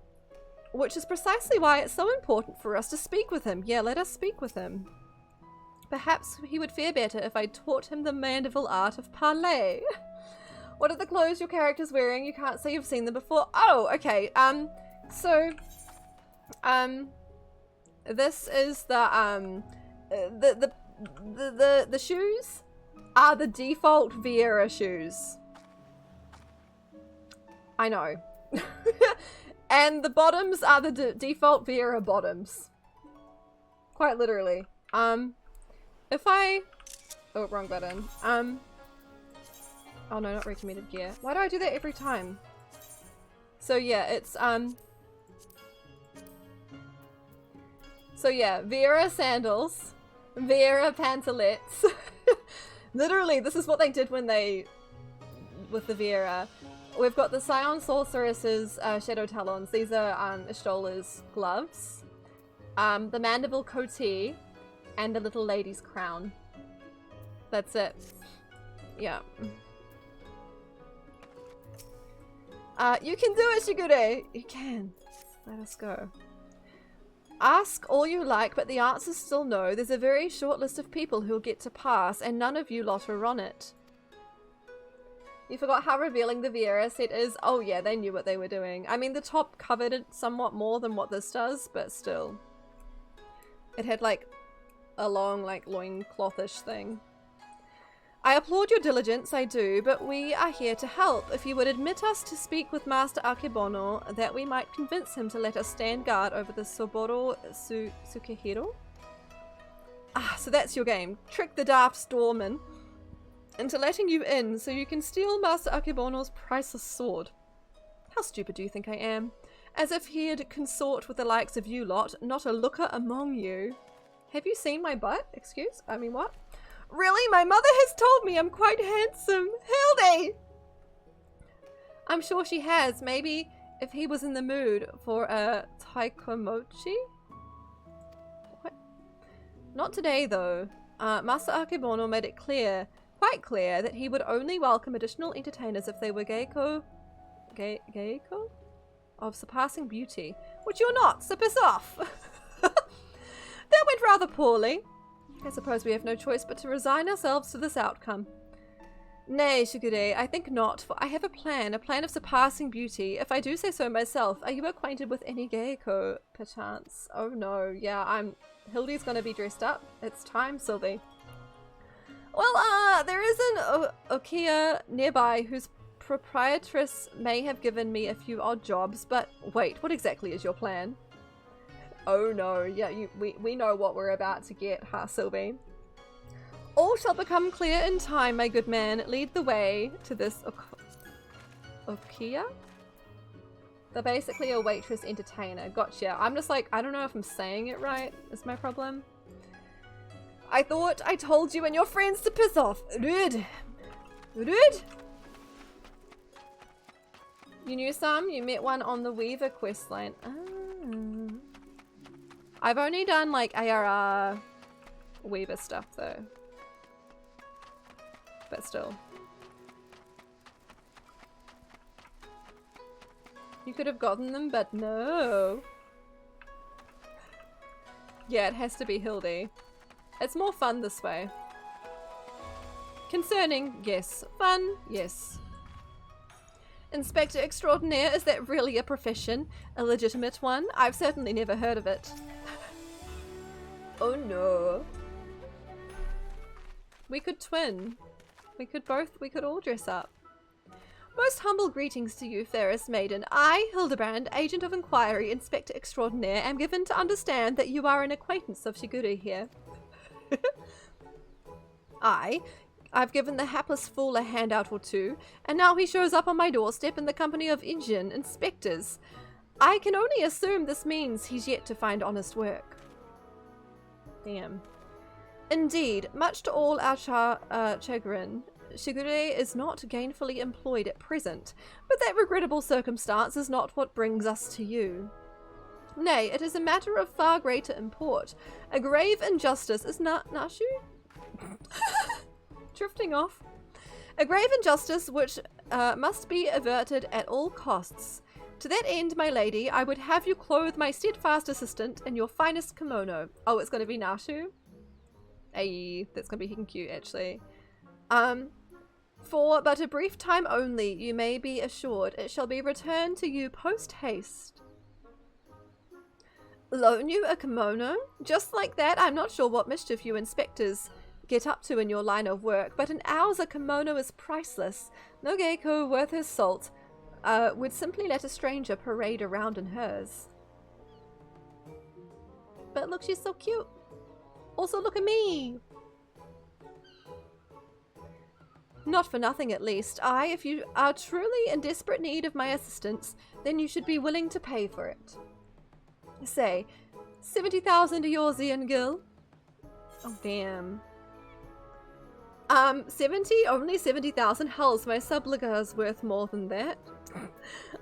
Which is precisely why it's so important for us to speak with him. Yeah, let us speak with him. Perhaps he would fare better if I taught him the Mandeville art of parley. What are the clothes your character's wearing? You can't say you've seen them before. Oh, okay. This is the shoes are the default Vieira shoes. I know. And the bottoms are the default Vera bottoms. Quite literally. If I... Oh, wrong button. Oh no, not recommended gear. Why do I do that every time? So yeah, it's, so yeah, Vera sandals, Vera pantalettes. Literally, this is what they did when they... with the Vera. We've got the Scion Sorceress's Shadow Talons. These are Ishtola's gloves. The Mandible Coatee, and the Little Lady's Crown. That's it. Yeah. You can do it, Shigure! You can. Let us go. Ask all you like, but the answer's still no. There's a very short list of people who'll get to pass, and none of you lot are on it. You forgot how revealing the Vera set is? Oh yeah, they knew what they were doing. I mean, the top covered it somewhat more than what this does, but still. It had like a long, like, loinclothish thing. I applaud your diligence, I do, but we are here to help. If you would admit us to speak with Master Akebono, that we might convince him to let us stand guard over the Soboro Sukehiro. Ah, so that's your game. Trick the daft Storman into letting you in so you can steal Master Akebono's priceless sword. How stupid do you think I am? As if he'd consort with the likes of you lot, not a looker among you. Have you seen my butt? Excuse? I mean, what? Really? My mother has told me I'm quite handsome. Hildy! I'm sure she has. Maybe if he was in the mood for a taikomochi? What? Not today, though. Master Akebono made it clear, quite clear, that he would only welcome additional entertainers if they were geiko of surpassing beauty. Which you're not, so piss off! That went rather poorly. I suppose we have no choice but to resign ourselves to this outcome. Nay, Shigure, I think not, for I have a plan of surpassing beauty. If I do say so myself, are you acquainted with any geiko, perchance? Oh no, yeah, Hildy's gonna be dressed up. It's time, Sylvie. Well, there is an Okia nearby whose proprietress may have given me a few odd jobs, but wait, what exactly is your plan? Oh no, yeah, we know what we're about to get, huh, Sylvie? All shall become clear in time, my good man. Lead the way to this Okia? They're basically a waitress entertainer. Gotcha. I'm just like, I don't know if I'm saying it right, is my problem. I thought I told you and your friends to piss off. Rude. Rude. You knew some? You met one on the Weaver questline. Ah. I've only done like ARR Weaver stuff though. But still. You could have gotten them, but no. Yeah, it has to be Hildy. It's more fun this way. Concerning, yes. Fun, yes. Inspector Extraordinaire, is that really a profession? A legitimate one? I've certainly never heard of it. Oh no. We could twin. We could all dress up. Most humble greetings to you, fairest maiden. I, Hildibrand, Agent of Inquiry, Inspector Extraordinaire, am given to understand that you are an acquaintance of Shigure here. I've given the hapless fool a handout or two, and now he shows up on my doorstep in the company of Indian inspectors. I can only assume this means he's yet to find honest work. Damn. Indeed, much to all our chagrin, Shigure is not gainfully employed at present, but that regrettable circumstance is not what brings us to you. Nay, it is a matter of far greater import. A grave injustice is Nashu? Drifting off. A grave injustice which must be averted at all costs. To that end, my lady, I would have you clothe my steadfast assistant in your finest kimono. Oh, it's going to be Nashu? Ayy, that's going to be heckin' cute, actually. For but a brief time only, you may be assured it shall be returned to you post-haste. Loan you a kimono? Just like that? I'm not sure what mischief you inspectors get up to in your line of work, but in ours a kimono is priceless. No geiko worth his salt would simply let a stranger parade around in hers. But look, she's so cute. Also, look at me. Not for nothing, at least. If you are truly in desperate need of my assistance, then you should be willing to pay for it. Say, 70,000 a yours, Ian Gill. Oh, damn. 70? Only 70,000? Hells, my subliga's worth more than that.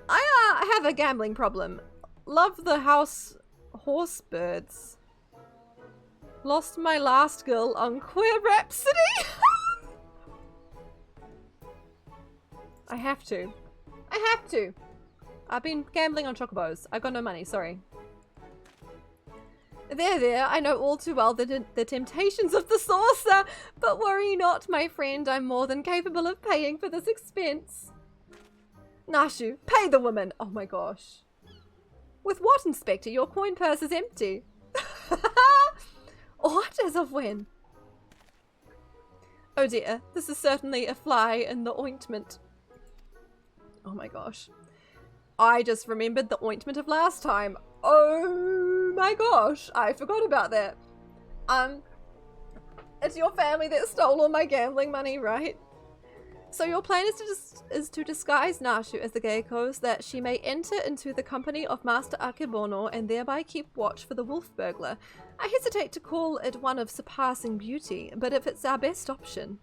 I have a gambling problem. Love the horse birds. Lost my last girl on Queer Rhapsody. I have to. I've been gambling on chocobos. I've got no money, sorry. There, I know all too well the temptations of the saucer, but worry not, my friend, I'm more than capable of paying for this expense. Nashu, pay the woman! Oh my gosh. With what, Inspector? Your coin purse is empty. What? As of when? Oh dear, this is certainly a fly in the ointment. Oh my gosh. I just remembered the ointment of last time. Oh my gosh, I forgot about that. It's your family that stole all my gambling money, right? So your plan is to disguise Nashu as the Geiko so that she may enter into the company of Master Akebono and thereby keep watch for the wolf burglar. I hesitate to call it one of surpassing beauty, but if it's our best option.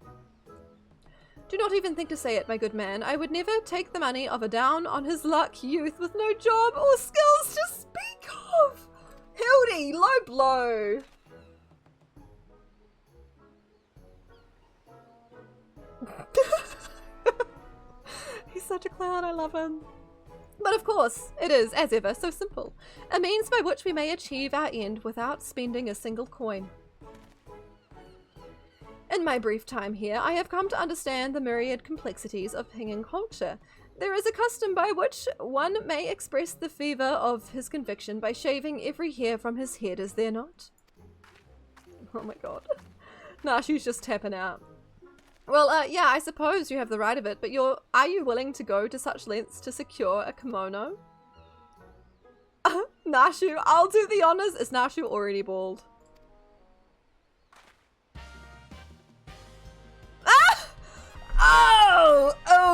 Do not even think to say it, my good man. I would never take the money of a down-on-his-luck youth with no job or skills to speak of. Hildy, low blow. He's such a clown, I love him. But of course, it is, as ever, so simple. A means by which we may achieve our end without spending a single coin. In my brief time here, I have come to understand the myriad complexities of Hingan culture. There is a custom by which one may express the fervor of his conviction by shaving every hair from his head, is there not? Oh my god. Nah, she's just tapping out. Well, yeah, I suppose you have the right of it, but are you willing to go to such lengths to secure a kimono? Nashu, I'll do the honors. Is Nashu already bald?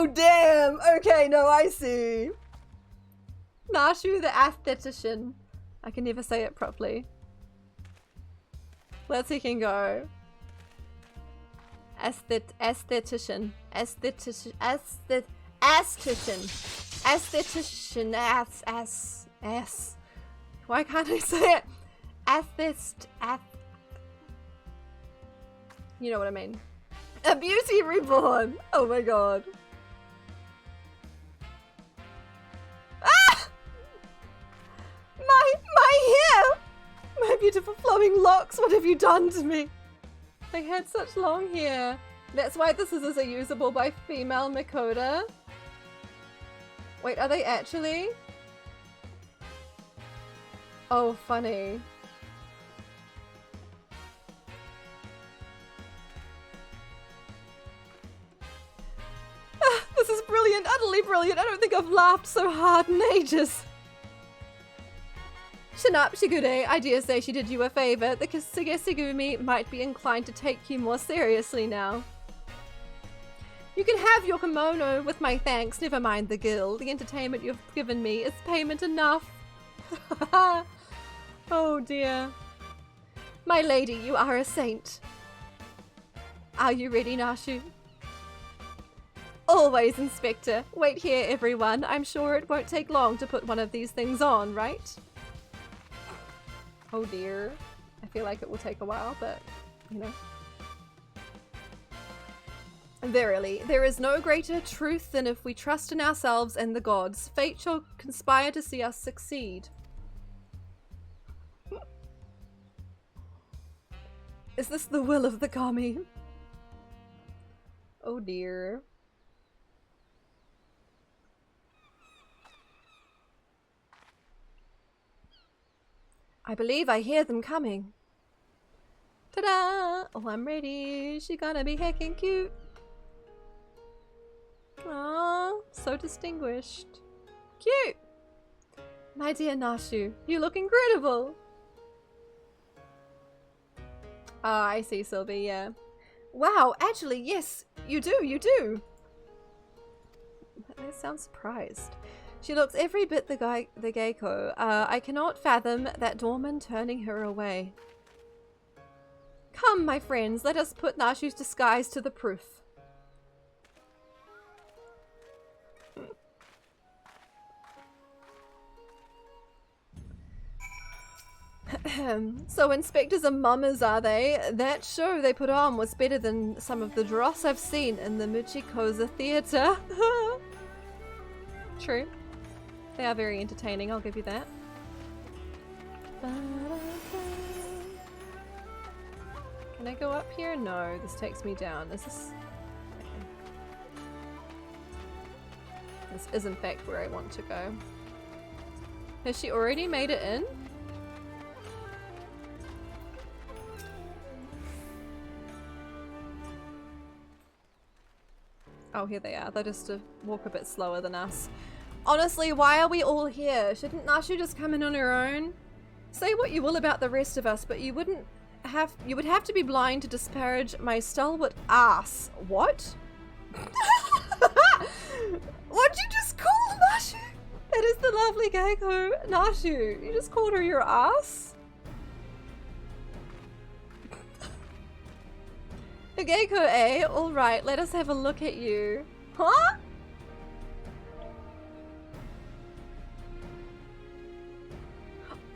Oh damn! Okay, no, I see. Nashu the aesthetician. I can never say it properly. Let's he can go. Aesthetician. Why can't I say it? You know what I mean. A beauty reborn! Oh my god. Ah! My hair! My beautiful flowing locks, what have you done to me? They had such long hair. That's why this is a usable by female Makoto. Wait, are they actually? Oh, funny. This is brilliant, utterly brilliant. I don't think I've laughed so hard in ages. Shinap Shigure, I dare say she did you a favor. The Sugesigumi might be inclined to take you more seriously now. You can have your kimono with my thanks, never mind the gill. The entertainment you've given me is payment enough. Oh dear. My lady, you are a saint. Are you ready, Nashu? Always, Inspector. Wait here, everyone. I'm sure it won't take long to put one of these things on, right? Oh dear. I feel like it will take a while, but, you know. Verily, there is no greater truth than if we trust in ourselves and the gods. Fate shall conspire to see us succeed. Is this the will of the kami? Oh dear. I believe I hear them coming. Ta-da! Oh, I'm ready. She gonna be heckin' cute. Aww. Oh, so distinguished. Cute! My dear Nashu, you look incredible! Ah, I see, Sylvie, yeah. Wow, actually, yes, you do. They sound surprised. She looks every bit the Geiko. I cannot fathom that doorman turning her away. Come, my friends, let us put Nashu's disguise to the proof. So inspectors are mummers, are they? That show they put on was better than some of the dross I've seen in the Michikoza theatre. True. They are very entertaining, I'll give you that. Can I go up here? No, this takes me down. Is this... Okay. This is in fact where I want to go. Has she already made it in? Oh, here they are. They're just to walk a bit slower than us. Honestly, why are we all here? Shouldn't Nashu just come in on her own? Say what you will about the rest of us, but you would have to be blind to disparage my stalwart ass. What? What'd you just call Nashu? That is the lovely Geiko Nashu. You just called her your ass? Geiko, eh? Alright, let us have a look at you. Huh?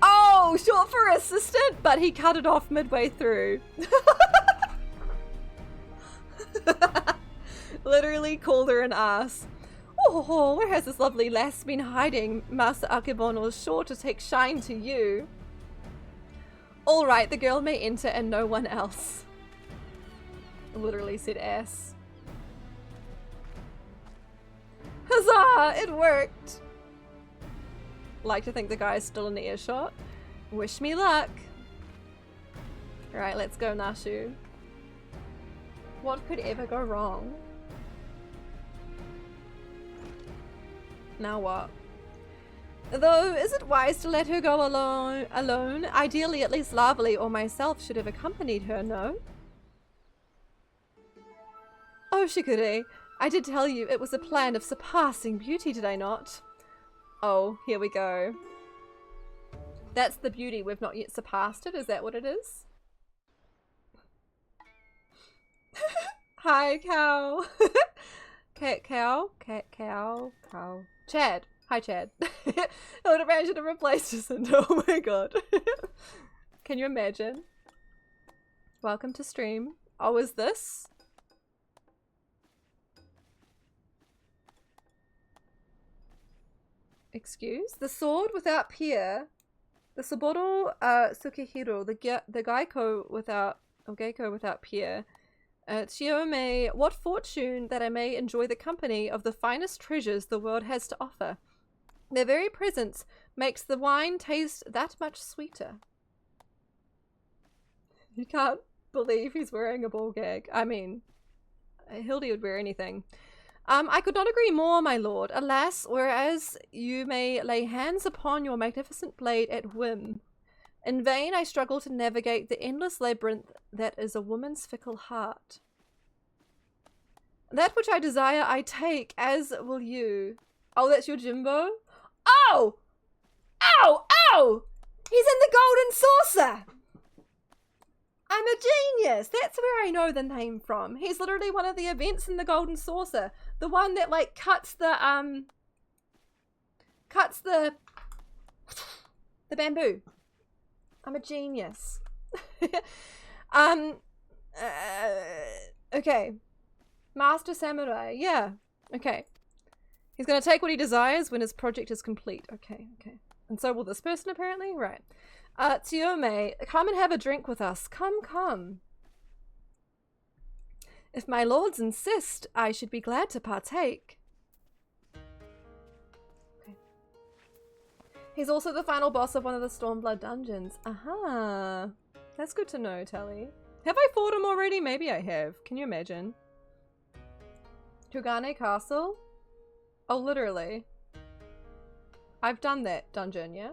Oh, short for assistant, but he cut it off midway through. Literally called her an ass. Oh, where has this lovely lass been hiding? Master Akebono is sure to take shine to you. Alright, the girl may enter and no one else. Literally said ass. Huzzah! It worked! Like to think the guy's still in the earshot. Wish me luck. Alright, let's go, Nashu. What could ever go wrong? Now what? Though, is it wise to let her go alone? Ideally, at least Lavely or myself should have accompanied her, no? Oh, Shigure, I did tell you it was a plan of surpassing beauty, did I not? Oh, here we go. That's the beauty, we've not yet surpassed it, is that what it is? Hi, cow. Cow. Chad. Hi, Chad. Hildibrand should have replaced Jacinda. Oh my god. Can you imagine? Welcome to stream. Oh, is this? Excuse? The sword without peer. The Saburo Tsukihiro. The Geiko without peer. Chiome, what fortune that I may enjoy the company of the finest treasures the world has to offer. Their very presence makes the wine taste that much sweeter. You can't believe he's wearing a ball gag. I mean, Hildy would wear anything. I could not agree more, my lord. Alas, whereas you may lay hands upon your magnificent blade at whim, in vain I struggle to navigate the endless labyrinth that is a woman's fickle heart. That which I desire I take, as will you. Oh, that's your Jimbo? Oh! Ow! Ow! He's in the golden saucer! I'm a genius! That's where I know the name from. He's literally one of the events in the golden saucer. The one that, like, cuts the bamboo. I'm a genius. Okay. Master Samurai, yeah. Okay. He's gonna take what he desires when his project is complete. Okay. And so will this person, apparently? Right. Tsuyome, come and have a drink with us. Come. If my lords insist, I should be glad to partake. Okay. He's also the final boss of one of the Stormblood dungeons. Aha. That's good to know, Tally. Have I fought him already? Maybe I have. Can you imagine? Tugane Castle? Oh, literally. I've done that dungeon, yeah?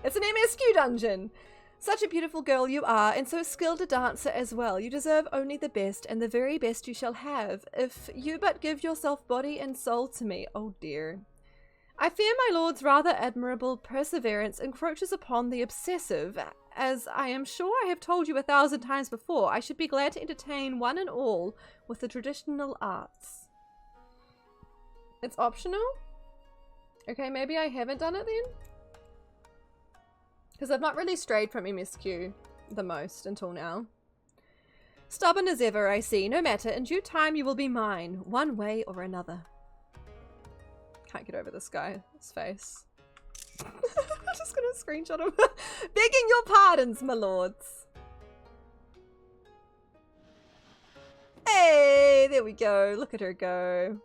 It's an MSQ dungeon! Such a beautiful girl you are, and so skilled a dancer as well. You deserve only the best, and the very best you shall have, if you but give yourself body and soul to me. Oh dear. I fear my lord's rather admirable perseverance encroaches upon the obsessive. As I am sure I have told you 1,000 times before, I should be glad to entertain one and all with the traditional arts. It's optional? Okay, maybe I haven't done it then? Because I've not really strayed from MSQ the most until now. Stubborn as ever, I see. No matter, in due time you will be mine, one way or another. Can't get over this guy's face. I'm just gonna screenshot him. Begging your pardons, my lords. Hey, there we go. Look at her go.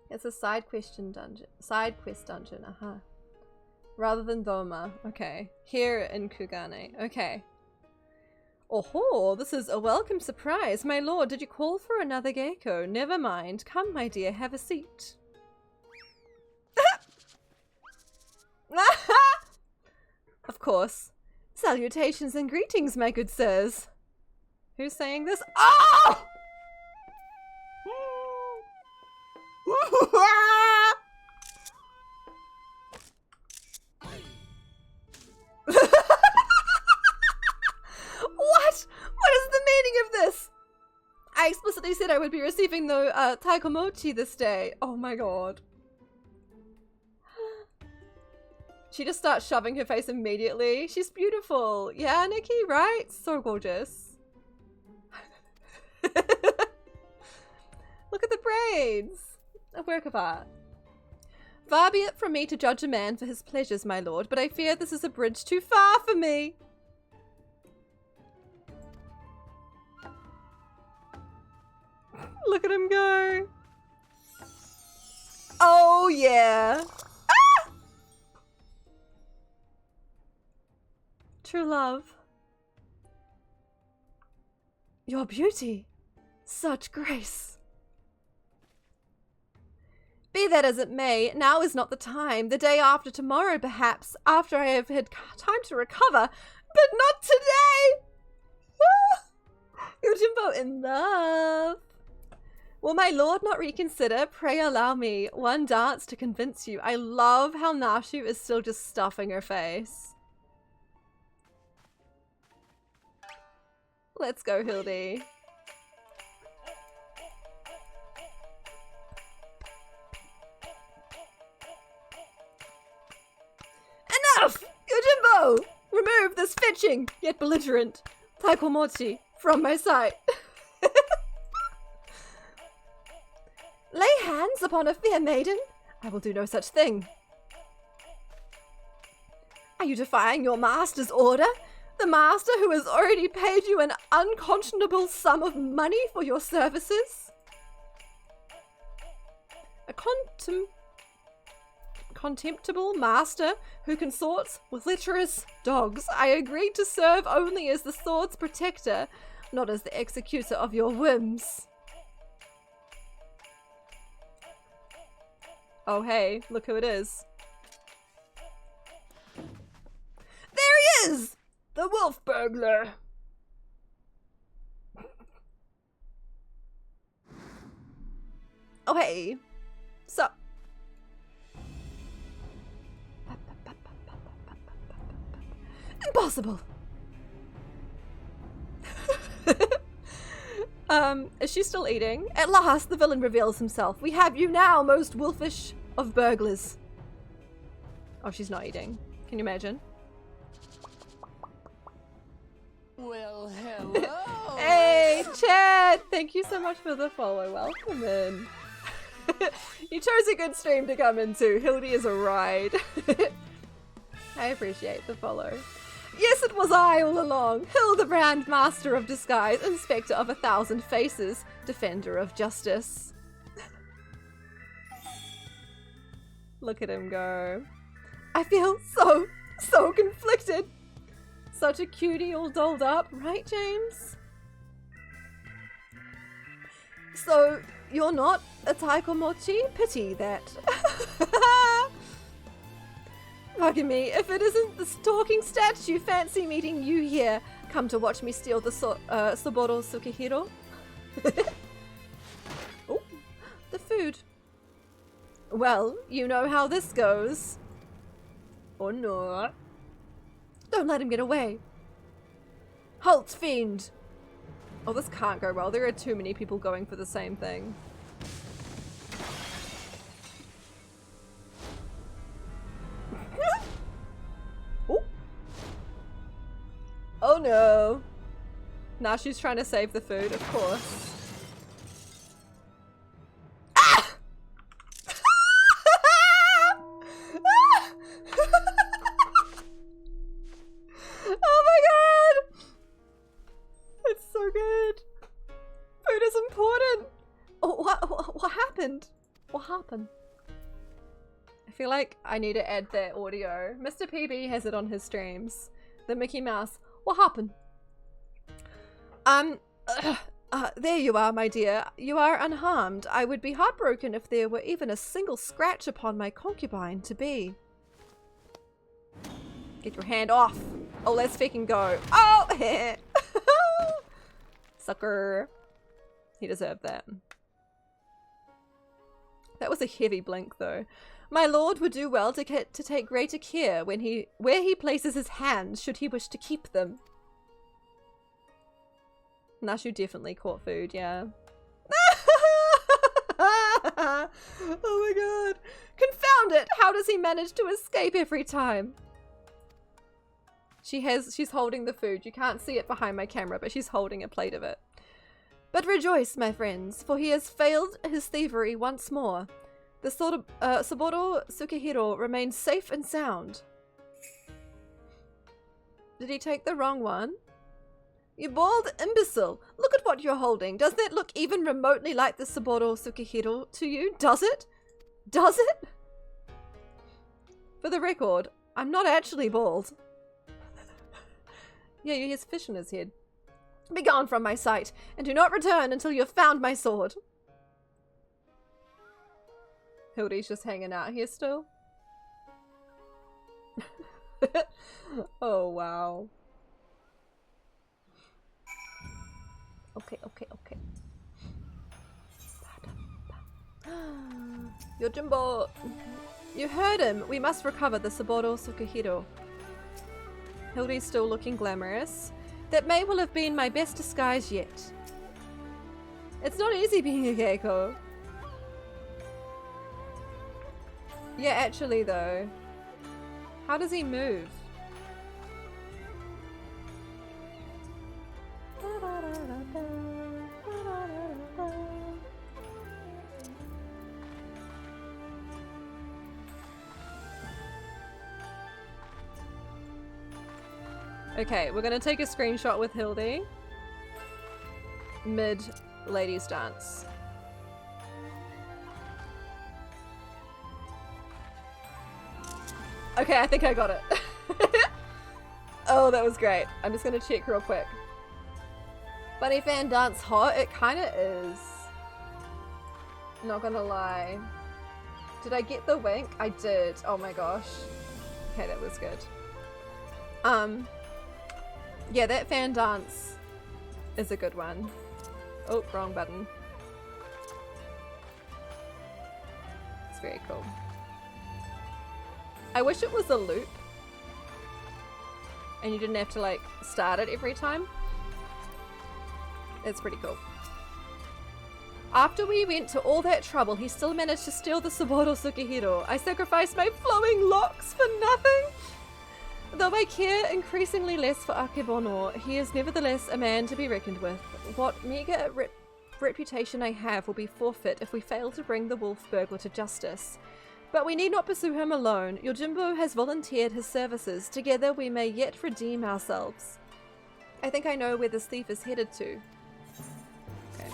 It's a side quest dungeon, rather than Doma. Okay. Here in Kugane. Okay. Oh, this is a welcome surprise. My lord, did you call for another gecko? Never mind. Come, my dear, have a seat. Of course. Salutations and greetings, my good sirs. Who's saying this? Oh! What? What is the meaning of this? I explicitly said I would be receiving the taikomochi this day. Oh my god. She just starts shoving her face immediately. She's beautiful. Yeah, Nikki, right? So gorgeous. Look at the braids. A work of art. Far be it from me to judge a man for his pleasures, my lord, but I fear this is a bridge too far for me. Look at him go. Oh, yeah. Ah! True love. Your beauty. Such grace. Be that as it may, now is not the time. The day after tomorrow, perhaps, after I have had time to recover, but not today! Yojimbo in love. Will my lord not reconsider? Pray allow me one dance to convince you. I love how Nashu is still just stuffing her face. Let's go, Hildy. Enough! Yojimbo! Remove this fetching, yet belligerent taikomochi from my sight. Lay hands upon a fair maiden? I will do no such thing. Are you defying your master's order? The master who has already paid you an unconscionable sum of money for your services? A contemptible master who consorts with lecherous dogs. I agreed to serve only as the sword's protector, not as the executor of your whims. Oh hey, look who it is. There he is! The wolf burglar! Oh hey. Sup? Impossible! Is she still eating? At last, the villain reveals himself. We have you now, most wolfish of burglars. Oh, she's not eating. Can you imagine? Well, hello! Hey, Chad! Thank you so much for the follow. Welcome in. You chose a good stream to come into. Hildy is a ride. I appreciate the follow. Yes, it was I all along. Hildibrand, master of disguise, inspector of 1,000 faces, defender of justice. Look at him go. I feel so conflicted. Such a cutie all dolled up, right, James? So, you're not a taikomochi? Pity that. Pardon me, if it isn't the talking statue, fancy meeting you here. Come to watch me steal the Saburo Sukihiro. Oh, the food. Well, you know how this goes. Oh no. Don't let him get away. Halt, fiend! Oh, this can't go well. There are too many people going for the same thing. Oh. Oh no. Now she's trying to save the food, of course. Ah! Oh my god! It's so good. Food is important. Oh, what happened? What happened? I feel like I need to add that audio. Mr. PB has it on his streams. The Mickey Mouse. What happened? There you are, my dear. You are unharmed. I would be heartbroken if there were even a single scratch upon my concubine to be. Get your hand off. Oh, let's freaking go. Oh, sucker. He deserved that. That was a heavy blink, though. My lord would do well to take greater care where he places his hands should he wish to keep them. Nashu definitely caught food, yeah. Oh my god. Confound it! How does he manage to escape every time? She's holding the food. You can't see it behind my camera, but she's holding a plate of it. But rejoice, my friends, for he has failed his thievery once more. The Saburo Sukihiro remains safe and sound. Did he take the wrong one? You bald imbecile! Look at what you're holding. Does that look even remotely like the Saburo Sukihiro to you? Does it? Does it? For the record, I'm not actually bald. Yeah, he has fish in his head. Begone from my sight, and do not return until you have found my sword. Hildy's just hanging out here still. Oh, wow. Okay. Yojimbo! You heard him! We must recover the Saburo Sukihiro. Hildy's still looking glamorous. That may well have been my best disguise yet. It's not easy being a geiko. Yeah, actually though. How does he move? Okay, we're gonna take a screenshot with Hildy. Mid ladies dance. Okay, I think I got it. Oh, that was great. I'm just gonna check real quick. Bunny fan dance hot? It kinda is. Not gonna lie. Did I get the wink? I did. Oh my gosh. Okay, that was good. Yeah, that fan dance is a good one. Oh, wrong button. It's very cool. I wish it was a loop and you didn't have to like start it every time. It's pretty cool. After we went to all that trouble, he still managed to steal the Saburo Sukihiro. I sacrificed my flowing locks for nothing. Though I care increasingly less for Akebono, he is nevertheless a man to be reckoned with. What meager reputation I have will be forfeit if we fail to bring the wolf burglar to justice. But we need not pursue him alone. Yojimbo has volunteered his services. Together we may yet redeem ourselves. I think I know where this thief is headed to. Okay.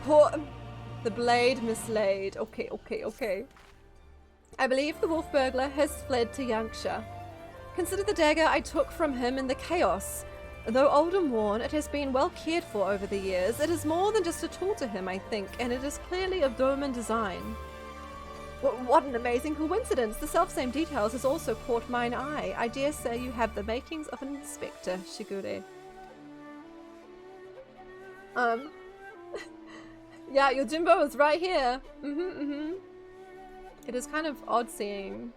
Poor... The blade mislaid. Okay. I believe the wolf burglar has fled to Yanksha. Consider the dagger I took from him in the chaos. Though old and worn, it has been well cared for over the years. It is more than just a tool to him, I think, and it is clearly of Roman design. What an amazing coincidence! The selfsame details has also caught mine eye. I dare say you have the makings of an inspector, Shigure. Yeah, your Jimbo is right here. It is kind of odd seeing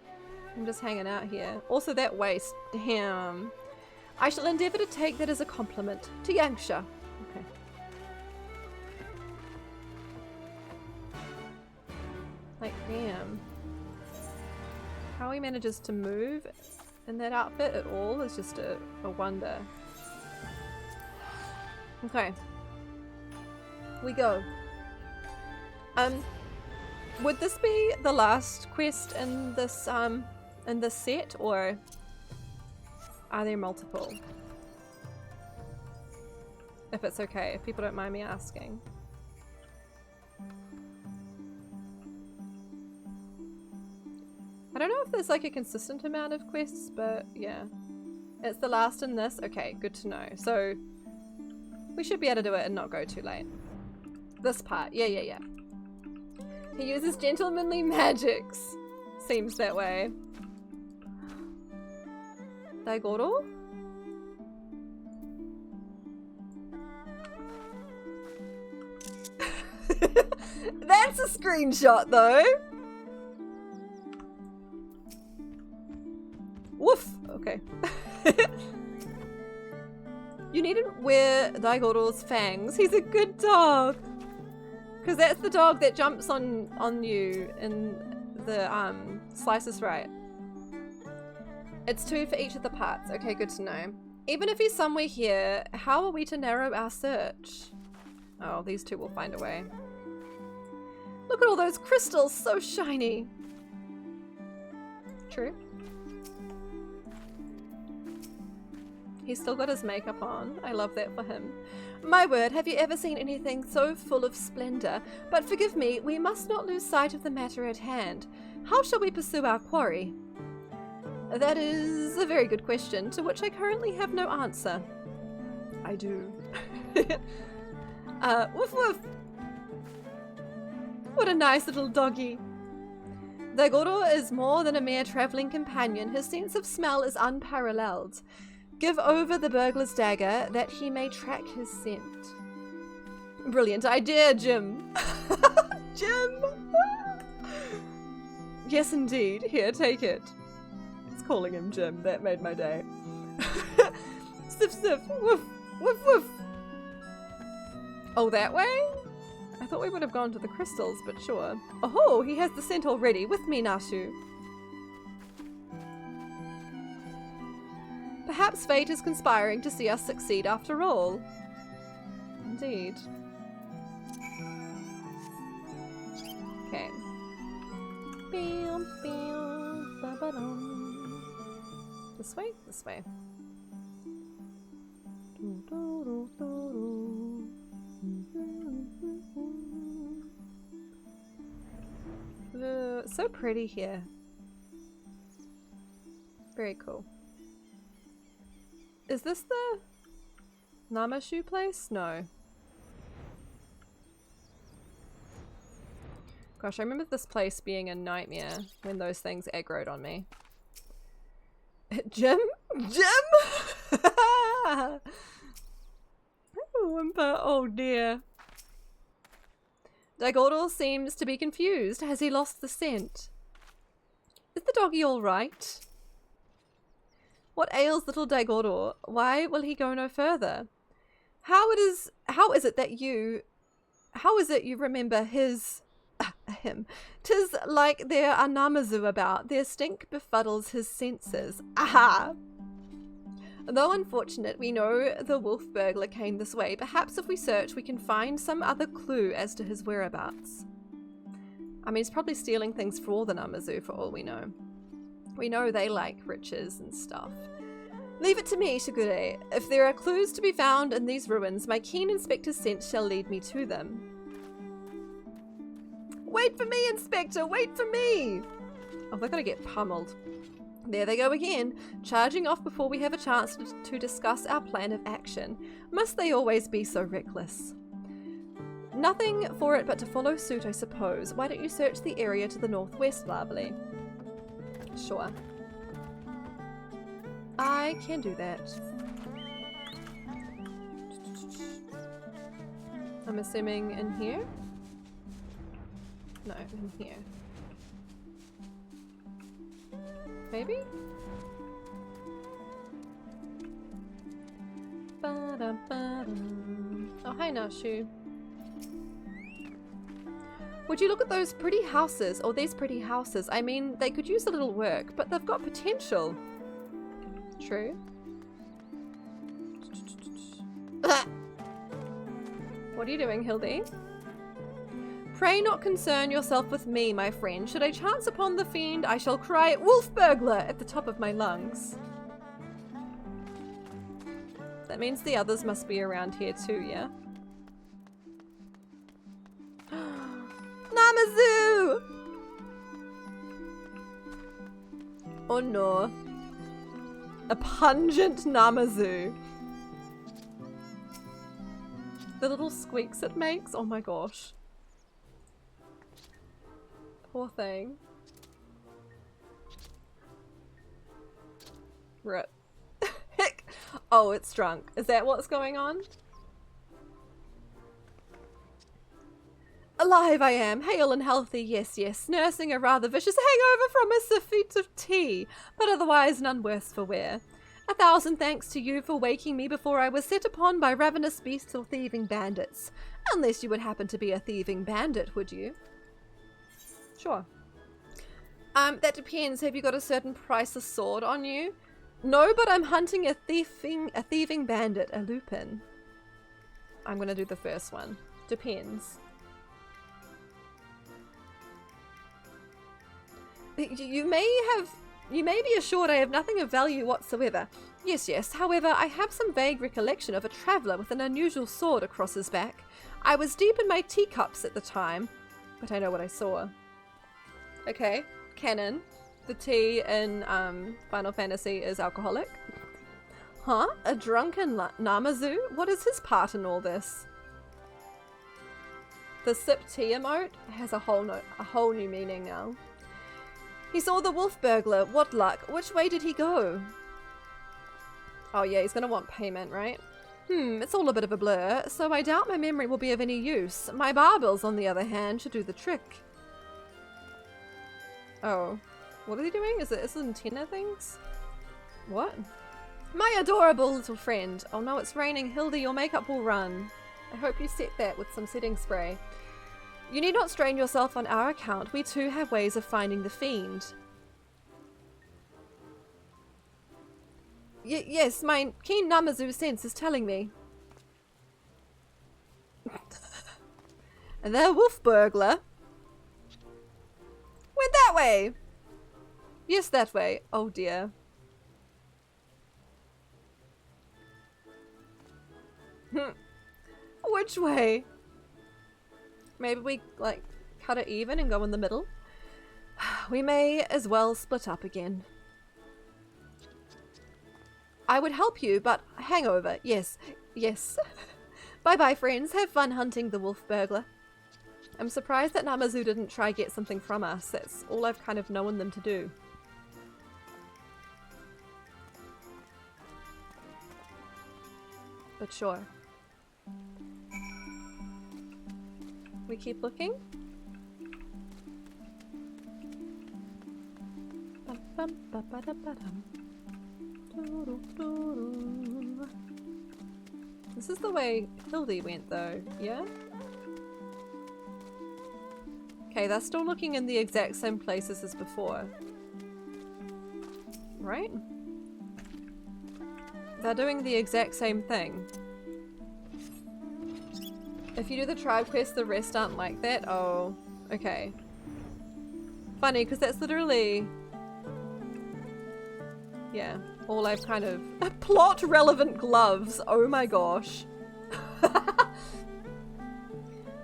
him just hanging out here. Also that waist, damn. I shall endeavour to take that as a compliment. To Yangsha. Okay. Like, damn. How he manages to move in that outfit at all is just a wonder. Okay. We go. Would this be the last quest in this set, or are there multiple? If it's okay, if people don't mind me asking. I don't know if there's like a consistent amount of quests, but yeah. It's the last in this? Okay, good to know. So we should be able to do it and not go too late. This part, yeah. He uses gentlemanly magics. Seems that way. Daigoro? That's a screenshot though. Woof! Okay. You needn't wear Daigoro's fangs. He's a good dog. Because that's the dog that jumps on you in the slices right. It's 2 for each of the parts. Okay, good to know. Even if he's somewhere here, how are we to narrow our search? Oh, these two will find a way. Look at all those crystals, so shiny. True. He's still got his makeup on. I love that for him. My word, have you ever seen anything so full of splendor? But forgive me, we must not lose sight of the matter at hand. How shall we pursue our quarry? That is a very good question, to which I currently have no answer. I do. Woof woof! What a nice little doggy. Daigoro is more than a mere travelling companion. His sense of smell is unparalleled. Give over the burglar's dagger that he may track his scent. Brilliant idea, Jim. Jim! Yes, indeed. Here, take it. It's calling him Jim. That made my day. Sniff, sniff. Woof, woof, woof. Oh, that way? I thought we would have gone to the crystals, but sure. Oh, he has the scent already. With me, Nashu. Perhaps fate is conspiring to see us succeed after all. Indeed. Okay. This way? This way. So pretty here. Very cool. Is this the Namashu place? No. Gosh, I remember this place being a nightmare when those things aggroed on me. Jim? Jim? Whimper, oh dear. Daigoro seems to be confused. Has he lost the scent? Is the doggy alright? What ails little Daigoro? Why will he go no further? How is it you remember him? 'Tis like there are Namazu about. Their stink befuddles his senses. Aha! Though unfortunate, we know the wolf burglar came this way. Perhaps if we search, we can find some other clue as to his whereabouts. I mean, he's probably stealing things for all the Namazu for all we know. We know they like riches and stuff. Leave it to me, Shigure. If there are clues to be found in these ruins, my keen inspector's scent shall lead me to them. Wait for me, Inspector! Wait for me! Oh, they're gonna get pummeled. There they go again, charging off before we have a chance to discuss our plan of action. Must they always be so reckless? Nothing for it but to follow suit, I suppose. Why don't you search the area to the northwest, Lovely? Sure. I can do that. I'm assuming in here? No, in here. Maybe? Ba-da-ba-dum. Oh, hi Nashu. Would you look at those pretty houses, or these pretty houses? I mean, they could use a little work, but they've got potential. True. What are you doing, Hildy? Pray not concern yourself with me, my friend. Should I chance upon the fiend, I shall cry, "Wolf burglar!" at the top of my lungs. That means the others must be around here too, yeah? Namazu! Oh no. A pungent Namazu. The little squeaks it makes, oh my gosh. Poor thing. Rip. Heck. Oh, it's drunk. Is that what's going on? Alive I am, hale and healthy, yes, yes, nursing a rather vicious hangover from a surfeit of tea, but otherwise none worse for wear. 1,000 thanks to you for waking me before I was set upon by ravenous beasts or thieving bandits. Unless you would happen to be a thieving bandit, would you? Sure. That depends. Have you got a certain priceless sword on you? No, but I'm hunting a thieving bandit, a lupin. I'm gonna do the first one. Depends. You may be assured I have nothing of value whatsoever. Yes, yes, however, I have some vague recollection of a traveller with an unusual sword across his back. I was deep in my teacups at the time, but I know what I saw. Okay, canon. The tea in Final Fantasy is alcoholic. Huh? A drunken Namazu? What is his part in all this? The sip tea emote has a whole new meaning now. He saw the wolf burglar. What luck. Which way did he go? Oh yeah, he's gonna want payment, right? It's all a bit of a blur, so I doubt my memory will be of any use. My barbells, on the other hand, should do the trick. Oh. What are they doing? Is it antenna things? What? My adorable little friend. Oh no, it's raining. Hildy, your makeup will run. I hope you set that with some setting spray. You need not strain yourself on our account. We too have ways of finding the fiend. Yes, my keen Namazu sense is telling me. And the wolf burglar went that way. Yes, that way. Oh dear. Which way? Maybe we, like, cut it even and go in the middle? We may as well split up again. I would help you, but hangover. Yes, yes. Bye-bye, friends. Have fun hunting the wolf burglar. I'm surprised that Namazu didn't try get something from us. That's all I've kind of known them to do. But sure. We keep looking. This is the way Hildy went though, yeah? Okay, they're still looking in the exact same places as before. Right? They're doing the exact same thing. If you do the tribe quest, the rest aren't like that? Oh, okay. Funny, because that's literally... yeah, all I've kind of... Plot relevant gloves! Oh my gosh.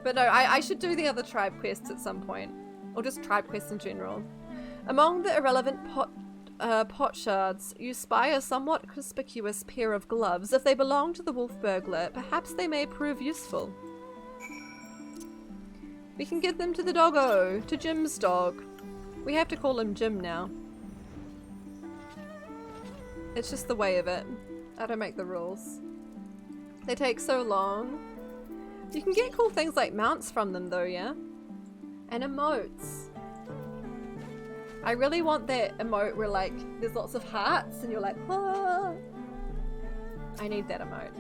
But no, I should do the other tribe quests at some point. Or just tribe quests in general. Among the irrelevant pot shards. You spy a somewhat conspicuous pair of gloves. If they belong to the wolf burglar, perhaps they may prove useful. We can give them to the doggo, to Jim's dog. We have to call him Jim now. It's just the way of it. I don't make the rules. They take so long. You can get cool things like mounts from them though, yeah? And emotes. I really want that emote where like there's lots of hearts and you're like, ah. I need that emote.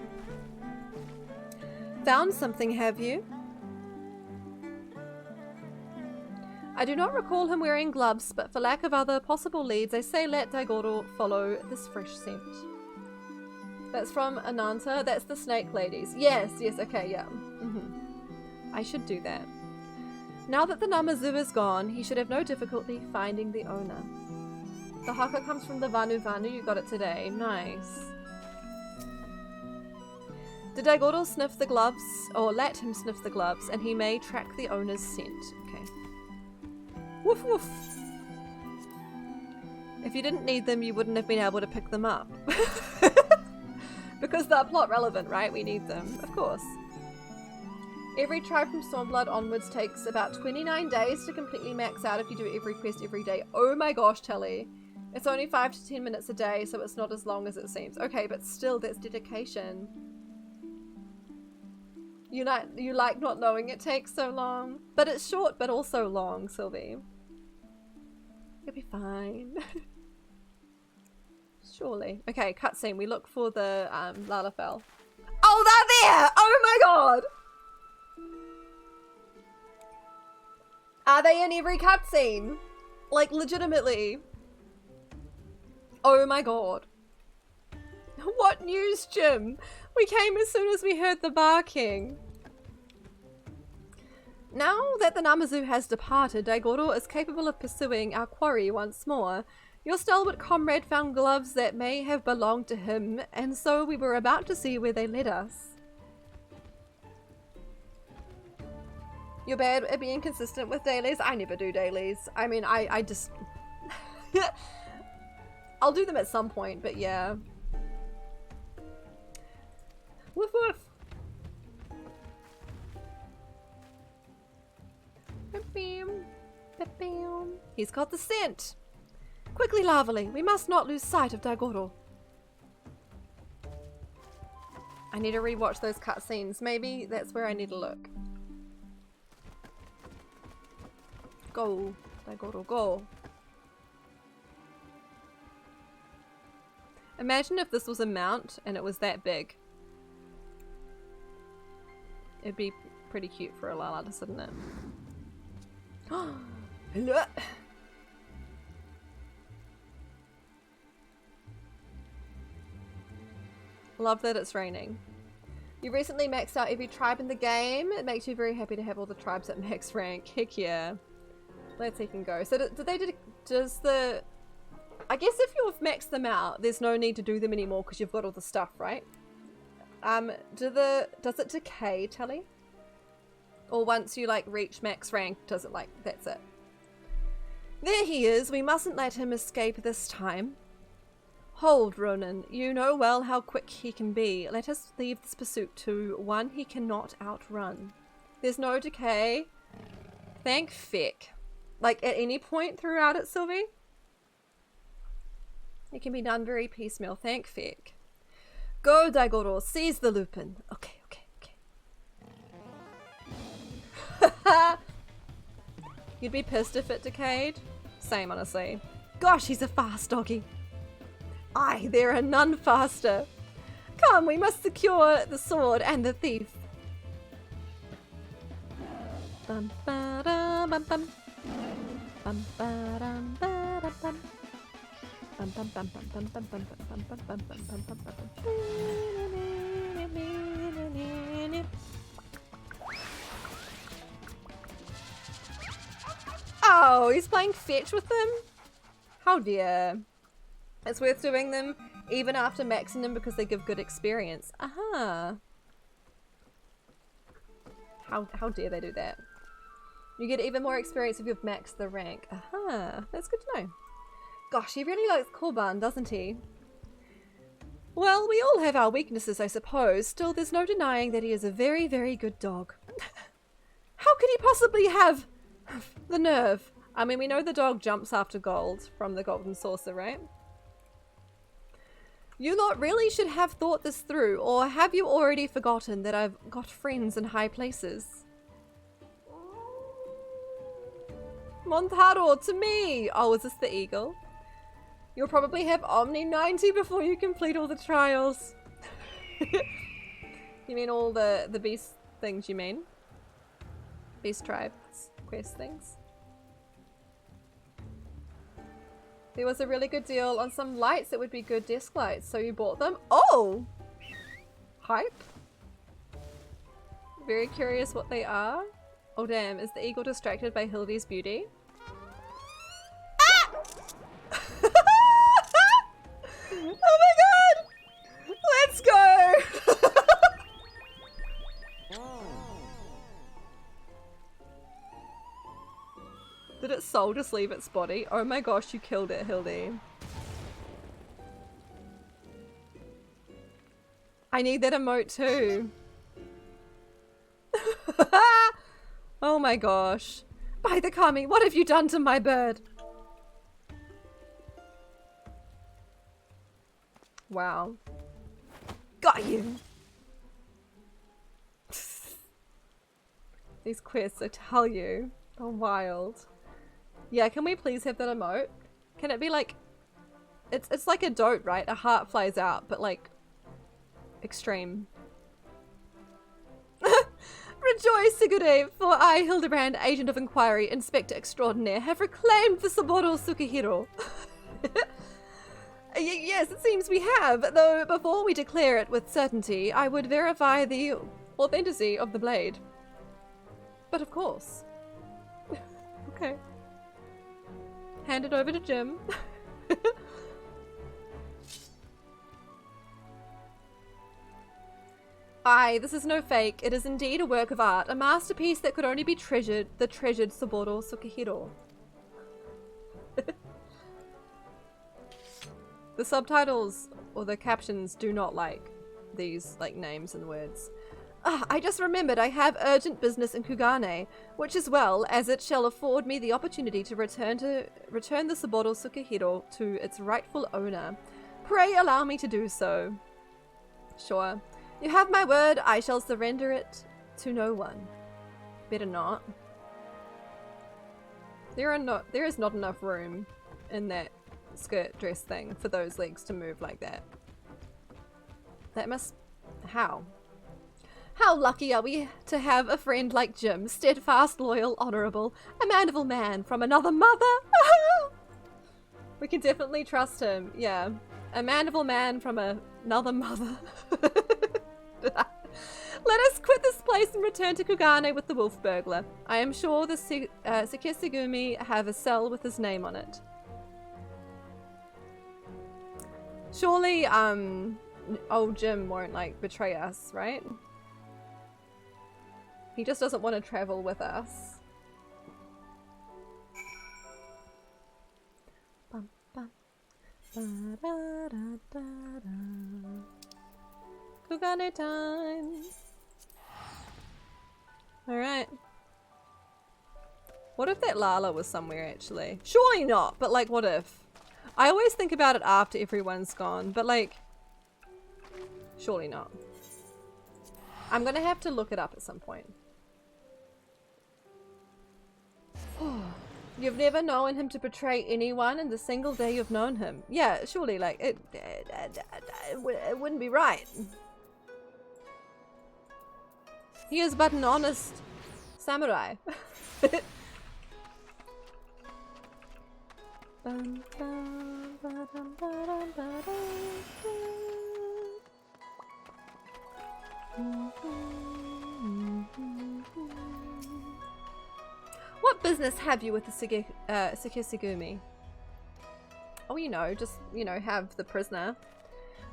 Found something, have you? I do not recall him wearing gloves, but for lack of other possible leads, I say let Daigoro follow this fresh scent. That's from Ananta. That's the snake ladies. Yes, okay, yeah. I should do that. Now that the Namazu is gone, he should have no difficulty finding the owner. The haka comes from the Vanu Vanu. You got it today. Nice. Did Daigoro sniff the gloves? Or let him sniff the gloves, and he may track the owner's scent. Okay. Woof woof. If you didn't need them, you wouldn't have been able to pick them up. Because they're plot relevant, right? We need them. Of course. Every tribe from Stormblood onwards takes about 29 days to completely max out if you do every quest every day. Oh my gosh, Telly. It's only 5 to 10 minutes a day, so it's not as long as it seems. Okay, but still, that's dedication. You like not knowing it takes so long. But it's short, but also long, Sylvie. You'll be fine. Surely. Okay, cutscene. We look for the Lalafell. Oh, they're there! Oh my god! Are they in every cutscene? Like, legitimately. Oh my god. What news, Jim? We came as soon as we heard the barking. Now that the Namazu has departed, Daigoro is capable of pursuing our quarry once more. Your stalwart comrade found gloves that may have belonged to him, and so we were about to see where they led us. You're bad at being consistent with dailies? I never do dailies. I mean, I just... I'll do them at some point, but yeah. Woof woof! He's got the scent! Quickly, Lavely, we must not lose sight of Daigoro. I need to rewatch those cutscenes. Maybe that's where I need to look. Go, Daigoro, go. Imagine if this was a mount and it was that big. It'd be pretty cute for a Lala to sit in it. Love that it's raining. You recently maxed out every tribe in the game. It makes you very happy to have all the tribes at max rank. Heck yeah. Let's even go. So does the... I guess if you've maxed them out, there's no need to do them anymore because you've got all the stuff, right? Does it decay, Telly? Or once you like reach max rank, does it like, that's it? There he is. We mustn't let him escape this time. Hold, Ronan. You know well how quick he can be. Let us leave this pursuit to one he cannot outrun. There's no decay. Thank feck. Like at any point throughout it, Sylvie? It can be done very piecemeal. Thank feck. Go, Daigoro. Seize the Lupin. Okay. You'd be pissed if it decayed? Same, honestly. Gosh, he's a fast doggy. Aye, there are none faster. Come, we must secure the sword and the thief. Bum ba da bum bum. Bum ba dum ba da bum. Bum bum bum bum bum bum bum bum bum bum bum bum bum bum. Oh, he's playing fetch with them? How dare. It's worth doing them even after maxing them because they give good experience. Aha. How dare they do that? You get even more experience if you've maxed the rank. Aha. That's good to know. Gosh, he really likes Korban, doesn't he? Well, we all have our weaknesses, I suppose. Still, there's no denying that he is a very, very good dog. How could he possibly have the nerve? I mean, we know the dog jumps after gold from the Golden Saucer, right? You lot really should have thought this through, or have you already forgotten that I've got friends in high places? Montaro, to me! Oh, is this the eagle? You'll probably have Omni 90 before you complete all the trials. You mean all the beast things, you mean? Beast tribes, quest things. There was a really good deal on some lights that would be good desk lights, so you bought them? Oh! Hype. Very curious what they are. Oh damn, is the eagle distracted by Hildy's beauty? Ah! Oh my god! Let's go! Did its soul just leave its body? Oh my gosh, you killed it, Hildy. I need that emote too. Oh my gosh. By the Kami, what have you done to my bird? Wow. Got you. These quests, I tell you, are wild. Yeah, can we please have that emote? Can it be like... It's like a dote, right? A heart flies out, but like... extreme. Rejoice, Sigure, for I, Hildibrand, Agent of Inquiry, Inspector Extraordinaire, have reclaimed the Saburo Tsukihiro. Yes, it seems we have, though before we declare it with certainty, I would verify the authenticity of the blade. But of course. Okay. Hand it over to Jim. Aye, this is no fake. It is indeed a work of art, a masterpiece that could only be treasured, the treasured Saburo Tsukihiro. The subtitles or the captions do not like these like names and words. Ah, I just remembered I have urgent business in Kugane, which as well as it shall afford me the opportunity to return the Saburo Tsukihiro to its rightful owner. Pray allow me to do so. Sure. You have my word, I shall surrender it to no one. Better not. There is not enough room in that skirt dress thing for those legs to move like that. That must... How? How lucky are we to have a friend like Jim, steadfast, loyal, honourable, a mandible man from another mother? We can definitely trust him, yeah. A mandible man from another mother. Let us quit this place and return to Kugane with the wolf burglar. I am sure the Sekisugumi have a cell with his name on it. Surely, old Jim won't, like, betray us, right? He just doesn't want to travel with us. Bum, bum. Ba-da-da-da-da. Kugane time! Alright. What if that Lala was somewhere, actually? Surely not, but like, what if? I always think about it after everyone's gone, but like... Surely not. I'm gonna have to look it up at some point. You've never known him to betray anyone in the single day you've known him. Yeah, surely, like, it wouldn't be right. He is but an honest samurai. What business have you with the Sekisugumi? Oh, you know, just, you know, have the prisoner.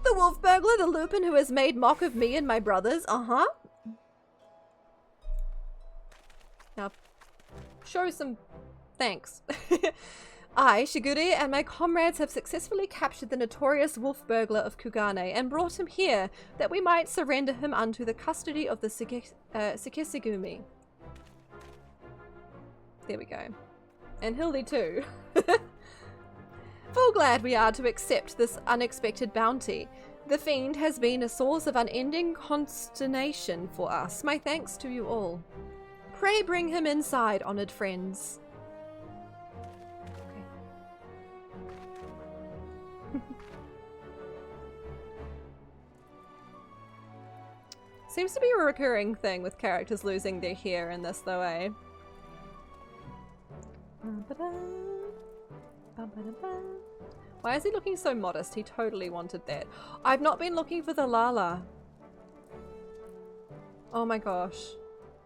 The wolf burglar, the lupin who has made mock of me and my brothers, uh-huh. Now, show some thanks. I, Shigure, and my comrades have successfully captured the notorious wolf burglar of Kugane and brought him here that we might surrender him unto the custody of the Sekisegumi. There we go. And Hildy too. Full glad we are to accept this unexpected bounty. The fiend has been a source of unending consternation for us. My thanks to you all. Pray bring him inside, honoured friends. Seems to be a recurring thing with characters losing their hair in this though, eh? Why is he looking so modest? He totally wanted that. I've not been looking for the Lala. Oh my gosh.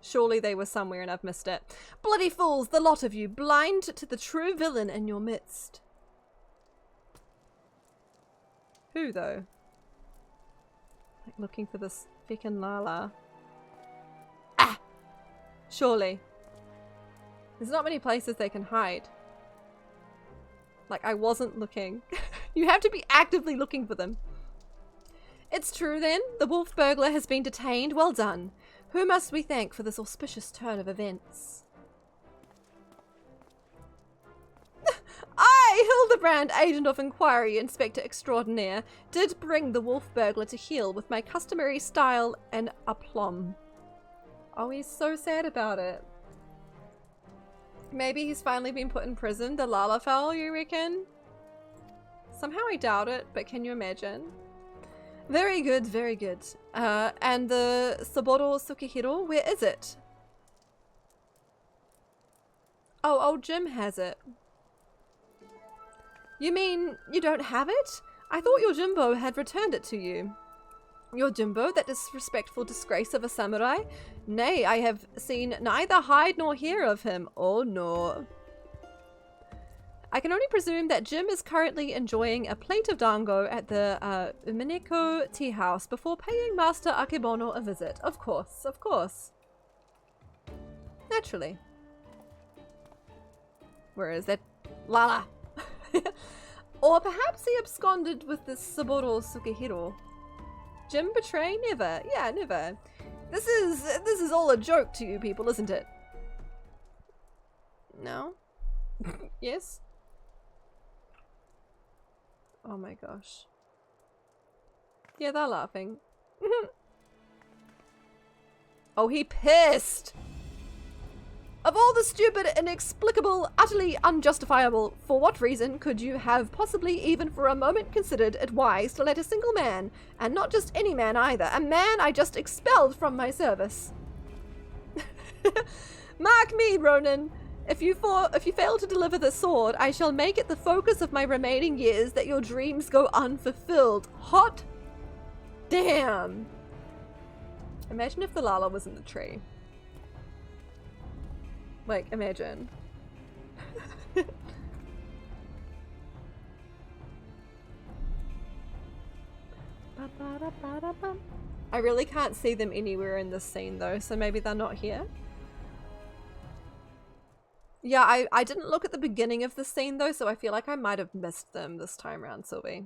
Surely they were somewhere and I've missed it. Bloody fools, the lot of you, blind to the true villain in your midst. Who though? Like looking for this feckin' Lala. Ah! Surely. There's not many places they can hide. Like, I wasn't looking. You have to be actively looking for them. It's true then. The wolf burglar has been detained. Well done. Who must we thank for this auspicious turn of events? I, Hildibrand, Agent of Inquiry, Inspector Extraordinaire, did bring the wolf burglar to heel with my customary style and aplomb. Oh, he's so sad about it. Maybe he's finally been put in prison, the Lalafell, you reckon? Somehow I doubt it, but can you imagine? Very good, very good. And the Saburo Sukihiro, where is it? Oh, old Jim has it. You mean you don't have it? I thought your Jimbo had returned it to you. Your Jimbo, that disrespectful disgrace of a samurai? Nay, I have seen neither hide nor hear of him. Oh no. I can only presume that Jim is currently enjoying a plate of dango at the Umineko tea house before paying Master Akebono a visit. Of course, of course. Naturally. Where is that? Lala! Or perhaps he absconded with the Saburo Sukihiro. Jim betray? Never. Yeah, never. This is all a joke to you people, isn't it? No? Yes? Oh my gosh. Yeah, they're laughing. Oh, he pissed! Of all the stupid, inexplicable, utterly unjustifiable, for what reason could you have possibly even for a moment considered it wise to let a single man, and not just any man either, a man I just expelled from my service? Mark me, Ronan. If you fail to deliver the sword, I shall make it the focus of my remaining years that your dreams go unfulfilled. Hot damn. Imagine if the Lala was in the tree. Like, imagine. I really can't see them anywhere in this scene though, so maybe they're not here. Yeah, I didn't look at the beginning of the scene though, so I feel like I might have missed them this time around, Sylvie.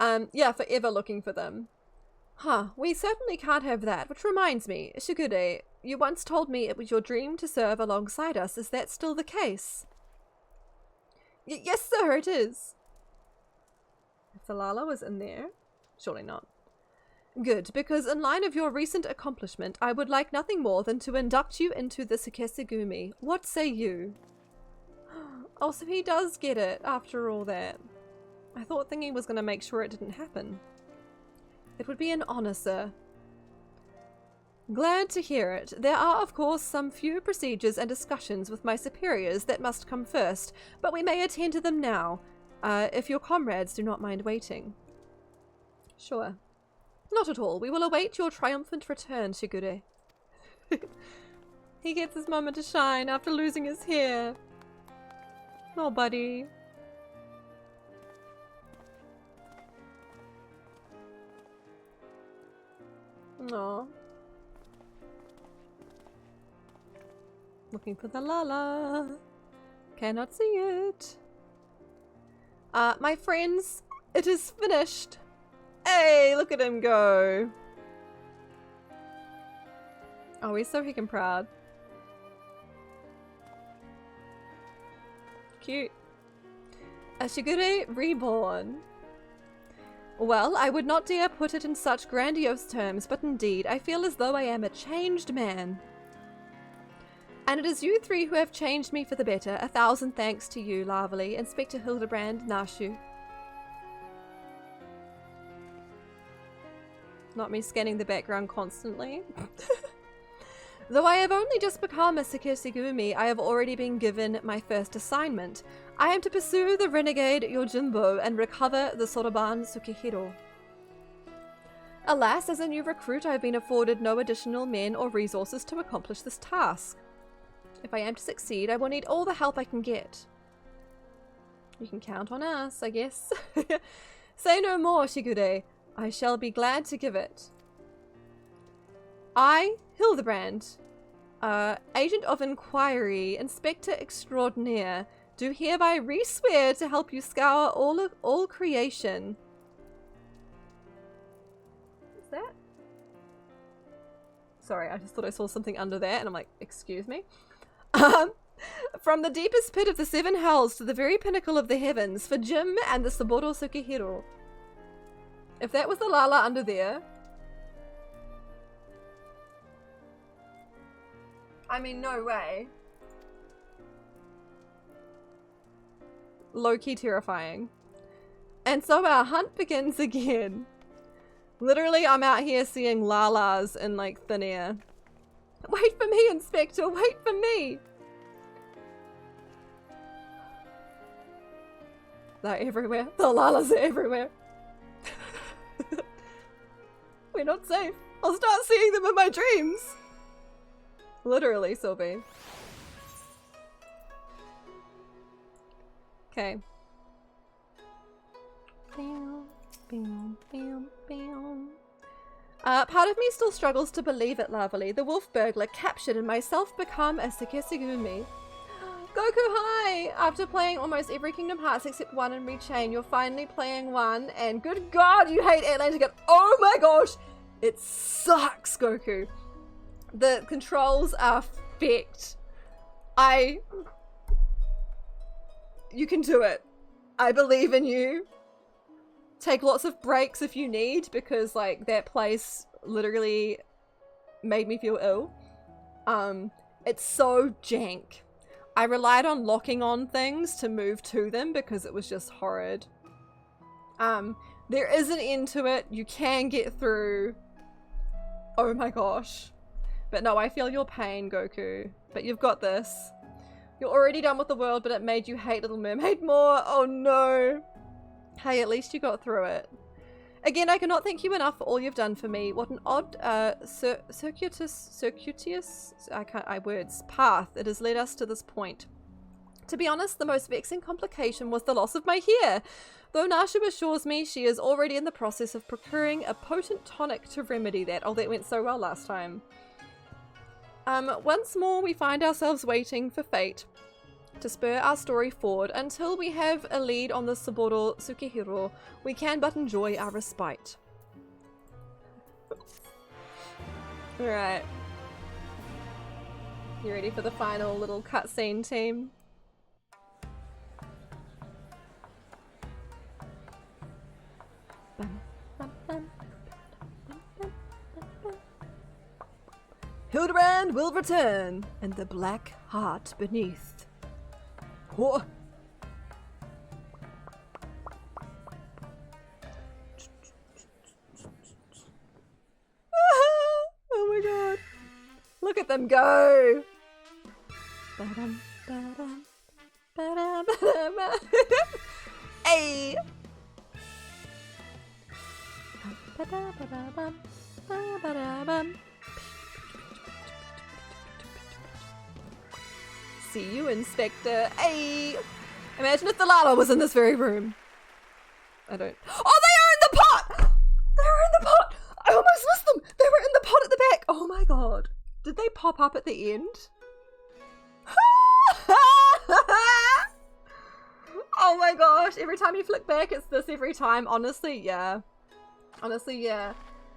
Yeah, forever looking for them. Huh, we certainly can't have that, which reminds me, Shigure, you once told me it was your dream to serve alongside us. Is that still the case? Yes, sir, it is. If the Lala was in there, surely not. Good, because in line of your recent accomplishment, I would like nothing more than to induct you into the Sekisegumi. What say you? Oh, so he does get it after all that. I thought Thingy was going to make sure it didn't happen. It would be an honor, sir. Glad to hear it. There are, of course, some few procedures and discussions with my superiors that must come first, but we may attend to them now, if your comrades do not mind waiting. Sure. Not at all. We will await your triumphant return, Shigure. He gets his moment to shine after losing his hair. Oh, buddy. Aww. Looking for the Lala. Cannot see it. My friends, it is finished. Hey, look at him go. Oh, he's so heckin' proud. Cute. A Shigure reborn. Well, I would not dare put it in such grandiose terms, but indeed, I feel as though I am a changed man. And it is you three who have changed me for the better. 1,000 thanks to you, Larvely, Inspector Hildibrand, Nashu. Not me scanning the background constantly. Though I have only just become a Sekirsigumi, I have already been given my first assignment. I am to pursue the renegade Yojimbo and recover the Soroban Tsukihiro. Alas, as a new recruit, I have been afforded no additional men or resources to accomplish this task. If I am to succeed, I will need all the help I can get. You can count on us, I guess. Say no more, Shigure. I shall be glad to give it. I, Hildibrand, Agent of Inquiry, Inspector Extraordinaire, do hereby re-swear to help you scour all creation. What's that? Sorry, I just thought I saw something under there and I'm like, excuse me? From the deepest pit of the 7 hells to the very pinnacle of the heavens, for Jim and the Saburo Tsukihiro. If that was the Lala under there... I mean, no way. Low-key terrifying. And so our hunt begins again. Literally, I'm out here seeing Lalas in, like, thin air. Wait for me, Inspector! Wait for me! They're everywhere. The Lalas are everywhere. We're not safe. I'll start seeing them in my dreams. Literally, StB. Okay. Part of me still struggles to believe it, Larvely. The wolf burglar captured and myself become a Sekirsigumi. Goku, hi! After playing almost every Kingdom Hearts except 1 and Rechain, you're finally playing 1, and good God, you hate Atlantic. Oh my gosh! It sucks, Goku. The controls are fecked. You can do it. I believe in you. Take lots of breaks if you need, because, like, that place literally made me feel ill. It's so jank. I relied on locking on things to move to them because it was just horrid. There is an end to it. You can get through. Oh my gosh. But no, I feel your pain, Goku. But you've got this. You're already done with the world, but it made you hate Little Mermaid more. Oh no. Hey, at least you got through it. Again, I cannot thank you enough for all you've done for me. What an odd, circuitous path it has led us to this point. To be honest, the most vexing complication was the loss of my hair. Though Nashu assures me she is already in the process of procuring a potent tonic to remedy that. Oh, that went so well last time. Once more, we find ourselves waiting for fate to spur our story forward. Until we have a lead on the Saburo Tsukihiro, we can but enjoy our respite. Alright. You ready for the final little cutscene, team? Hildibrand will return, and the black heart beneath. Whoa. Oh my god. Look at them go. Ba-dum, ba-dum, ba-dum, ba-dum. Hey. Ba-da-ba-da-bum, ba-ba-da-bum. See you, Inspector. Hey! Imagine if the Lala was in this very room. I don't... Oh, they are in the pot! They were in the pot! I almost missed them! They were in the pot at the back! Oh my god. Did they pop up at the end? my gosh, every time you flick back, it's this every time. Honestly, yeah. Honestly, yeah.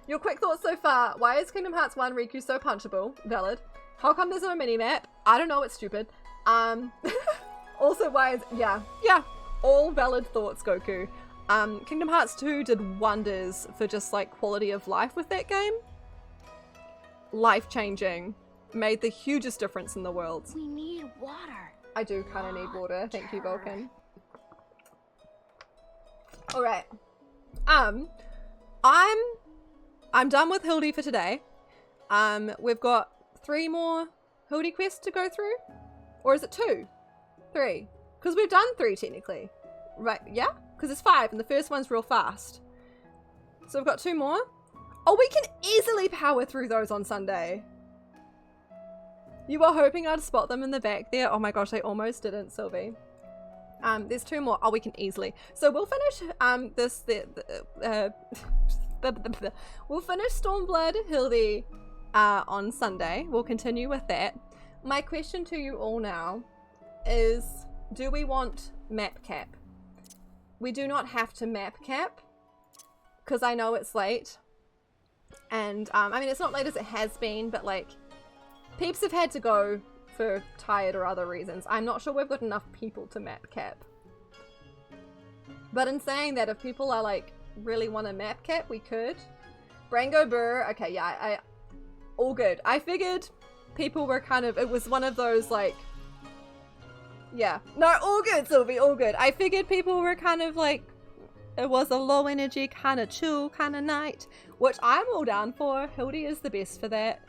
Your quick thoughts so far. Why is Kingdom Hearts 1 Riku so punchable? Valid. How come there's no mini-map? I don't know, it's stupid. Also, why is... Yeah. All valid thoughts, Goku. Kingdom Hearts 2 did wonders for just, like, quality of life with that game. Life-changing. Made the hugest difference in the world. We need water. I do kind of need water. Thank you, Vulcan. Alright. I'm done with Hildy for today. We've got 3 more Hildy quests to go through. Or is it 2? 3. Because we've done 3 technically. Right, yeah? Because it's 5 and the first one's real fast. So we've got 2 more. Oh, we can easily power through those on Sunday. You were hoping I'd spot them in the back there. Oh my gosh, I almost didn't, Sylvie. There's 2 more. Oh, we can easily. So we'll finish we'll finish Stormblood Hildy on Sunday. We'll continue with that. My question to you all now is, do we want map cap? We do not have to map cap because I know it's late. And I mean, it's not late as it has been, but like peeps have had to go for tired or other reasons. I'm not sure we've got enough people to map cap. But in saying that, if people are like really want a map cap, we could. Brango Burr, okay, yeah, I all good. I figured people were kind of, it was one of those like, yeah, no, all good, Sylvie, all good. I figured people were kind of like, it was a low energy, kind of chill kind of night, which I'm all down for. Hildy is the best for that.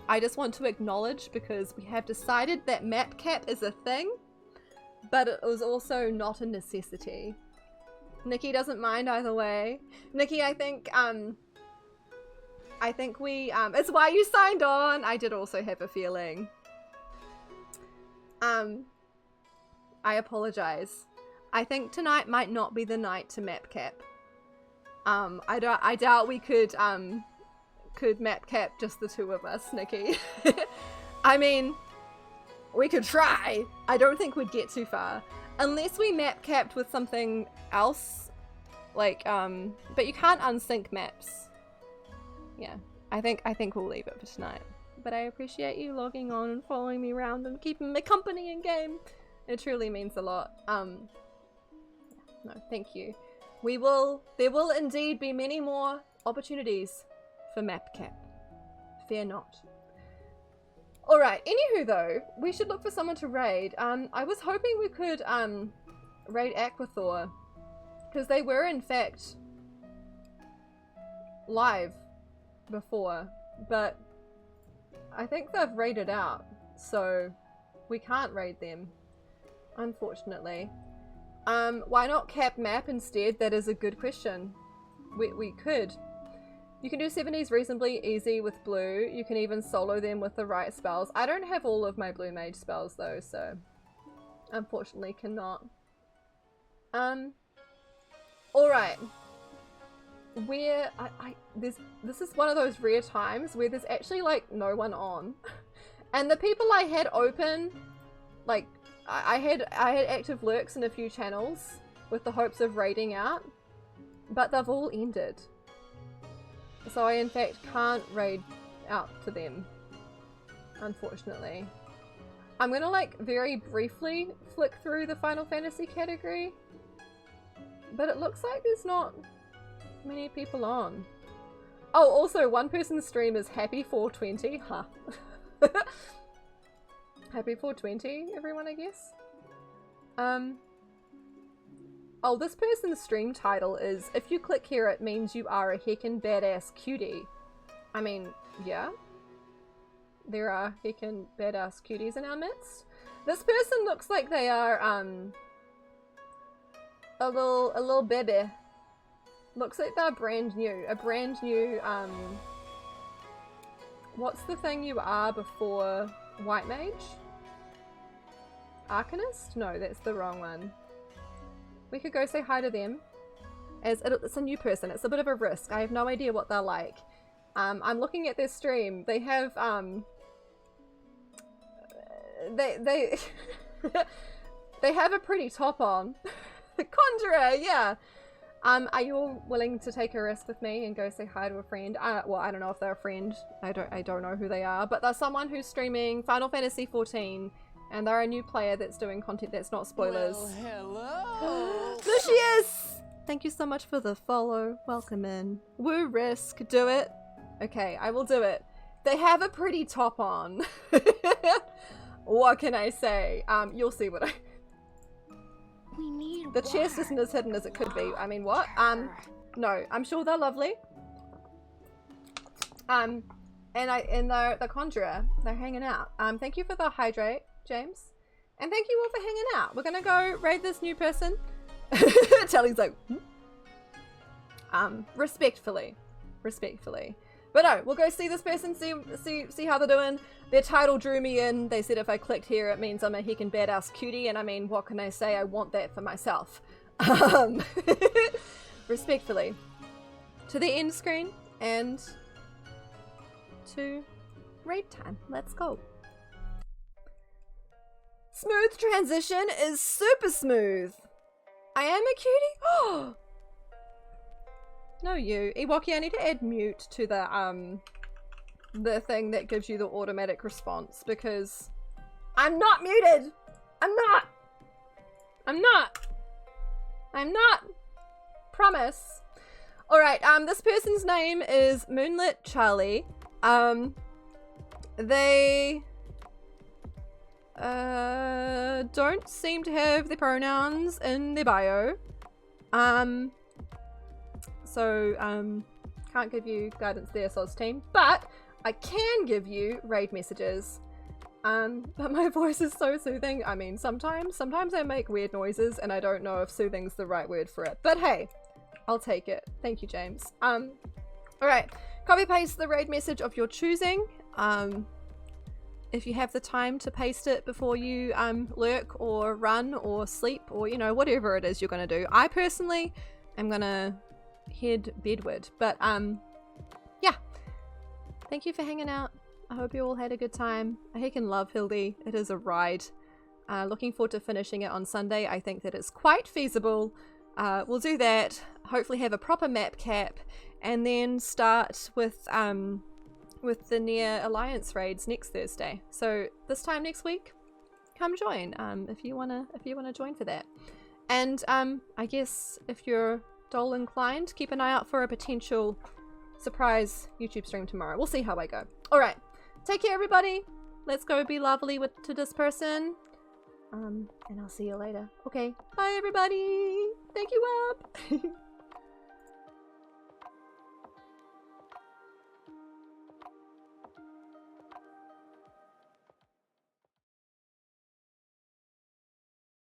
I just want to acknowledge, because we have decided that map cap is a thing, but it was also not a necessity. Nikki doesn't mind either way. Nikki, I think we, it's why you signed on. I did also have a feeling. I apologize. I think tonight might not be the night to map cap. I doubt we could map cap just the 2 of us, Nikki. I mean, we could try. I don't think we'd get too far. Unless we map capped with something else. Like, but you can't unsync maps. Yeah, I think we'll leave it for tonight. But I appreciate you logging on and following me around and keeping me company in game. It truly means a lot. No, thank you. There will indeed be many more opportunities for map cap. Fear not. Alright, anywho though, we should look for someone to raid. I was hoping we could raid Aquathor, because they were in fact live before, but I think they've raided out, so we can't raid them, unfortunately. Why not cap map instead? That is a good question. We could. You can do 70s reasonably easy with blue. You can even solo them with the right spells. I don't have all of my blue mage spells though, so unfortunately cannot. Alright. Where this is one of those rare times where there's actually like no one on. And the people I had open, like I had active lurks in a few channels with the hopes of raiding out, but they've all ended. So I in fact can't raid out to them, unfortunately. I'm gonna like very briefly flick through the Final Fantasy category, but it looks like there's not many people on. Oh, also one person's stream is Happy 420, huh? Happy 420 everyone, I guess. Oh, this person's stream title is, if you click here it means you are a heckin' badass cutie. I mean, yeah. There are heckin' badass cuties in our midst. This person looks like they are, a little baby. Looks like they're brand new. A brand new, what's the thing you are before White Mage? Arcanist? No, that's the wrong one. We could go say hi to them. It's a new person. It's a bit of a risk. I have no idea what they're like. I'm looking at their stream. They have, They have a pretty top on. Conjurer, yeah. Are you all willing to take a risk with me and go say hi to a friend? Well, I don't know if they're a friend. I don't know who they are, but they're someone who's streaming Final Fantasy XIV, and they're a new player that's doing content that's not spoilers. Well, hello. Lucius! Thank you so much for the follow. Welcome in. Woo risk. Do it. Okay, I will do it. They have a pretty top on. What can I say? You'll see what I... We need The chest isn't as hidden as it could be. I mean, what? No, I'm sure they're lovely. And the Conjurer, they're hanging out. Thank you for the hydrate, James. And thank you all for hanging out. We're gonna go raid this new person. Tally's like, respectfully. But no, we'll go see this person, see how they're doing. Their title drew me in. They said if I clicked here, it means I'm a heckin' badass cutie, and I mean, what can I say? I want that for myself. Respectfully. To the end screen, and to raid time. Let's go. Smooth transition is super smooth. I am a cutie? Oh! No, you. Iwaki, I need to add mute to the thing that gives you the automatic response, because I'm not muted! I'm not! Promise. Alright, this person's name is Moonlit Charlie. They don't seem to have the pronouns in their bio. Can't give you guidance there, SOS team, but I can give you raid messages. But my voice is so soothing. I mean, sometimes I make weird noises and I don't know if soothing's the right word for it, but hey, I'll take it. Thank you, James. Alright, copy paste the raid message of your choosing. If you have the time to paste it before you lurk or run or sleep or, you know, whatever it is you're gonna do. I personally am gonna head bedward, but yeah, thank you for hanging out. I hope you all had a good time. I heckin' love Hildy. It is a ride. Looking forward to finishing it on Sunday. I think that it's quite feasible. We'll do that, hopefully have a proper map cap, and then start with the near alliance raids next Thursday. So this time next week, come join if you wanna join for that. And I guess if you're Dole inclined, keep an eye out for a potential surprise YouTube stream tomorrow. We'll see how I go. Alright, take care everybody. Let's go be lovely to this person. And I'll see you later. Okay, bye everybody. Thank you, Up.